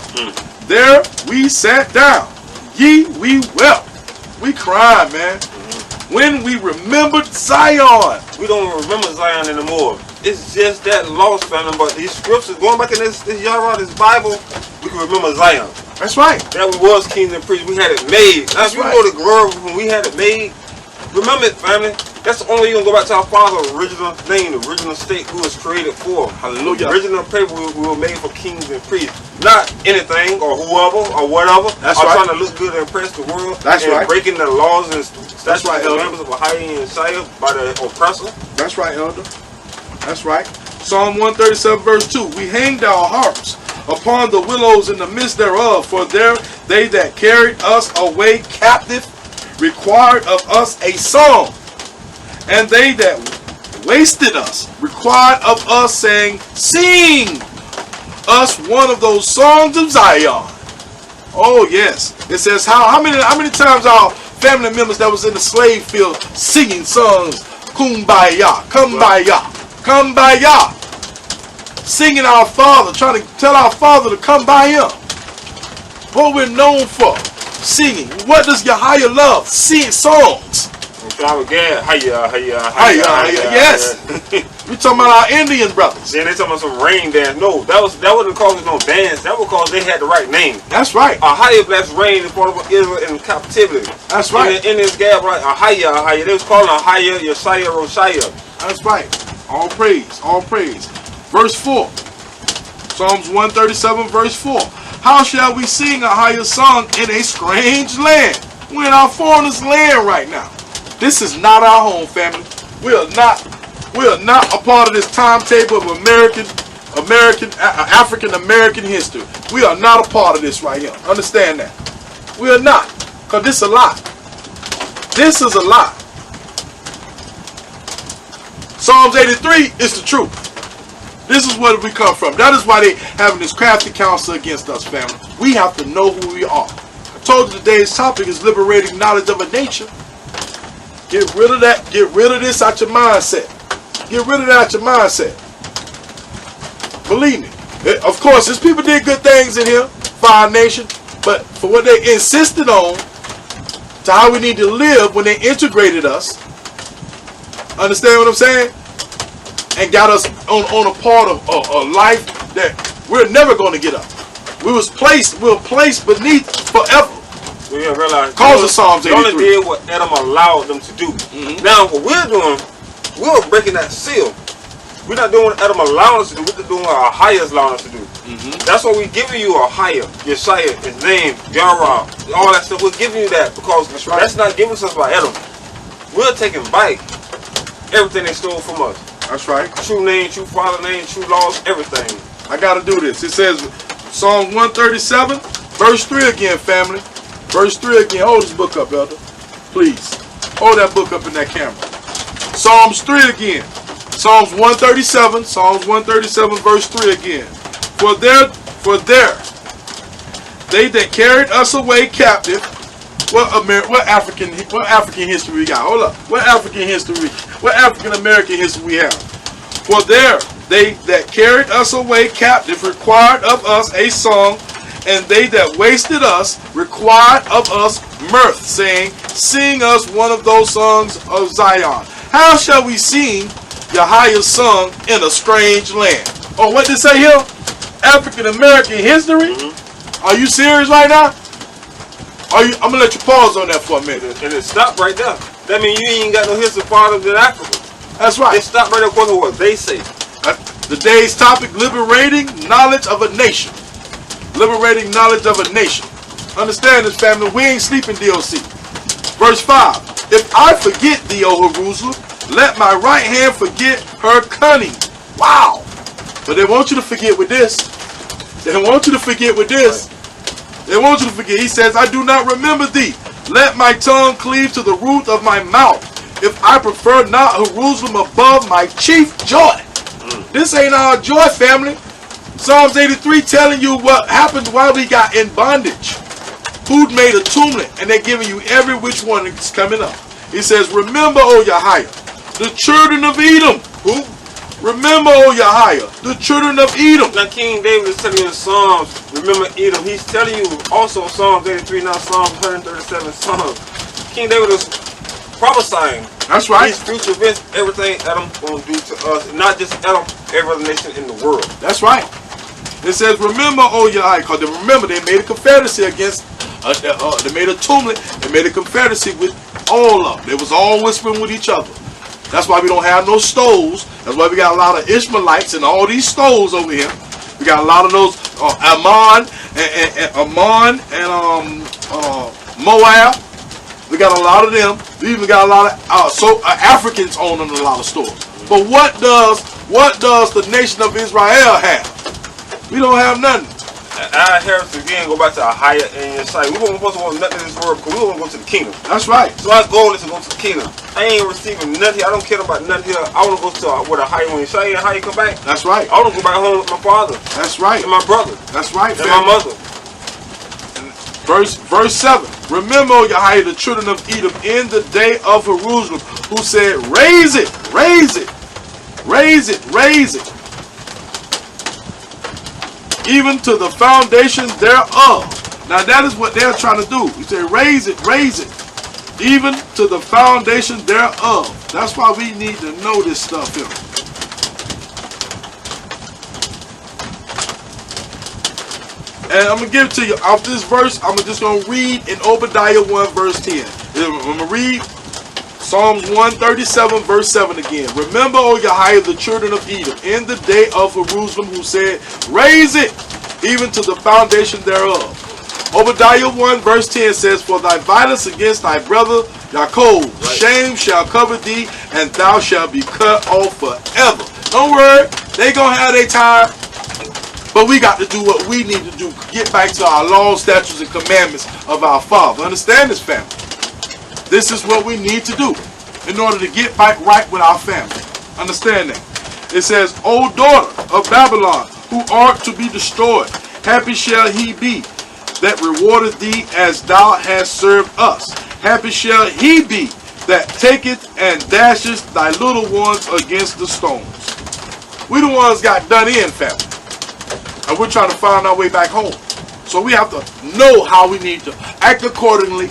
There we sat down. Ye, we wept. We cried, man. When we remembered Zion.
We don't remember Zion anymore. It's just that lost, family. But these scriptures, going back in this Yahweh, this Bible, we can remember Zion.
That's right.
That we was kings and priests. We had it made. Now, if you go to glory when we had it made, remember it, family. That's the only way you're going to go back to our Father's original name, the original state who was created for.
Hallelujah.
The original paper we were made for kings and priests. Not anything or whoever or whatever.
That's
or
right.
trying to look good and impress the world.
That's
and
right.
breaking the laws and
That's right,
the
Elder.
members of Yahweh and Shia by the oppressor.
That's right, Elder. That's right. Psalm 137 verse 2. We hanged our harps upon the willows in the midst thereof, for there they that carried us away captive required of us a song, and they that wasted us required of us, saying, sing us one of those songs of Zion. Oh yes. It says how many times our family members that was in the slave field singing songs, kumbaya, kumbaya, kumbaya, singing our Father, trying to tell our Father to come by Him. What we're known for, singing. What does Yahweh love? Sing songs. Yes. We talking about our Indian brothers.
Then they talking about some rain dance. No, that wasn't cause no dance. That was cause they had the right name.
That's right.
Ahaya blessed rain in part of Israel in captivity.
That's right.
In this gap, right? Ahaya. They was calling Ahaya, Yeshaya, Roshaya.
That's right. All praise. All praise. Verse 4. Psalms 137 verse 4. How shall we sing a higher song in a strange land? We're in our foreigners' land right now. This is not our home, family. We are not a part of this timetable of African American history. We are not a part of this right here. Understand that. We are not. Because this is a lie. This is a lie. Psalms 83 is the truth. This is where we come from. That is why they having this crafty counsel against us, family. We have to know who we are. I told you today's topic is liberating knowledge of a nation. Get rid of that. Get rid of this out your mindset. Get rid of that out your mindset. Believe me. Of course, there's people did good things in here for our nation, but for what they insisted on to how we need to live when they integrated us, understand what I'm saying? And got us on a part of a life that we're never going to get up. We were placed beneath forever.
We didn't realize
Cause of Psalms 83.
They only did what Adam allowed them to do. Now, what we're doing, we're breaking that seal. We're not doing what Adam allowed us to do. We're doing what our highest allowed us to do. That's why we're giving you a higher, Yeshaya, His name, Yahweh, all that stuff. We're giving you that because that's not given to us by Adam. We're taking back everything they stole from us.
That's right.
True name, true father name, true laws, everything.
I got to do this. It says Psalm 137, verse 3 again, family. Verse 3 again. Hold this book up, elder. Please. Hold that book up in that camera. Psalms 3 again. Psalms 137. Psalms 137 verse 3 again. For there, they that carried us away captive. What African history we got? Hold up. What African American history we have? For there, they that carried us away captive required of us a song, and they that wasted us required of us mirth, saying, sing us one of those songs of Zion. How shall we sing Yahweh's song in a strange land? Oh, what did it say here? African American history? Are you serious right now? I'm going to let you pause on that for a minute.
And it stopped right there. That means you ain't got no history farther than Africa.
That's right.
It stopped right there according to what they say.
Today's topic, liberating knowledge of a nation. Liberating knowledge of a nation. Understand this, family. We ain't sleeping, D.O.C. Verse 5. If I forget thee, O Jerusalem, let my right hand forget her cunning. Wow. But they want you to forget with this. They want you to forget with this. They want you to forget. He says, I do not remember thee. Let my tongue cleave to the roof of my mouth. If I prefer not Jerusalem above my chief joy. This ain't our joy, family. Psalms 83 telling you what happened while we got in bondage. Who made a tumult, and they're giving you every which one that's coming up. He says, remember, O Yahweh, the children of Edom. Who? Remember, O Yahweh, the children of Edom.
Now King David is telling you in Psalms, remember Edom. He's telling you also Psalms 83, now Psalms 137 Psalms. King David is prophesying.
That's right.
These future events, everything Adam going to do to us. Not just Adam, every other nation in the world.
That's right. It says, remember, O Yahweh, because remember, they made a confederacy against, they made a tumult, they made a confederacy with all of them. They was all whispering with each other. That's why we don't have no stoves. That's why we got a lot of Ishmaelites and all these stoves over here. We got a lot of those Ammon and Moab. We got a lot of them. We even got a lot of Africans owning a lot of stores. But what does What does the nation of Israel have? We don't have nothing.
Our inheritance again go back to a higher in your sight. We weren't supposed to want nothing in this world because we want to go to the kingdom.
That's right.
So our goal is to go to the kingdom. I ain't receiving nothing here. I don't care about nothing here. I want to go to where the higher one is. So how you come back?
That's right.
I want to go back home with my father.
That's right.
And my brother.
That's right.
And my mother.
Verse 7. Remember, O Yahweh, the children of Edom in the day of Jerusalem, who said, raise it, raise it, raise it, raise it, even to the foundation thereof. Now that is what they're trying to do. He said, raise it, even to the foundation thereof. That's why we need to know this stuff here. And I'm going to give it to you off this verse. I'm just going to read in Obadiah 1 verse 10. I'm going to read Psalms 137 verse 7 again. Remember, O Yahweh, the children of Edom in the day of Jerusalem, who said, raise it, even to the foundation thereof. Obadiah 1 verse 10 says, for thy violence against thy brother Jacob, shame shall cover thee, and thou shalt be cut off forever. Don't worry, they gonna have their time. But we got to do what we need to do. Get back to our laws, statutes, and commandments of our Father. Understand this, family? This is what we need to do in order to get back right with our family. Understand that? It says, O daughter of Babylon, who art to be destroyed, happy shall he be that rewardeth thee as thou hast served us. Happy shall he be that taketh and dasheth thy little ones against the stones. We the ones got done in, family. And we're trying to find our way back home. So we have to know how we need to act accordingly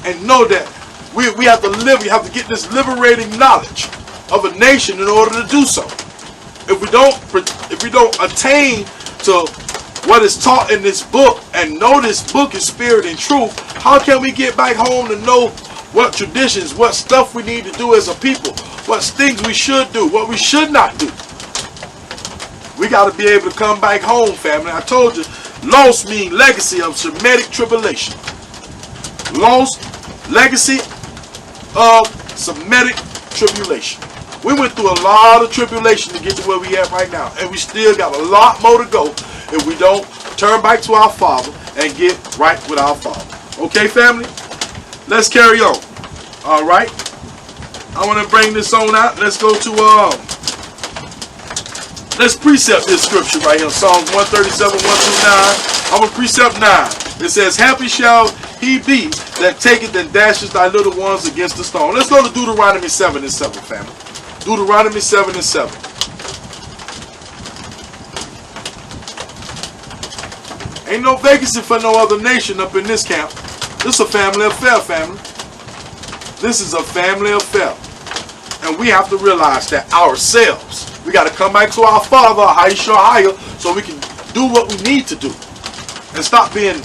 and know that we have to live. We have to get this liberating knowledge of a nation in order to do so. If we don't attain to what is taught in this book and know this book is spirit and truth, how can we get back home to know what traditions, what stuff we need to do as a people, what things we should do, what we should not do? We got to be able to come back home, family. I told you, lost means legacy of Semitic tribulation. Lost, legacy of Semitic tribulation. We went through a lot of tribulation to get to where we at right now. And we still got a lot more to go if we don't turn back to our Father and get right with our Father. Okay, family? Let's carry on. All right? I want to bring this on out. Let's go to... Let's precept this scripture right here, Psalms 137, 1 through 9. I'm going to precept 9. It says, happy shall he be that taketh and dashes thy little ones against the stone. Let's go to Deuteronomy 7 and 7, family. Deuteronomy 7 and 7. Ain't no vacancy for no other nation up in this camp. This is a family affair, family. This is a family affair. And we have to realize that ourselves, we got to come back to our Father, higher, so we can do what we need to do. And stop being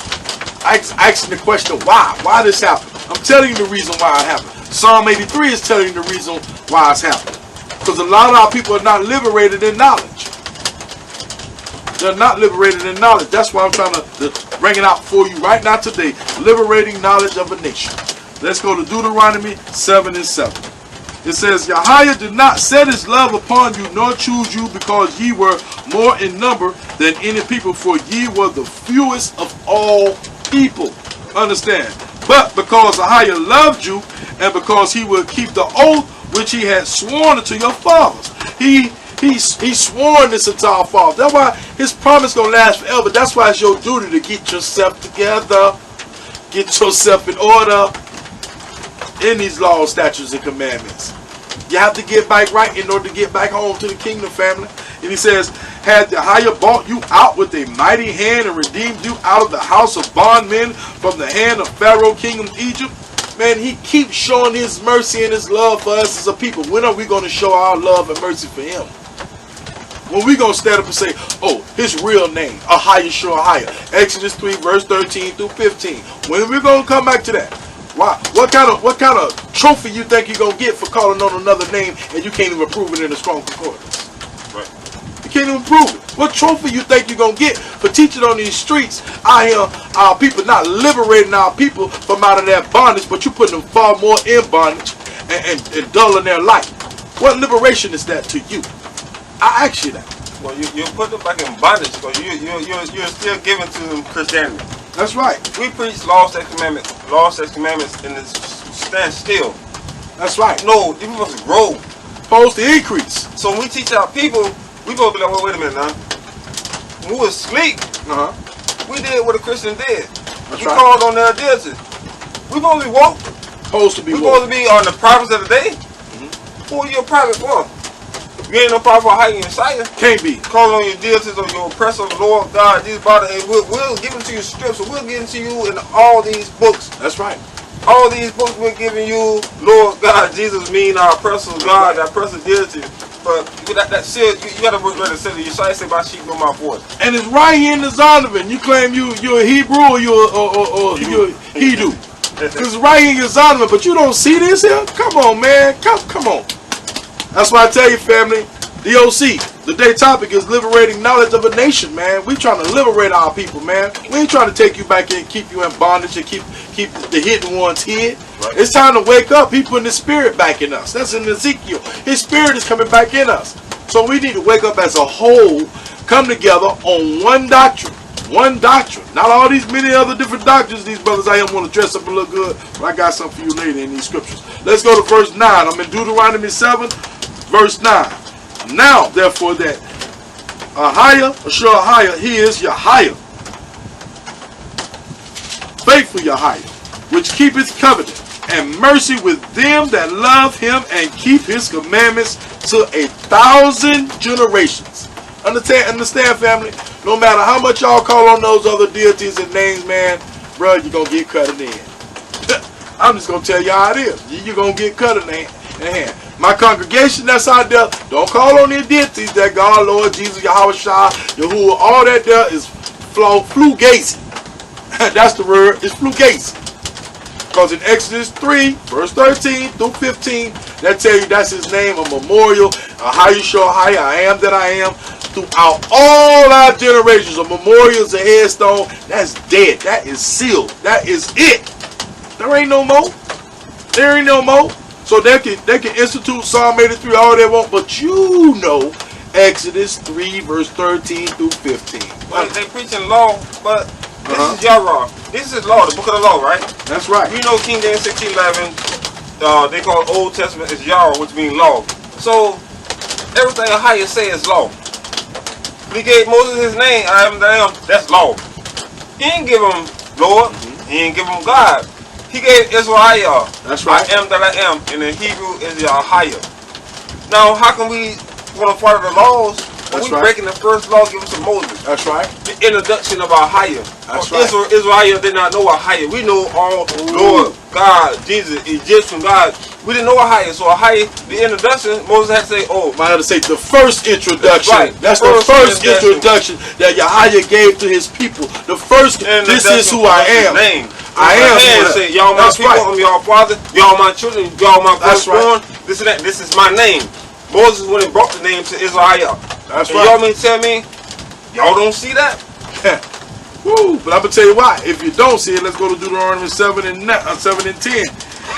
asking the question, why? Why this happened? I'm telling you the reason why it happened. Psalm 83 is telling you the reason why it's happening. Because a lot of our people are not liberated in knowledge. They're not liberated in knowledge. That's why I'm trying to bring it out for you right now today. Liberating knowledge of a nation. Let's go to Deuteronomy 7 and 7. It says, Yahweh did not set his love upon you, nor choose you, because ye were more in number than any people, for ye were the fewest of all people. Understand? But because Yahweh loved you, and because he would keep the oath which he had sworn unto your fathers. He sworn this unto our fathers. That's why his promise gonna last forever. That's why it's your duty to get yourself together, get yourself in order in these laws, statutes, and commandments. You have to get back right in order to get back home to the kingdom, family. And he says, had Yahweh bought you out with a mighty hand and redeemed you out of the house of bondmen from the hand of Pharaoh, king of Egypt? Man, he keeps showing his mercy and his love for us as a people. When are we going to show our love and mercy for him? When we going to stand up and say, oh, his real name, Ahia. Exodus 3, verse 13 through 15. When are we going to come back to that? Why? What kind of trophy you think you're gonna get for calling on another name and you can't even prove it in a strong concordance? Right. You can't even prove it. What trophy you think you're gonna get for teaching on these streets out here, our people, not liberating our people from out of that bondage, but you putting them far more in bondage and dulling their life? What liberation is that to you? I ask you that.
Well, you put them back in bondage because you're still giving to them Christianity.
That's right.
We preach laws and commandments, and stand still.
That's right.
No, you must grow.
Supposed to increase.
So when we teach our people, we supposed to be like, well, wait a minute now. When we was asleep, we did what a Christian did. We called on their identity. We supposed to be woke.
Supposed to be
we
woke.
supposed to be on the prophets of the day. Who are you a prophet for? You ain't no prophet for hiding your Messiah.
Can't be.
Calling on your deities or your oppressor, Lord God, Jesus, Father, and we'll give it to you strips, so we'll give it to you in all these books.
That's right.
All these books we're giving you, Lord God, Jesus mean our oppressor, God, our oppressor deity. But that seal, you gotta read the seal. You say my sheep know my voice.
And it's right here in the Zondervan. You claim you're a Hebrew or you're a Hindu. Because it's right here in your Zondervan, but you don't see this here? Come on, man. Come on. That's why I tell you, family, D.O.C. The day topic is liberating knowledge of a nation, man. We trying to liberate our people, man. We ain't trying to take you back in, keep you in bondage, and keep the hidden ones hid. Right. It's time to wake up. He putting his spirit back in us. That's in Ezekiel. His spirit is coming back in us. So we need to wake up as a whole, come together on one doctrine. One doctrine. Not all these many other different doctrines these brothers out here want to dress up and look good. But I got something for you later in these scriptures. Let's go to verse 9. I'm in Deuteronomy 7, verse 9. Now, therefore, that Ahiah, he is Yahweh, faithful Yahweh, which keepeth covenant and mercy with them that love him and keep his commandments to 1,000 generations. Understand, family? No matter how much y'all call on those other deities and names, man, bro, you're going to get cut in the hand. I'm just going to tell you how it is. You're going to get cut in the hand. My congregation that's out there, don't call on their deities that God, Lord, Jesus, Yahweh Shah, Yahuwah, all that there is flugazi. That's the word, it's flugazi. Because in Exodus 3, verse 13 through 15, that tell you that's his name, a memorial, I am that I am, throughout all our generations. A memorial is a headstone, that's dead, that is sealed, that is it. There ain't no more. There ain't no more. So they can institute Psalm 83 all they want, but you know Exodus 3 verse 13 through 15.
Well, they preaching law, but this is Yahweh. This is law, the book of the law, right?
That's right.
You know King James 16:11, they call Old Testament is Yahweh, which means law. So everything Ahiah say is law. He gave Moses his name, I am that I am, that's law. He didn't give him Lord, he didn't give him God. He gave Israel,
that's right.
I am that I am, and in Hebrew is Yahweh. Now, how can we want to follow the laws when we breaking the first law given to Moses?
That's right.
The introduction of Ahiah.
That's right.
Israel did not know Ahiah. We know all Lord, God, Jesus, Egyptian God. We didn't know Ahiah. So Ahiah, the introduction, Moses had to say, oh.
I had to say the first introduction.
That's right.
That's the first introduction that Yahweh gave to his people. The first, this is who I am.
Name.
I am.
Say, y'all my people, I'm y'all father, y'all my children, y'all my firstborn. This and that. This is my name. Moses went and brought the name to Israel.
That's
and
right.
Y'all mean tell me, y'all don't see that?
Woo! But I'm gonna tell you why. If you don't see it, let's go to Deuteronomy 7 and 10.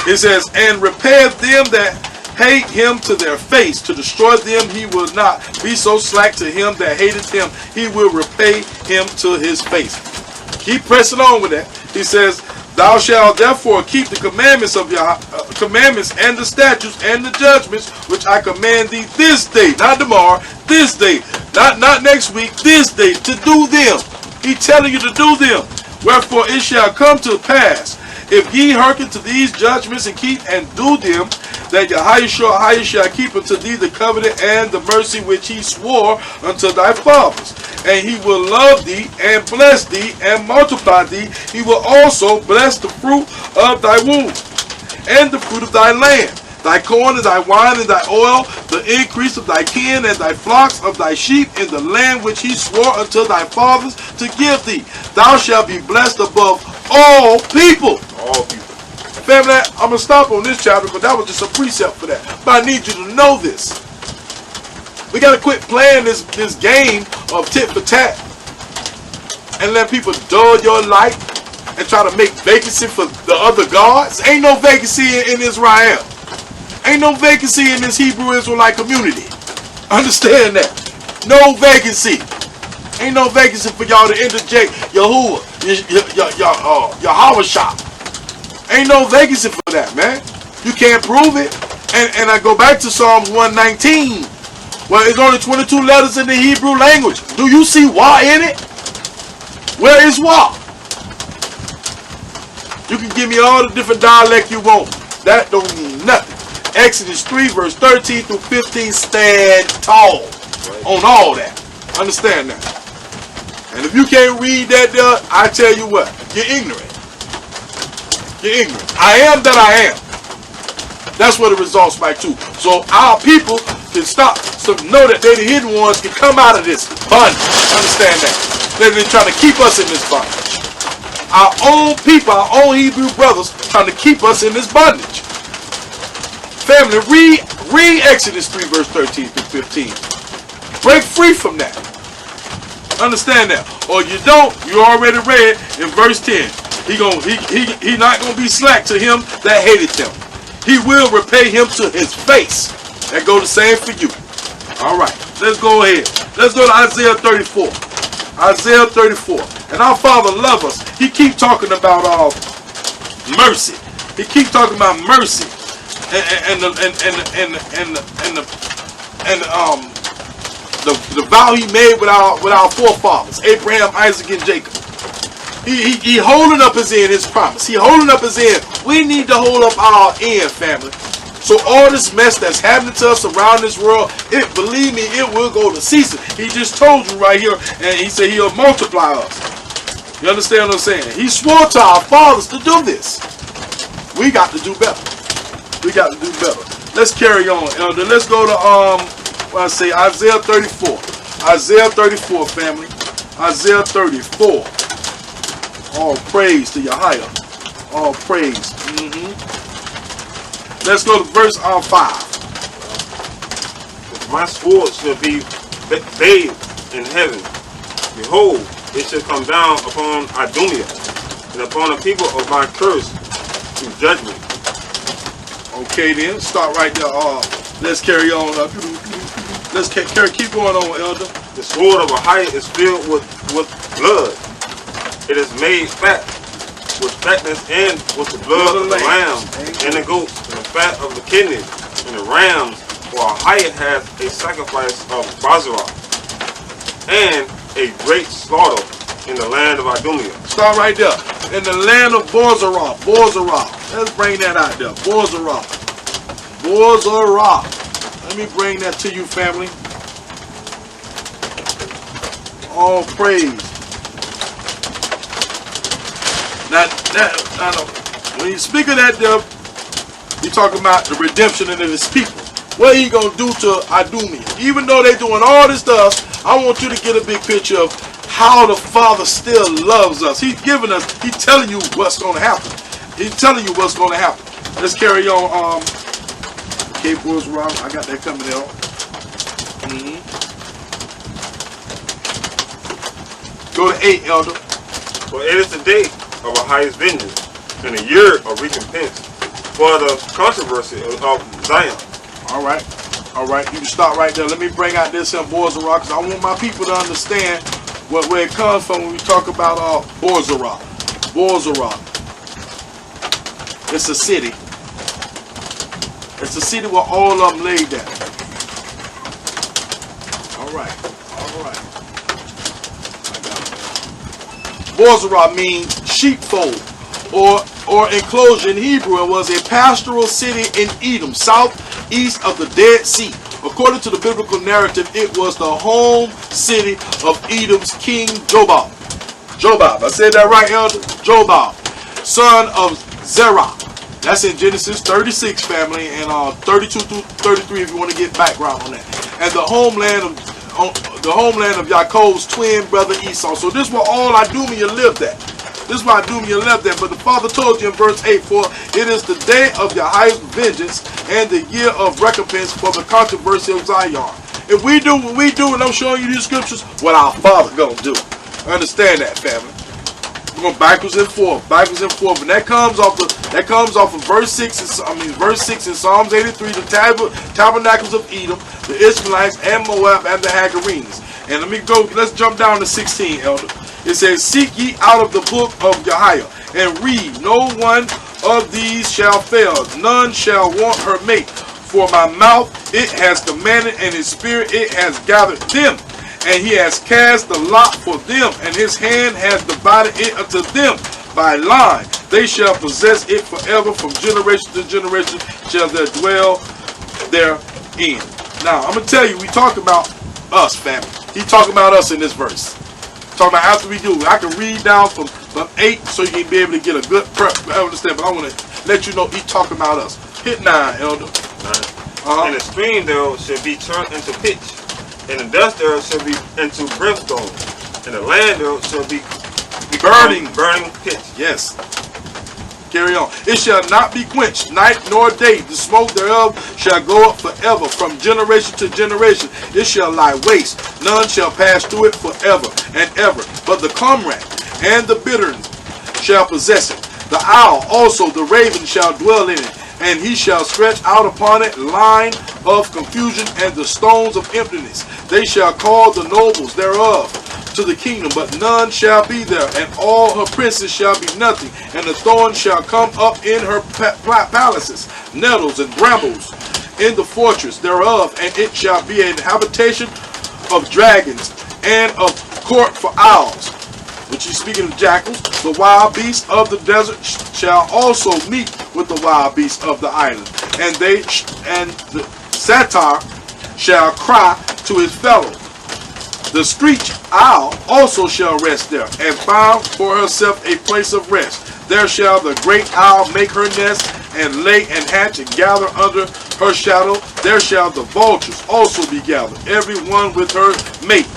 It says, "And repair them that hate him to their face, to destroy them he will not be so slack to him that hateth him, he will repay him to his face." Keep pressing on with that. He says, "Thou shalt therefore keep the commandments of your commandments and the statutes and the judgments which I command thee this day," not tomorrow, this day, not next week, this day, to do them. He telling you to do them. "Wherefore it shall come to pass, if ye hearken to these judgments and keep and do them, that Yahweh shall keep unto thee the covenant and the mercy which he swore unto thy fathers. And he will love thee and bless thee and multiply thee. He will also bless the fruit of thy womb and the fruit of thy land, thy corn and thy wine and thy oil, the increase of thy kin and thy flocks of thy sheep in the land which he swore unto thy fathers to give thee. Thou shalt be blessed above all people."
All people.
Family, I'm going to stop on this chapter, but that was just a precept for that. But I need you to know this. We got to quit playing this game of tit for tat and let people dull your light and try to make vacancy for the other gods. Ain't no vacancy in Israel. Ain't no vacancy in this Hebrew Israelite community. Understand that. No vacancy. Ain't no vacancy for y'all to interject Yahuwah, your Hawashah. Ain't no vacancy for that, man. You can't prove it. And I go back to Psalms 119. Well, it's only 22 letters in the Hebrew language. Do you see Wa in it? Where is Wa? You can give me all the different dialect you want. That don't mean nothing. Exodus 3 verse 13 through 15 stand tall on all that. Understand that. And if you can't read that there, I tell you what, you're ignorant. You're ignorant. I am that I am. That's what the results might too. So our people can stop, so know that they the hidden ones can come out of this bondage. Understand that. They're trying to keep us in this bondage. Our own people, our own Hebrew brothers, trying to keep us in this bondage. Family, read Exodus 3 verse 13 through 15. Break free from that. Understand that. Or you don't, you already read in verse 10. He not gonna be slack to him that hated him. He will repay him to his face. That go the same for you. Alright, let's go ahead. Let's go to Isaiah 34. Isaiah 34. And our Father loves us. He keep talking about mercy. He keep talking about mercy. And the vow he made with our forefathers, Abraham, Isaac, and Jacob. He holding up his end, his promise. He holding up his end. We need to hold up our end, family. So all this mess that's happening to us around this world, believe me, it will go to ceasing. He just told you right here, and he said he'll multiply us. You understand what I'm saying? He swore to our fathers to do this. We got to do better. We got to do better. Let's carry on, Elder. Let's go to Isaiah 34. Isaiah 34, family. Isaiah 34. All praise to Yahweh. All praise. Let's go to verse 5.
My sword shall be bathed in heaven. Behold, it shall come down upon Idumea, and upon the people of my curse through judgment.
Okay then, start right there. Let's carry on. Let's keep going on, Elder.
The sword of Ahia is filled with blood. It is made fat with fatness and with the blood of the lamb and the goats and the fat of the kidneys and the rams. For Ahia has a sacrifice of Basra and a great slaughter in the land of Idumea.
Start right there. In the land of Bozrah. Let's bring that out there. Bozrah. Let me bring that to you, family. All praise. Now, when you speak of that, you talking about the redemption of his people. What he gonna do to Idumea? Even though they doing all this stuff, I want you to get a big picture of how the Father still loves us. He's giving us. He's telling you what's gonna happen. He's telling you what's gonna happen. Let's carry on. Okay, boys, Rob, I got that coming out. Go to 8, Elder.
For it is the day of a highest vengeance, and a year of recompense for the controversy of Zion.
All right. You can start right there. Let me bring out this Bozrah, because I want my people to understand where it comes from when we talk about Bozrah. It's a city. It's a city where all of them laid down. All right. Bozrah means sheepfold or enclosure in Hebrew. It was a pastoral city in Edom, southeast of the Dead Sea. According to the biblical narrative, it was the home city of Edom's king Jobab. I said that right, Elder? Jobab, son of Zerah. That's in Genesis 36, family, and 32 through 33 if you want to get background on that. And the homeland of Jacob's twin brother Esau. So this is where all Idumea lived at. But the Father told you in verse 8, for it is the day of your highest vengeance and the year of recompense for the controversy of Zion. If we do what we do, and I'm showing you these scriptures, what our Father gonna do. Understand that, family. We're going backwards and forth, and that comes off of verse 6. Verse 6 in Psalms 83. The tabernacles of Edom, the Ishmaelites, and Moab, and the Hagarenes. And let's jump down to 16, elder. It says, "Seek ye out of the book of Jehiah, and read. No one of these shall fail. None shall want her mate. For my mouth it has commanded, and his spirit it has gathered them. And he has cast the lot for them, and his hand has divided it unto them by line. They shall possess it forever, from generation to generation shall they dwell therein." Now, I'm going to tell you, we talk about us, family. He talking about us in this verse. Talking about after we do. I can read down from 8 so you can be able to get a good understand, but I want to let you know he talking about us. Hit 9, elder.
9. And the stream thereof shall be turned into pitch, and the dust thereof shall be into brimstone, and the land thereof shall be burning pitch.
Yes. Carry on. It shall not be quenched, night nor day. The smoke thereof shall go up forever, from generation to generation. It shall lie waste. None shall pass through it forever and ever. But the comrade and the bittern shall possess it. The owl also, the raven, shall dwell in it. And he shall stretch out upon it line of confusion and the stones of emptiness. They shall call the nobles thereof to the kingdom, but none shall be there, and all her princes shall be nothing, and the thorn shall come up in her palaces, nettles and brambles in the fortress thereof, and it shall be an habitation of dragons and of court for owls. Which he's speaking of jackals. The wild beasts of the desert shall also meet with the wild beasts of the island, and the satyr shall cry to his fellow. The screech owl also shall rest there, and found for herself a place of rest. There shall the great owl make her nest, and lay and hatch and gather under her shadow. There shall the vultures also be gathered, every one with her mate.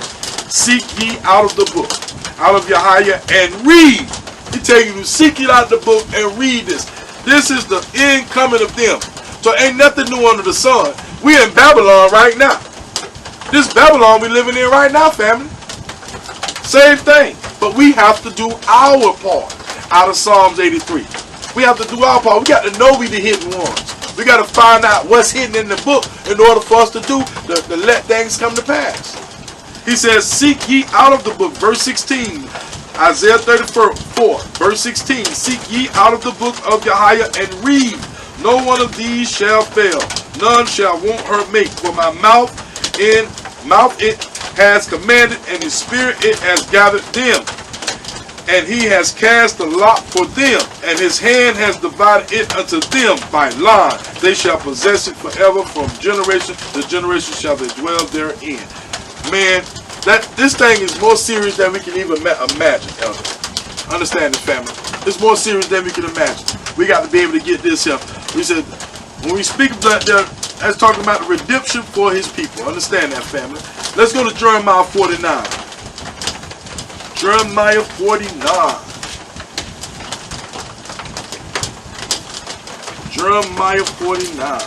Seek ye out of the book, out of Jehiah, and read. He tell you to seek it out of the book and read this. This is the end coming of them. So ain't nothing new under the sun. We in Babylon right now. This Babylon we living in right now, family. Same thing. But we have to do our part out of Psalms 83. We have to do our part. We got to know we the hidden ones. We got to find out what's hidden in the book in order for us to do, to let things come to pass. He says, "Seek ye out of the book," verse 16, Isaiah 34, verse 16, "Seek ye out of the book of Jehiah and read. No one of these shall fail. None shall want her mate. For my mouth it has commanded, and his spirit it has gathered them. And he has cast the lot for them, and his hand has divided it unto them by line. They shall possess it forever, from generation to generation shall they dwell therein." Man, this thing is more serious than we can even imagine, elder. Understand this, family. It's more serious than we can imagine. We got to be able to get this here. We said, when we speak about that, that's talking about the redemption for his people. Understand that, family. Let's go to Jeremiah 49. Jeremiah 49. Jeremiah 49.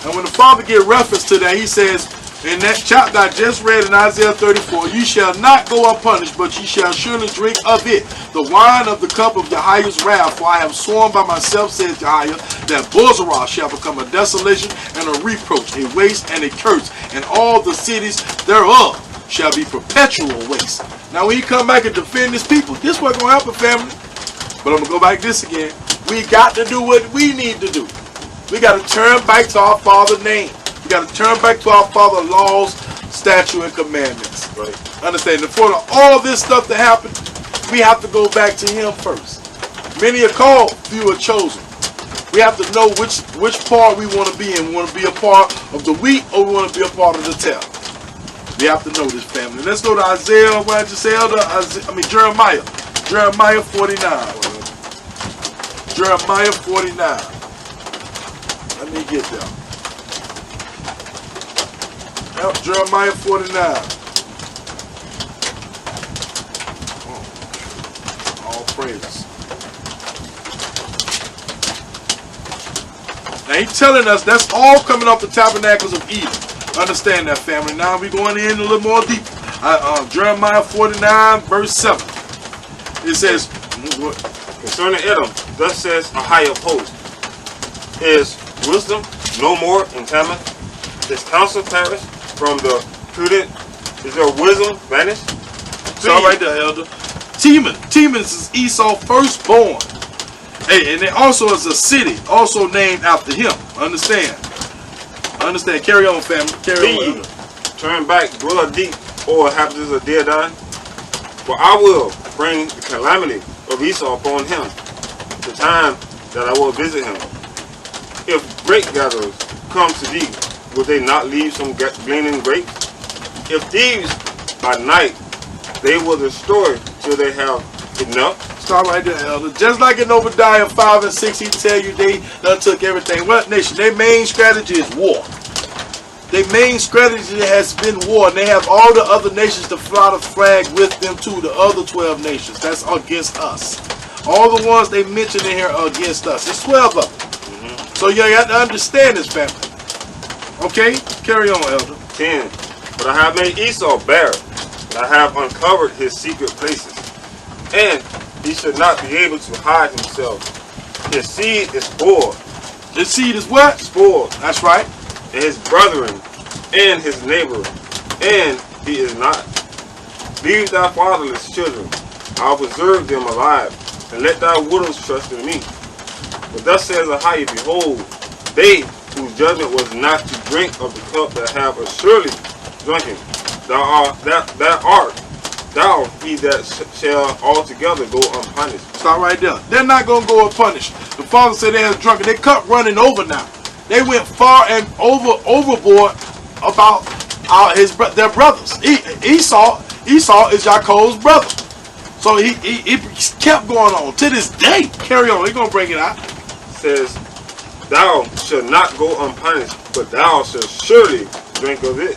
And when the Father gives reference to that, he says, in that chapter I just read in Isaiah 34, "You shall not go unpunished, but ye shall surely drink of it, the wine of the cup of Jehiah's wrath. For I have sworn by myself, says Jehiah, that Bozrah shall become a desolation and a reproach, a waste and a curse, and all the cities thereof shall be perpetual waste." Now when he come back and defend his people, this is what's going to happen, family. But I'm going to go back to this again. We got to do what we need to do. We got to turn back to our Father's name. We got to turn back to our Father's laws, statutes, and commandments. Right? Understand? And for all this stuff to happen, we have to go back to Him first. Many are called, few are chosen. We have to know which part we want to be in. We want to be a part of the wheat, or we want to be a part of the tare. We have to know this, family. Let's go to Isaiah. What did I just say? Jeremiah. Jeremiah 49. Jeremiah 49. Let me get there. Yep, Jeremiah 49. All praises. Now he's telling us that's all coming off the tabernacles of Edom. Understand that, family. Now we're going in a little more deep. Jeremiah 49, verse 7. It says,
concerning Edom, thus says a higher post. Is wisdom no more in Teman? Is counsel perished from the prudent? Is their wisdom vanished?
it's all right there, Elder. Teman is Esau's firstborn. Hey, and it also is a city, also named after him. Understand? Understand? Carry on, family. Carry on. Elder.
Turn back, dwell deep, or inhabitants of Dedan. For I will bring the calamity of Esau upon him, the time that I will visit him. If grape gatherers come to thee, will they not leave some gleaning grapes? If thieves by night, they will destroy till they have enough.
Stop right there, Elder. Just like in Obadiah 5 and 6, he tell you they done took everything. What nation? Their main strategy is war. Their main strategy has been war, and they have all the other nations to fly the flag with them too, the other 12 nations. That's against us. All the ones they mentioned in here are against us. It's 12 of them. So you have to understand this, family. Okay? Carry on, Elder.
10. But I have made Esau bare, and I have uncovered his secret places. And he should not be able to hide himself. His seed is spoiled.
His seed is what?
Spoiled.
That's right.
And his brethren, and his neighbor, and he is not. Leave thy fatherless children. I'll preserve them alive, and let thy widows trust in me. But thus says Ahijah, behold, they whose judgment was not to drink of the cup that have assuredly drunken. Thou he that shall altogether go unpunished.
Stop right there. They're not going to go unpunished. The father said they have drunken. Their cup running over now. They went far and overboard about their brothers. Esau is Jacob's brother. So he kept going on to this day. Carry on. He's going to bring it out.
Says, thou shalt not go unpunished, but thou shalt surely drink of it.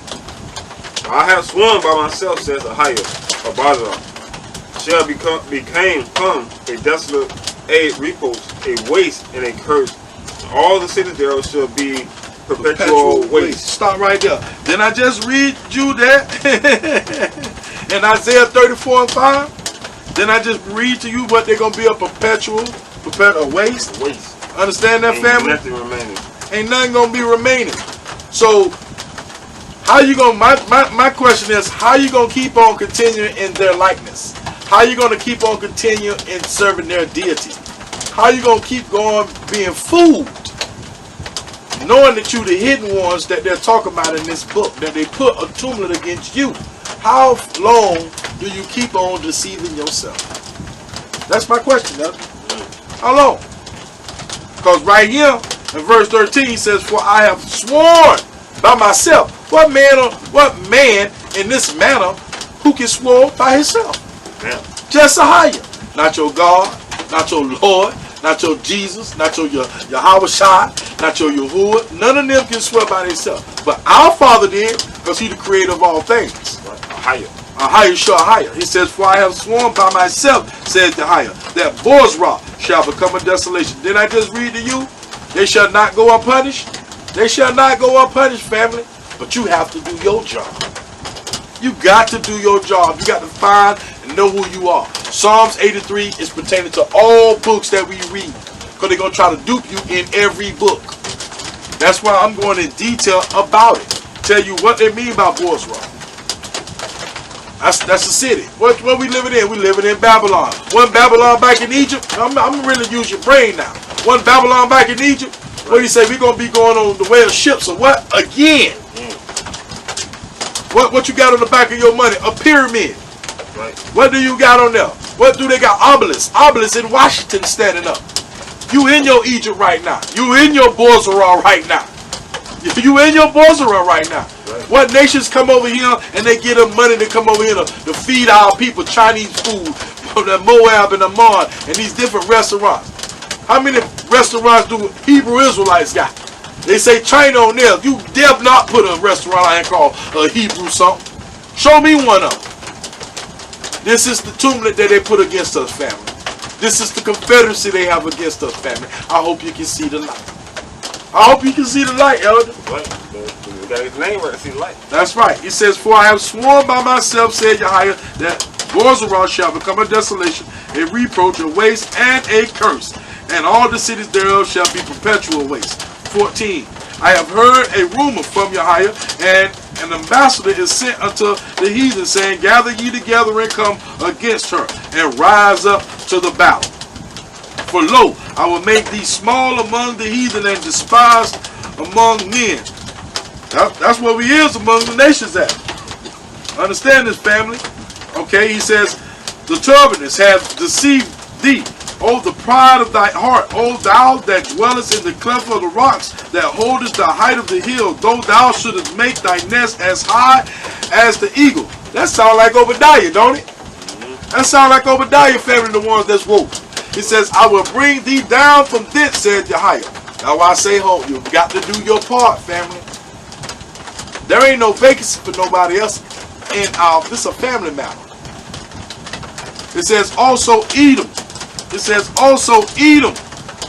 I have sworn by myself, says Ahijah, of Bazar, shall become a desolate, a reproach, a waste, and a curse. All the cities thereof shall be perpetual waste.
Stop right there. Then I just read you that in Isaiah 34 and 5. Then I just read to you what they're going to be a perpetual waste. Understand that, family?
Ain't nothing remaining.
Ain't nothing going to be remaining. So, how you going to, my question is, how you going to keep on continuing in their likeness? How you going to keep on continuing in serving their deity? How you going to keep going being fooled? Knowing that you the hidden ones that they're talking about in this book, that they put a tumult against you. How long do you keep on deceiving yourself? That's my question, Elder. How long? Because right here in verse 13 he says, for I have sworn by myself. What man in this manner who can swear by himself?
Yeah.
Just Ahijah. Not your God, not your Lord, not your Jesus, not your Yahweh Shai, not your Yahuwah. None of them can swear by themselves. But our Father did, because He's the creator of all things.
Ahijah.
Ahijah. He says, for I have sworn by myself, says Ahijah, that Bozrah shall become a desolation. Didn't I just read to you? They shall not go unpunished. They shall not go unpunished, family. But you have to do your job. You got to do your job. You got to find and know who you are. Psalms 83 is pertaining to all books that we read, because they're going to try to dupe you in every book. That's why I'm going in detail about it. Tell you what they mean by Bozrah. That's a city. What we living in? We living in Babylon. One Babylon back in Egypt. I'm really use your brain now. One Babylon back in Egypt. What do you say? We're going to be going on the way of ships or what? Again. What you got on the back of your money? A pyramid.
Right.
What do you got on there? What do they got? Obelisks in Washington standing up. You in your Egypt right now. You in your Bozrah right now. You in your Bozrah right now. Right. What nations come over here and they get them money to come over here to feed our people Chinese food from the Moab and Ammon and these different restaurants? How many restaurants do Hebrew Israelites got? They say China on there. You dare not put a restaurant out here called a Hebrew something. Show me one of them. This is the tumult that they put against us, family. This is the confederacy they have against us, family. I hope you can see the light. I hope you can see the light, Elder.
Right. You got his name right to see the light.
That's right. He says, for I have sworn by myself, said Yahweh, that Bozrah shall become a desolation, a reproach, a waste, and a curse. And all the cities thereof shall be perpetual waste. 14. I have heard a rumor from Yahweh, and an ambassador is sent unto the heathen, saying, gather ye together and come against her, and rise up to the battle. For lo, I will make thee small among the heathen and despised among men. That's where we is among the nations at. Understand this, family? Okay, he says, the turbulence hath deceived thee. O the pride of thy heart, O thou that dwellest in the cleft of the rocks, that holdest the height of the hill, though thou shouldest make thy nest as high as the eagle. That sound like Obadiah, don't it? That sound like Obadiah, family, the ones that's woke. He says, I will bring thee down from thence, said Yahweh. Now I say, home, you got to do your part, family. There ain't no vacancy for nobody else in this is a family matter. It says also Edom. It says also Edom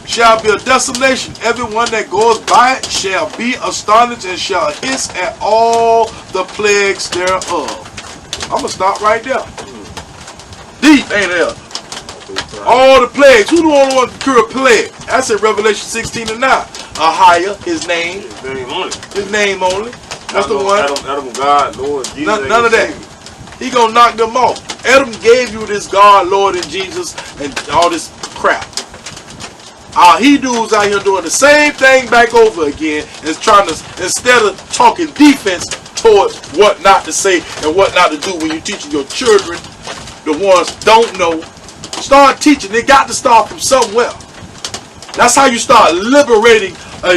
shall be a desolation. Everyone that goes by it shall be astonished and shall hiss at all the plagues thereof. I'm going to stop right there. Deep, ain't there? All the plagues. Who the only one to cure a plague? That's in Revelation 16 and 9. Ahijah, his name.
His name only.
His name only. That's the one.
Adam, God, Lord, Jesus.
None of that. He gonna knock them off. Adam gave you this God, Lord, and Jesus, and all this crap. Our Hebrews out here doing the same thing back over again, is trying to, instead of talking defense towards what not to say and what not to do when you're teaching your children, the ones don't know, start teaching. They got to start from somewhere. That's how you start liberating a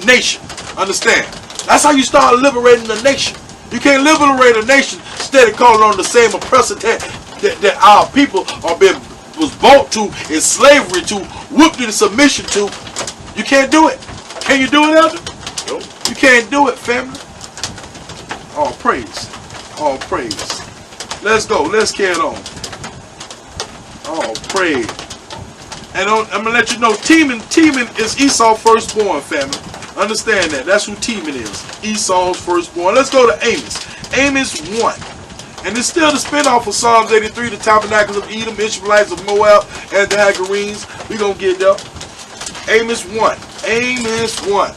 nation. Understand? That's how you start liberating a nation. You can't liberate a nation instead of calling on the same oppressor that our people was bought to, in slavery to, whooped into submission to. You can't do it. Can you do it, Elder?
Nope.
You can't do it, family. All praise. All praise. Let's go. Let's carry it on. All praise. And I'm going to let you know, Teman is Esau's firstborn, family. Understand that. That's who Teman is. Esau's firstborn. Let's go to Amos. Amos 1. And it's still the spinoff of Psalms 83, the Tabernacles of Edom, Ishmaelites of Moab, and the Hagarenes. We're going to get there. Amos 1. Amos 1.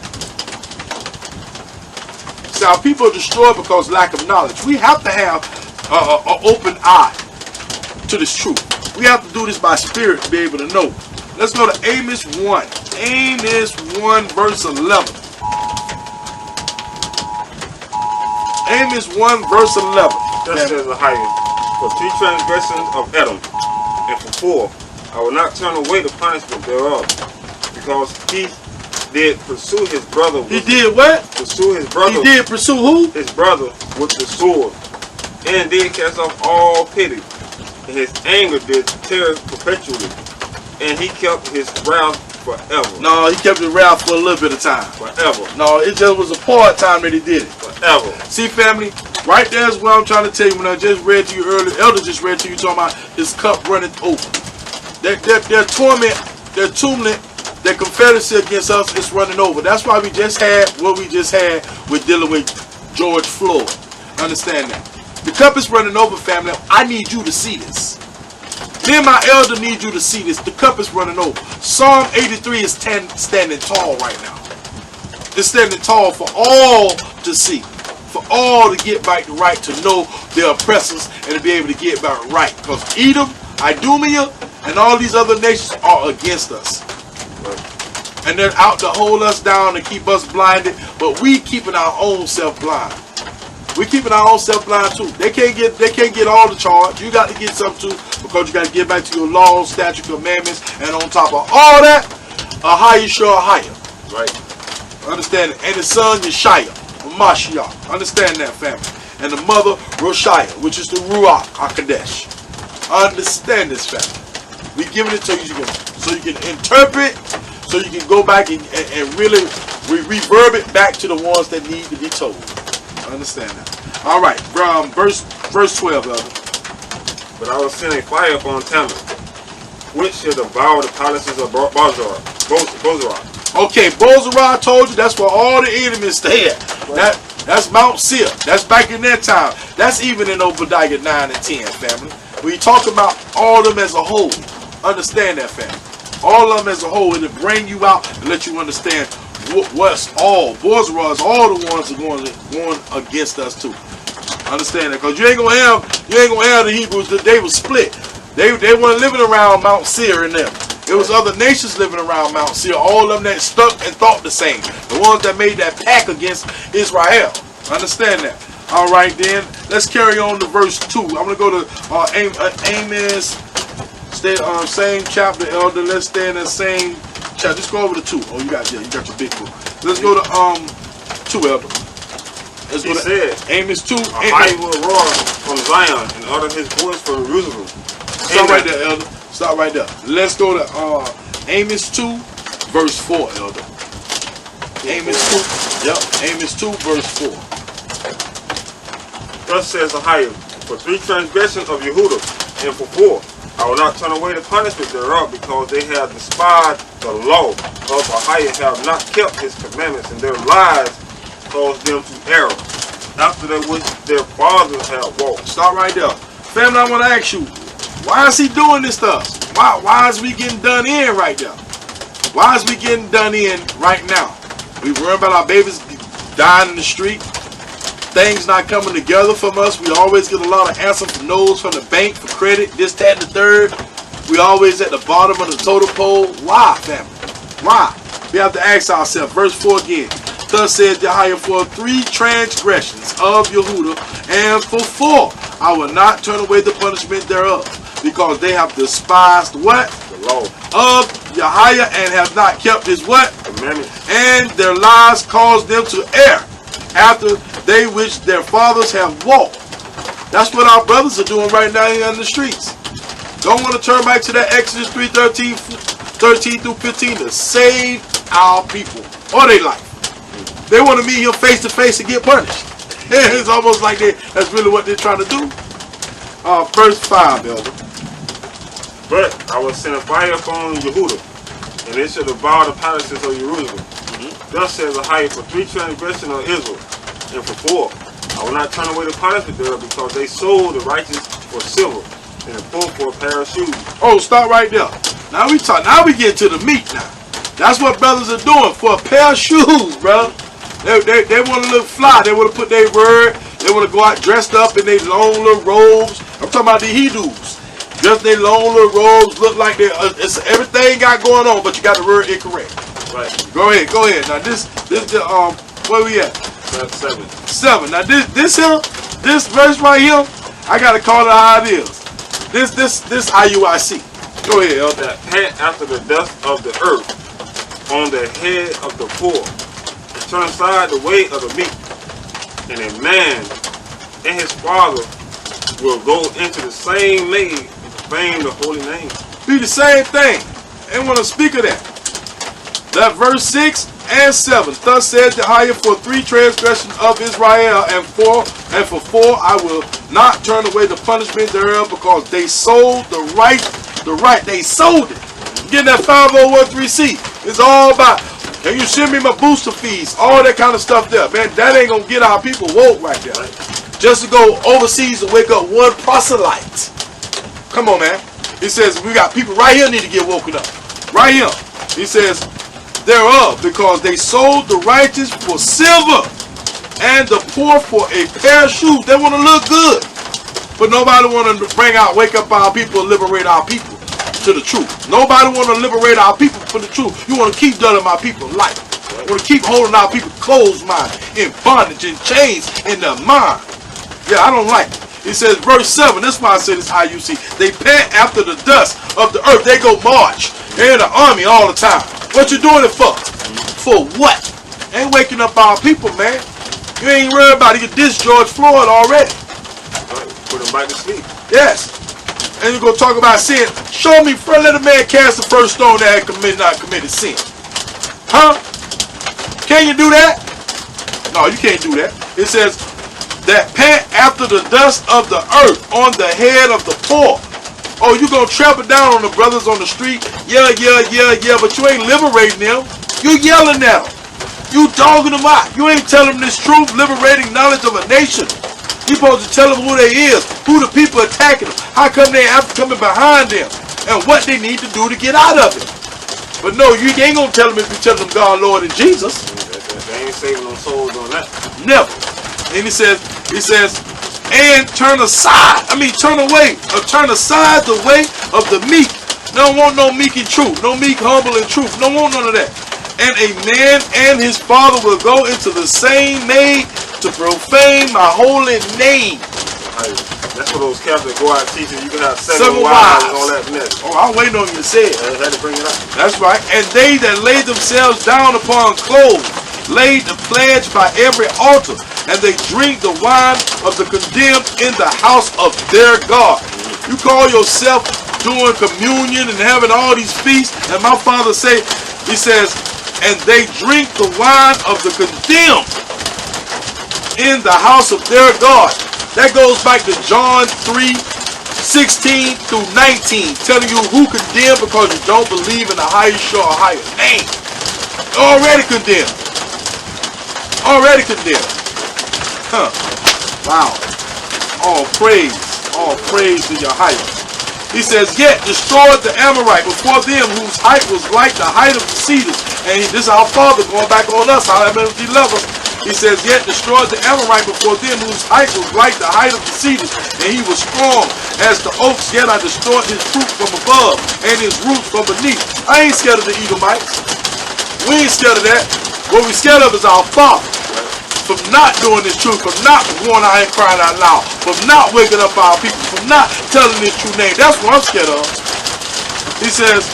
See, our people are destroyed because of lack of knowledge. We have to have an open eye to this truth. We have to do this by spirit to be able to know. Let's go to Amos 1. Amos 1 verse 11. Amos 1 verse 11.
Thus says the higher, for 3 transgressions of Edom, and for 4, I will not turn away the punishment thereof, because he did pursue his brother.
He did what?
Pursue his brother.
He did pursue who?
His brother with the sword, and did cast off all pity, and his anger did tear perpetually, and he kept his wrath forever.
No, he kept his wrath for a little bit of time.
Forever.
No, it just was a part time that he did it.
Forever.
See, family, right there is what I'm trying to tell you. When I just read to you earlier, Elder just read to you talking about his cup running over. Their torment, their tumult, their confederacy against us is running over. That's why we just had what we just had with dealing with George Floyd. Understand that. The cup is running over, family. I need you to see this. Me and my elder need you to see this. The cup is running over. Psalm 83 is standing tall right now. It's standing tall for all to see. For all to get back the right, to know their oppressors and to be able to get back right. Because Edom, Idumea, and all these other nations are against us. And they're out to hold us down and keep us blinded. But we keeping our own self blind. We keeping our own self blind too. They can't get all the charge. You got to get some too, because you got to get back to your laws, statute, commandments, and on top of all that, a higher sure higher. Right? Understand it? And the son Yeshaya, Mashiach. Understand that, family. And the mother Roshaya, which is the Ruach HaKodesh. Understand this, family. We giving it to you so you can interpret, so you can go back and really reverb it back to the ones that need to be told. Understand that. All right, verse 12, Elder.
But I will send a fire upon Tammuz, which shall devour the palaces of Bozrah.
Okay, Bozrah, I told you that's where all the enemies stay at. Right. That's Mount Seir. That's back in that time. That's even in Obadiah 9 and 10, family. We talk about all of them as a whole. Understand that, family. All of them as a whole, it'll bring you out and let you understand what's all. Bourgeois, all the ones are going against us too. Understand that, because you ain't gonna have the Hebrews. They were split. They weren't living around Mount Seir and them. There was other nations living around Mount Seir. All of them that stuck and thought the same. The ones that made that pact against Israel. Understand that. All right, then let's carry on to verse 2. I'm gonna go to Amos. Stay same chapter, elder. Let's stay in the same chapter. Just go over to 2. Oh, you got your big book. Let's go to 2, elder. Let's go to Amos 2.
I will roar from Zion and utter his voice from Jerusalem.
Stop right there, elder. Stop right there. Let's go to Amos 2, verse 4, elder. Amos 2. Yep. Amos 2, verse 4.
Thus says Ahijah, for 3 transgressions of Yehudah, and for 4, I will not turn away the punishment thereof, because they have despised the law of Ahijah, have not kept his commandments, and their lies caused them to err, after that which their fathers have walked.
Stop right there. Family, I want to ask you, why is he doing this to us? Why is we getting done in right now? Why is we getting done in right now? We worry about our babies dying in the street. Things not coming together from us. We always get a lot of answers from no's from the bank for credit, this, that, and the third. We always at the bottom of the totem pole. Why, family? Why? We have to ask ourselves. Verse 4 again. Thus says Yahweh, for 3 transgressions of Yehudah, and for 4, I will not turn away the punishment thereof, because they have despised what?
The law
of Yahweh, and have not kept his what?
Commandments.
And their lies caused them to err, after they which their fathers have walked. That's what our brothers are doing right now here in the streets. Don't want to turn back to that Exodus 3:13 through 15 to save our people or their life. They want to meet him face to face and get punished. It's almost like that's really what they're trying to do. Verse 5, elder.
But I will send a fire upon Yehudah, and it shall devour the palaces of Jerusalem. Thus says Ahijah, for 3 transgressions of Israel, and for 4, I will not turn away the punishment thereof, because they sold the righteous for silver, and the poor for a pair of shoes.
Oh, stop right there. Now we get to the meat now. That's what brothers are doing for a pair of shoes, bro. They want to look fly. They want to put their word. They want to go out dressed up in their long little robes. I'm talking about the Hebrews. Just their long little robes, look like it's everything got going on, but you got the word incorrect.
Right.
Go ahead. Now this where we at? 7. Now this verse right here, I gotta call it how it is. This IUIC. Go ahead, elder.
That pant after the dust of the earth on the head of the poor, and turn aside the way of the meek, and a man and his father will go into the same maid and profane the holy name.
Be the same thing. They want to speak of that. That verse 6 and 7. Thus said Yahweh, for 3 transgressions of Israel, and for 4 I will not turn away the punishment thereof, because they sold the right. They sold it. Getting that 5013C. It's all about, can you send me my booster fees? All that kind of stuff there. Man, that ain't going to get our people woke right there. Just to go overseas and wake up one proselyte. Come on, man. He says, we got people right here need to get woken up. Right here. He says, thereof, because they sold the righteous for silver, and the poor for a pair of shoes. They want to look good. But nobody want to wake up our people and liberate our people to the truth. Nobody want to liberate our people for the truth. You want to keep dulling my people's life. You want to keep holding our people closed mind, in bondage, in chains, in their mind. Yeah, I don't like it. It says, verse 7, this is why I said it's IUC. They pant after the dust of the earth. They go march. They're in the army all the time. What you doing it for? For what? Ain't waking up our people, man. You ain't worried about it. You dissed George Floyd already.
Put him back to sleep.
Yes. And you're going to talk about sin. Show me, friend, let a man cast the first stone that not committed sin. Huh? Can you do that? No, you can't do that. It says, that pant after the dust of the earth on the head of the poor. Oh, you going to trample down on the brothers on the street? Yeah, but you ain't liberating them. You yelling at them. You dogging them out. You ain't telling them this truth, liberating knowledge of a nation. You supposed to tell them who they is, who the people attacking them, how come they have coming behind them, and what they need to do to get out of it. But no, you ain't gonna tell them if you tell them God, Lord, and Jesus.
They ain't saving no souls on that.
Never. And he says, and turn aside. Turn away, or turn aside the way of the meek. Don't want no meek and truth, no meek, humble, and truth. Don't want none of that. And a man and his father will go into the same maid to profane my holy name.
That's what those Catholics go out teaching. You can have seven wives and all that mess.
Oh, I'm waiting on you to say it.
I had to bring it up.
That's right. And they that lay themselves down upon clothes, laid the pledge by every altar, and they drink the wine of the condemned in the house of their God. You call yourself doing communion and having all these feasts, and my father he says, and they drink the wine of the condemned in the house of their God. That goes back to John 3:16 through 19, telling you who condemned because you don't believe in a higher, sure, higher name. Already condemned. Already condemned. Wow. All praise to your higher. He says, yet destroyed the Amorite before them, whose height was like the height of the cedars. And this is our Father going back on us, how he loves us. He says, yet destroyed the Amorite before them, whose height was like the height of the cedars. And he was strong as the oaks, yet I destroyed his fruit from above, and his roots from beneath. I ain't scared of the Edomites. We ain't scared of that. What we scared of is our Father. From not doing this truth, from not going out and crying out loud, from not waking up our people, from not telling this true name. That's what I'm scared of. He says,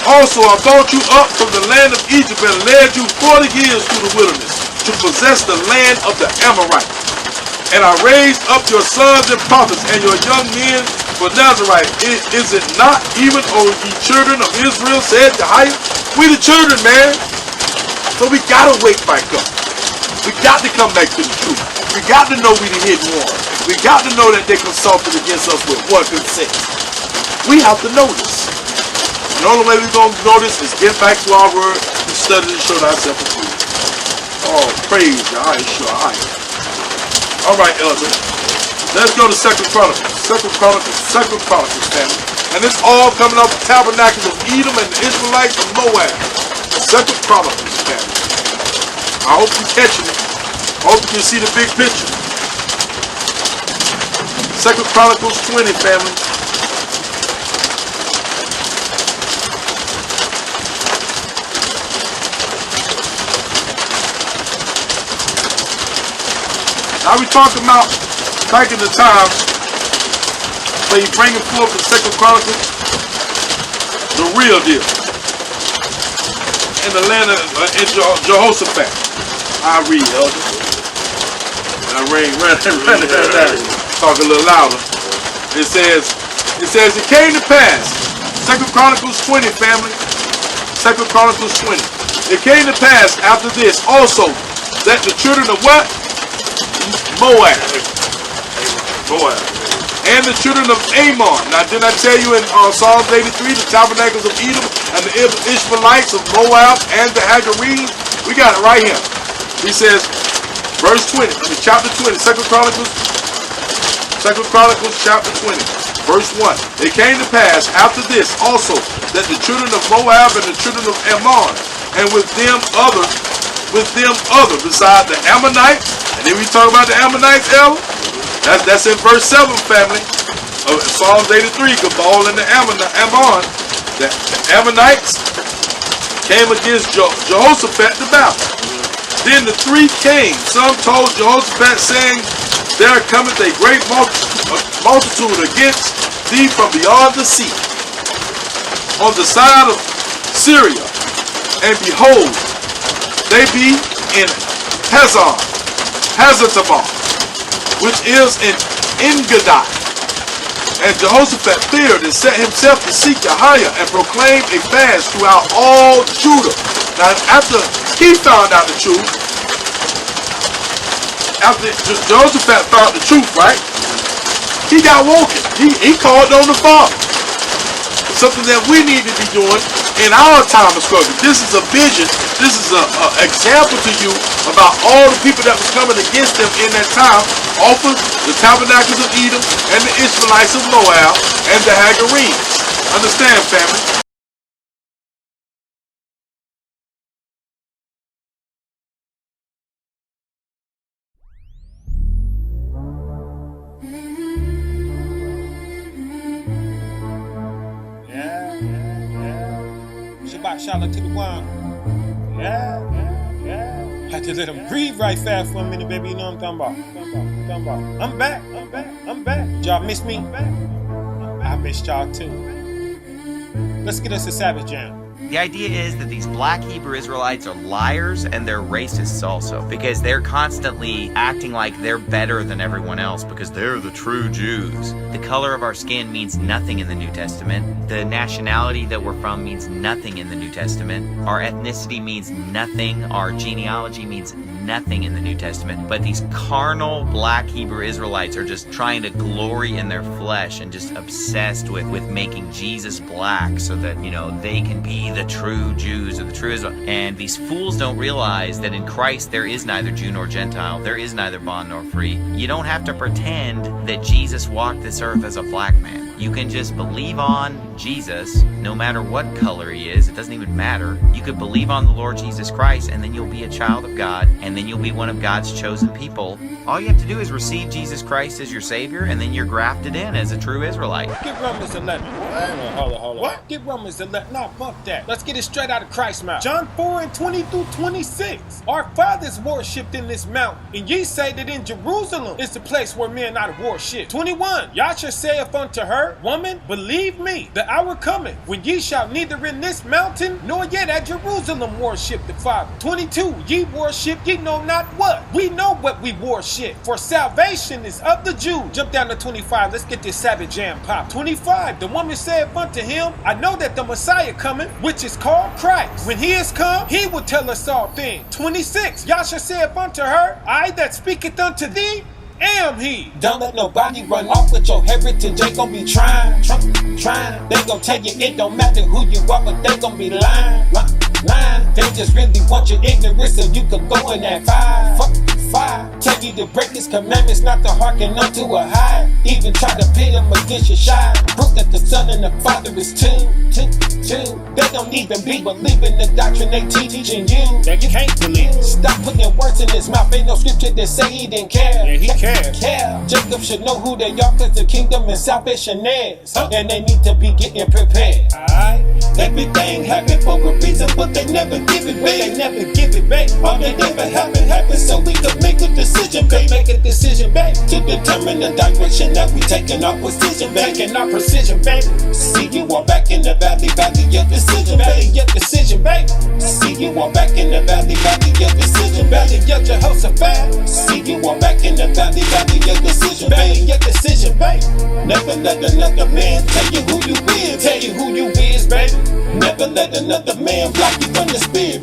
also I brought you up from the land of Egypt and led you 40 years through the wilderness to possess the land of the Amorites. And I raised up your sons and prophets and your young men for Nazarite. Is it not even, O ye children of Israel, said Jehiah? We the children, man. So we gotta wake back up. We got to come back to the truth. We got to know we the hidden one. We got to know that they consulted against us with one consent. We have to know this. And the only way we're going to know this is get back to our word and study to show ourselves approved. Oh, praise God. All right, Elder. Let's go to 2 Chronicles. 2 Chronicles, family. And it's all coming off the tabernacles of Edom and the Israelites of Moab. 2 Chronicles, family. I hope you're catching it. I hope you can see the big picture. 2 Chronicles 20, family. Now we talking about back in the times when you bringing forth the 2 Chronicles, the real deal. In the land of Jehoshaphat. I read, Elder. I talk a little louder. It says it came to pass. 2 Chronicles 20, family. 2 Chronicles 20. It came to pass after this also that the children of what? Moab. And the children of Ammon. Now, didn't I tell you in Psalms 83, the tabernacles of Edom and the Ishmaelites of Moab and the Hagarenes? We got it right here. He says, verse 20, chapter 20, 2 Chronicles chapter 20, verse 1. It came to pass after this also that the children of Moab and the children of Ammon, and with them other beside the Ammonites. And then we talk about the Ammonites, Ella. That's in verse 7, family. Of Psalms 83, Gabal and the Ammon. The Ammonites came against Jehoshaphat to battle. Then the three kings, some told Jehoshaphat, saying, there cometh a great multitude against thee from beyond the sea, on the side of Syria. And behold, they be in Hazatamah, which is in Engedi. And Jehoshaphat feared and set himself to seek Jehiah and proclaimed a fast throughout all Judah. Now, after he found out the truth, after Jehoshaphat found the truth, right? He got woken. He called on the Father. Something that we need to be doing in our time of struggle. This is a vision This is an example to you about all the people that was coming against them in that time, off of the tabernacles of Edom and the Israelites of Moab and the Hagarenes. Understand, family?
Shabbat shalom to the one. Yeah. Had to let him breathe right fast for a minute, baby. You know what I'm talking about. I'm back. Did y'all miss me? I missed y'all too. Let's get us a Sabbath jam.
The idea is that these black Hebrew Israelites are liars and they're racists also, because they're constantly acting like they're better than everyone else because they're the true Jews. The color of our skin means nothing in the New Testament. The nationality that we're from means nothing in the New Testament. Our ethnicity means nothing. Our genealogy means nothing in the New Testament. But these carnal black Hebrew Israelites are just trying to glory in their flesh and just obsessed with making Jesus black so that, you know, they can be the true Jews or the true Israel. And these fools don't realize that in Christ there is neither Jew nor Gentile. There is neither bond nor free. You don't have to pretend that Jesus walked this earth as a black man. You can just believe on Jesus, no matter what color he is. It doesn't even matter. You could believe on the Lord Jesus Christ, and then you'll be a child of God, and then you'll be one of God's chosen people. All you have to do is receive Jesus Christ as your Savior, and then you're grafted in as a true Israelite.
Get Romans 11. Hold on. What? Get Romans 11. Nah, fuck that. Let's get it straight out of Christ's mouth. John 4:20-26. Our fathers worshipped in this mountain, and ye say that in Jerusalem is the place where men are to worship. 21. Yahshua saith unto her, Woman, believe me, the hour cometh when ye shall neither in this mountain nor yet at Jerusalem worship the Father. 22. Ye worship ye know not what. We know what we worship, for salvation is of the Jews. Jump down to 25. Let's get this Sabbath jam pop. 25. The woman said unto him, I know that the Messiah cometh, which is called Christ. When he is come, he will tell us all things. 26. Yahshua said unto her, I that speaketh unto thee am he. Don't let nobody run off with your heritage. They gon' be trying. They gon' tell you it don't matter who you are, but they gon' be lying. They just really want your ignorance so you could go in that fire. Tell you to break his commandments, not to hearken unto a high. Even try to pit him against your shine. Proof that the Son and the Father is two. They don't even be believing the doctrine they teaching you. That you can't believe. Stop putting words in his mouth. Ain't no scripture that say he didn't care. Yeah, he cared. Jacob should know who they are, cause the kingdom and salvation is. And they need to be getting prepared. Alright. Everything happened for a reason, but they never give it back. All they never happened so we could make a decision, babe. To determine the direction that we taking our position, babe. See you all back in the valley of decision, babe. See you all back in the valley of decision, of Jehoshaphat. See you all back in the valley of decision, babe. Never let another man tell you who you is, baby. Never let another man block you from the spirit,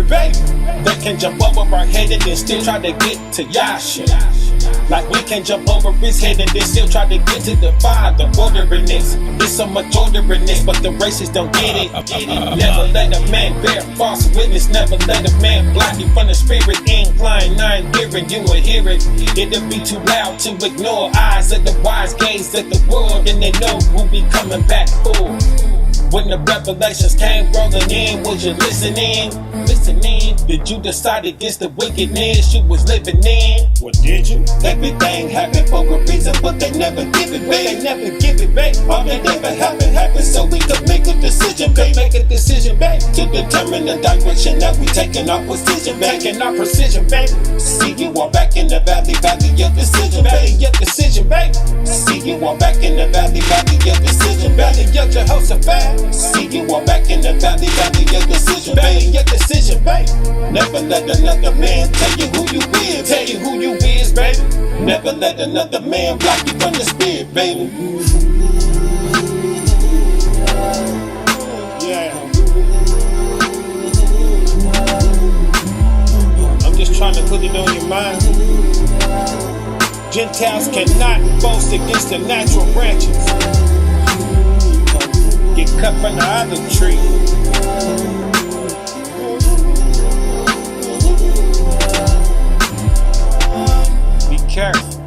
baby. They can jump over our head and then still try to get to Yahshua. Like we can jump over his head and then still try to get to the Father. Ordering this, there's so much ordering this, but the racists don't get it. Never let a man bear false witness. Never let a man block you from the spirit. Incline, I ain't hearing, you will hear it. It'll be too loud to ignore. Eyes of the wise gaze at the world, and they know who be coming back for. When the revelations came rolling in, was you listening? Did you decide against the wickedness you was living in? What did you? Everything happened for a reason, but they never give it back. All they never happened so we could make a decision, babe. To determine the direction that we taking our position, babe. See you all back in the valley of decision, babe. See you all back in the valley of decision, of Jehoshaphat. See you all back in the valley of decision, babe. Never let another man tell you who you is, baby. Never let another man block you from the spirit, baby. Yeah. I'm just trying to put it on your mind. Gentiles cannot boast against the natural branches. Get cut from the other tree. careful.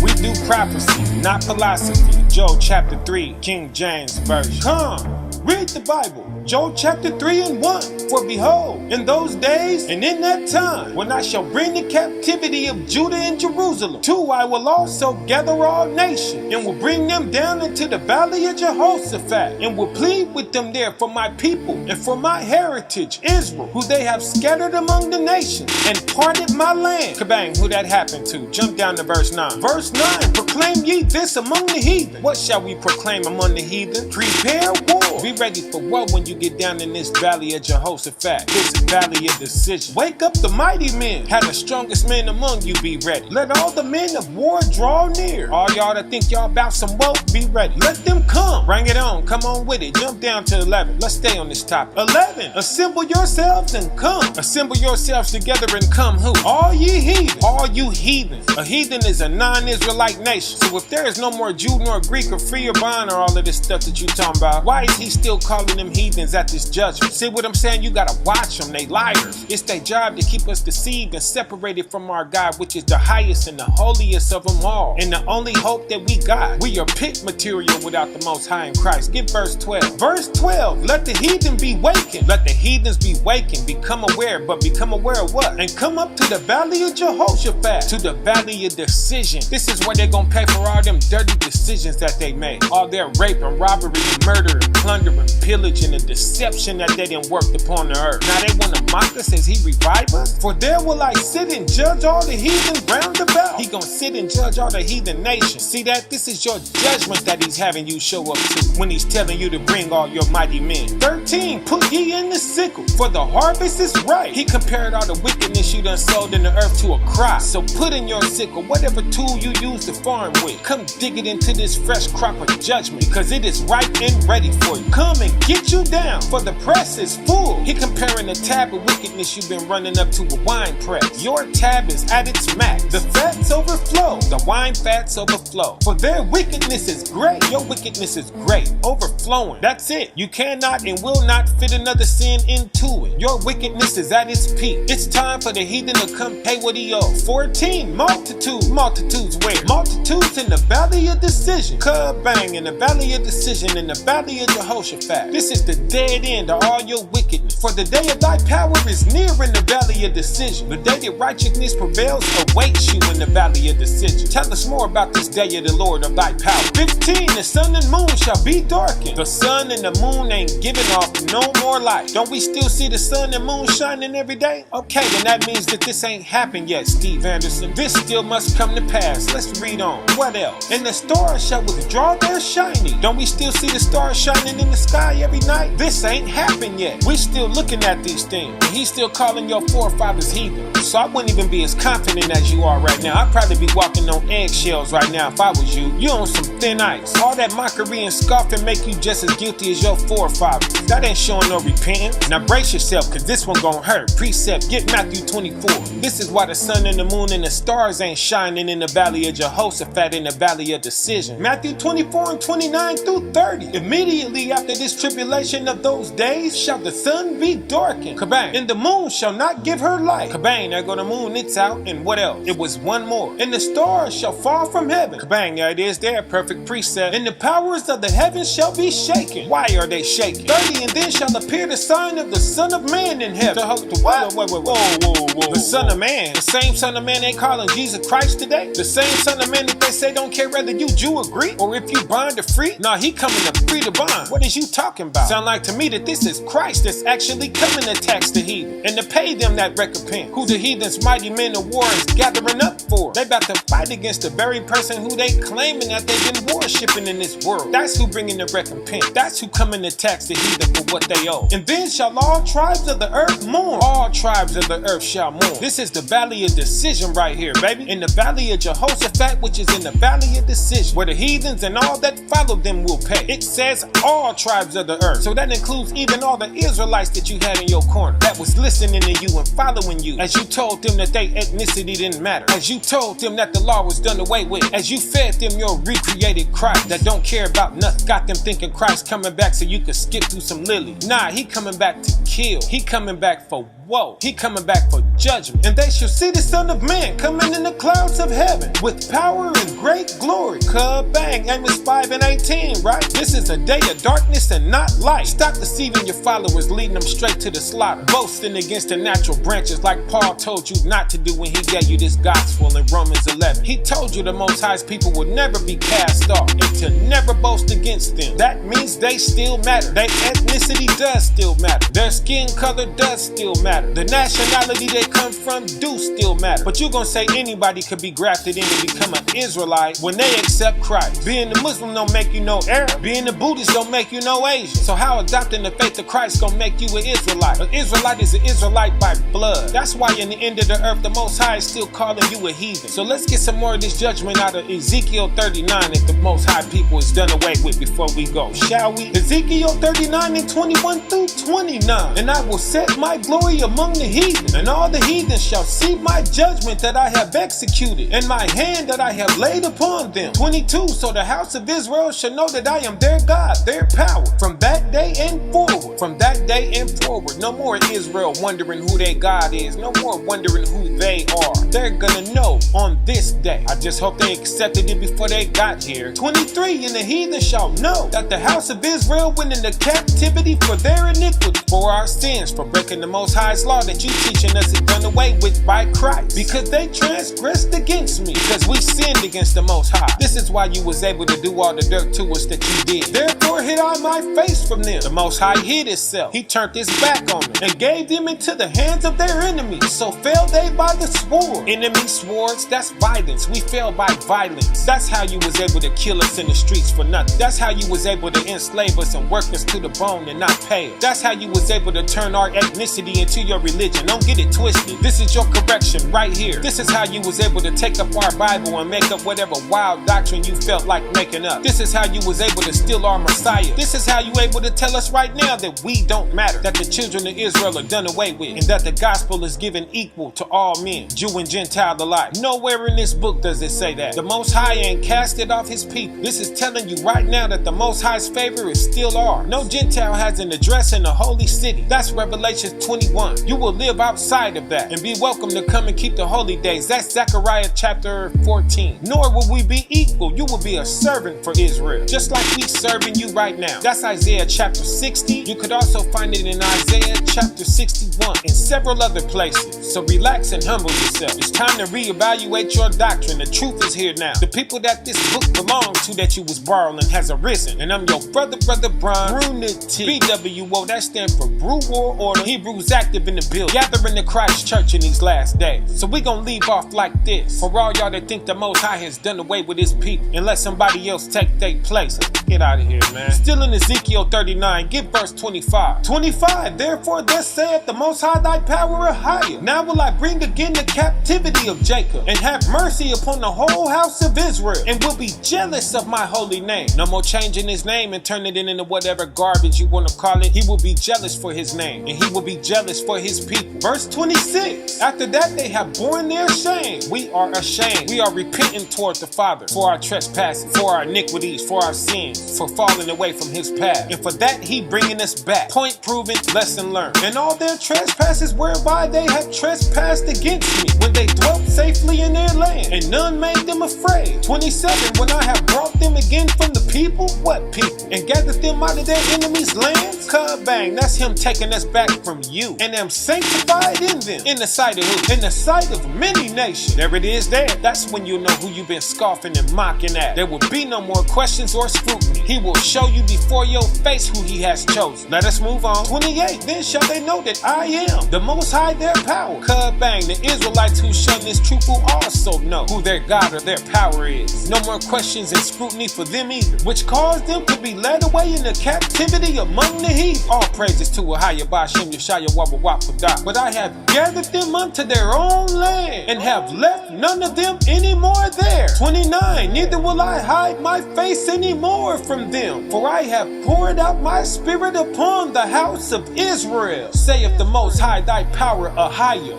We do prophecy, not philosophy. Joel chapter 3, King James Version. Come, read the Bible. Joel chapter 3 and 1. For behold, in those days and in that time, when I shall bring the captivity of Judah and Jerusalem, too I will also gather all nations, and will bring them down into the valley of Jehoshaphat, and will plead with them there for my people, and for my heritage, Israel, who they have scattered among the nations, and parted my land. Kabang, who that happened to? Jump down to verse 9. Verse 9, proclaim ye this among the heathen. What shall we proclaim among the heathen? Prepare war. Be ready for war when you get down in this valley of Jehoshaphat, this valley of decision. Wake up the mighty men. Have the strongest men among you be ready. Let all the men of war draw near. All y'all that think y'all about some wealth, be ready. Let them come. Bring it on. Come on with it. Jump down to 11. Let's stay on this topic. 11. Assemble yourselves and come. Assemble yourselves together and come who? All ye heathens. All you heathens. A heathen is a non-Israelite nation. So if there is no more Jew nor Greek or free or bond or all of this stuff that you talking about, why is he still calling them heathens at this judgment? See what I'm saying? You gotta watch them. They liars. It's their job to keep us deceived and separated from our God, which is the highest and the holiest of them all, and the only hope that we got. We are pit material without the Most High in Christ. Get verse 12. Verse 12. Let the heathen be wakened. Let the heathens be wakened. Become aware. But become aware of what? And come up to the valley of Jehoshaphat, to the valley of decision. This is where they're gonna pay for all them dirty decisions that they made. All their rape and robbery and murder and plunder and pillage and the deception that they done worked upon the earth. Now they want to mock us as he revive us? For there will I sit and judge all the heathen round about. He gonna sit and judge all the heathen nations. See that? This is your judgment that he's having you show up to when he's telling you to bring all your mighty men. 13, put ye in the sickle, for the harvest is ripe. He compared all the wickedness you done sowed in the earth to a crop. So put in your sickle, whatever tool you use to farm with. Come dig it into this fresh crop of judgment, because it is ripe and ready for you. Come and get you down, for the press is full. He comparing the tab of wickedness you've been running up to a wine press. Your tab is at its max. The fats overflow. The wine fats overflow. For their wickedness is great. Your wickedness is great. Overflowing. That's it. You cannot and will not fit another sin into it. Your wickedness is at its peak. It's time for the heathen to come pay what he owes. 14. Multitudes. Multitudes where? Multitudes in the valley of decision. Kabang, in the valley of decision, in the valley of Jehoshaphat. This is the dead end of all your wickedness. For the day of thy power is near in the valley of decision. The day that righteousness prevails awaits you in the valley of decision. Tell us more about this day of the Lord of thy power. 15. The sun and moon shall be darkened. The sun and the moon ain't giving off no more light. Don't we still see the sun and moon shining every day? Okay, then that means that this ain't happened yet, Steve Anderson. This still must come to pass. Let's read on. What else? And the stars shall withdraw their shining. Don't we still see the stars shining in the sky every night? This ain't happened yet. We still looking at these things. And he's still calling your forefathers heathen. So I wouldn't even be as confident as you are right now. I'd probably be walking on eggshells right now if I was you. You on some thin ice. All that mockery and scoffing make you just as guilty as your forefathers. That ain't showing no repentance. Now brace yourself, cause this one gon' hurt. Precept, get Matthew 24. This is why the sun and the moon and the stars ain't shining in the valley of Jehoshaphat, in the valley of decision. Matthew 24 and 29 through 30. Immediately after this tribulation of those days shall the sun be darkened. Kabang. And the moon shall not give her light. Kabang. There go the moon, it's out. And what else? It was one more. And the stars shall fall from heaven. Kabang. There it is there. Perfect precept. And the powers of the heavens shall be shaken. Why are they shaken? 30. And then shall appear the sign of the Son of Man in heaven. What? Whoa. The Son of Man. The same Son of Man they calling Jesus Christ today? The same Son of Man that they say don't care whether you Jew or Greek, or if you bond or free? Nah, he coming to free the bond. What is you talking about? Sound like to me that this is Christ that's actually coming to tax the heathen and to pay them that recompense. Who the heathen's mighty men of war is gathering up for. They about to fight against the very person who they claiming that they've been worshiping in this world. That's who bringing the recompense. That's who coming to tax the heathen for what they owe. And then shall all tribes of the earth mourn. All tribes of the earth shall mourn. This is the valley of decision right here, baby. In the valley of Jehoshaphat, which is in the valley of decision, where the heathens and all that follow them will pay. It says all tribes of the earth. So that includes even all the Israelites that you had in your corner, that was listening to you and following you, as you told them that their ethnicity didn't matter, as you told them that the law was done away with, as you fed them your recreated Christ that don't care about nothing, got them thinking Christ coming back so you could skip through some lilies. Nah, he coming back to kill. He coming back for whoa, he coming back for judgment. And they shall see the Son of Man coming in the clouds of heaven with power and great glory. Kabang, Amos 5:18, right? This is a day of darkness and not light. Stop deceiving your followers, leading them straight to the slaughter. Boasting against the natural branches like Paul told you not to do when he gave you this gospel in Romans 11. He told you the Most High's people would never be cast off and to never boast against them. That means they still matter. Their ethnicity does still matter. Their skin color does still matter. The nationality they come from do still matter. But you gonna say anybody could be grafted in and become an Israelite when they accept Christ. Being a Muslim don't make you no Arab. Being a Buddhist don't make you no Asian. So how adopting the faith of Christ gonna make you an Israelite? An Israelite is an Israelite by blood. That's why in the end of the earth, the Most High is still calling you a heathen. So let's get some more of this judgment out of Ezekiel 39 that the Most High people is done away with before we go, shall we? Ezekiel 39 and 21 through 29. And I will set my glory among the heathen, and all the heathen shall see my judgment that I have executed, and my hand that I have laid upon them. 22. So the house of Israel shall know that I am their God, their power, from that day and forward. From that day and forward. No more Israel wondering who their God is. No more wondering who they are. They're gonna know on this day. I just hope they accepted it before they got here. 23. And the heathen shall know that the house of Israel went into captivity for their iniquity, for our sins, for breaking the Most High's law that you teaching us is done away with by Christ, because they transgressed against me, because we sinned against the Most High. This is why you was able to do all the dirt to us that you did. Therefore hid I my face from them. The Most High hid himself. He turned his back on them and gave them into the hands of their enemies. So fell they by the sword. Enemy swords, that's violence. We fell by violence. That's how you was able to kill us in the streets for nothing. That's how you was able to enslave us and work us to the bone and not pay us. That's how you was able to turn our ethnicity into your religion. Don't get it twisted. This is your correction right here. This is how you was able to take up our Bible and make up whatever wild doctrine you felt like making up. This is how you was able to steal our Messiah. This is how you able to tell us right now that we don't matter, that the children of Israel are done away with, and that the gospel is given equal to all men, Jew and Gentile alike. Nowhere in this book does it say that. The Most High ain't casted off his people. This is telling you right now that the Most High's favor is still ours. No Gentile has an address in the holy city. That's Revelation 21. You will live outside of that and be welcome to come and keep the holy days. That's Zechariah chapter 14. Nor will we be equal. You will be a servant for Israel, just like we serving you right now. That's Isaiah chapter 60. You could also find it in Isaiah chapter 61 and several other places. So relax and humble yourself. It's time to reevaluate your doctrine. The truth is here now. The people that this book belongs to that you was borrowing has arisen. And I'm your brother Brian Brunity. BWO, that stands for Brew War Order. Hebrews active in the building, gathering the Christ church in these last days. So we gonna leave off like this. For all y'all that think the Most High has done away with his people and let somebody else take their place, get out of here, man. Still in Ezekiel 39, get verse 25. 25, therefore thus saith the Most High, thy power higher. Now will I bring again the captivity of Jacob, and have mercy upon the whole house of Israel, and will be jealous of my holy name. No more changing his name and turning it into whatever garbage you want to call it. He will be jealous for his name, and he will be jealous for his people. Verse 26, after that they have borne their shame. We are ashamed. We are repentant toward the Father for our trespasses, for our iniquities, for our sins, for falling away from his path. And for that he bringing us back. Point proven, lesson learned. And all their trespasses whereby they have trespassed against me, when they dwelt safely in their land, and none made them afraid. 27, when I have brought them again from the people, what people? And gathered them out of their enemies' lands. Kabang, that's him taking us back from you, and am sanctified in them. In the sight of who? In the sight of many nations. There it is there. That's when you know who you've been scoffing and mocking at. There will be no more questions or scrutiny. He will show you before your face who he has chosen. Let us move on. 28, then shall they know that I am the Most High, their power. Kabang, the Israelites who shun this truth will also know who their God or their power is. No more questions and scrutiny for them either, which caused them to be led away into captivity among the heathen. All praises to Ahaya Bashem Yeshaya Wawawapadah. But I have gathered them unto their own land, and have left none of them any more there. 29, neither will I hide my face any more from them, for I have poured out my spirit upon the house of Israel, saith the Most High, thy power Ahaya.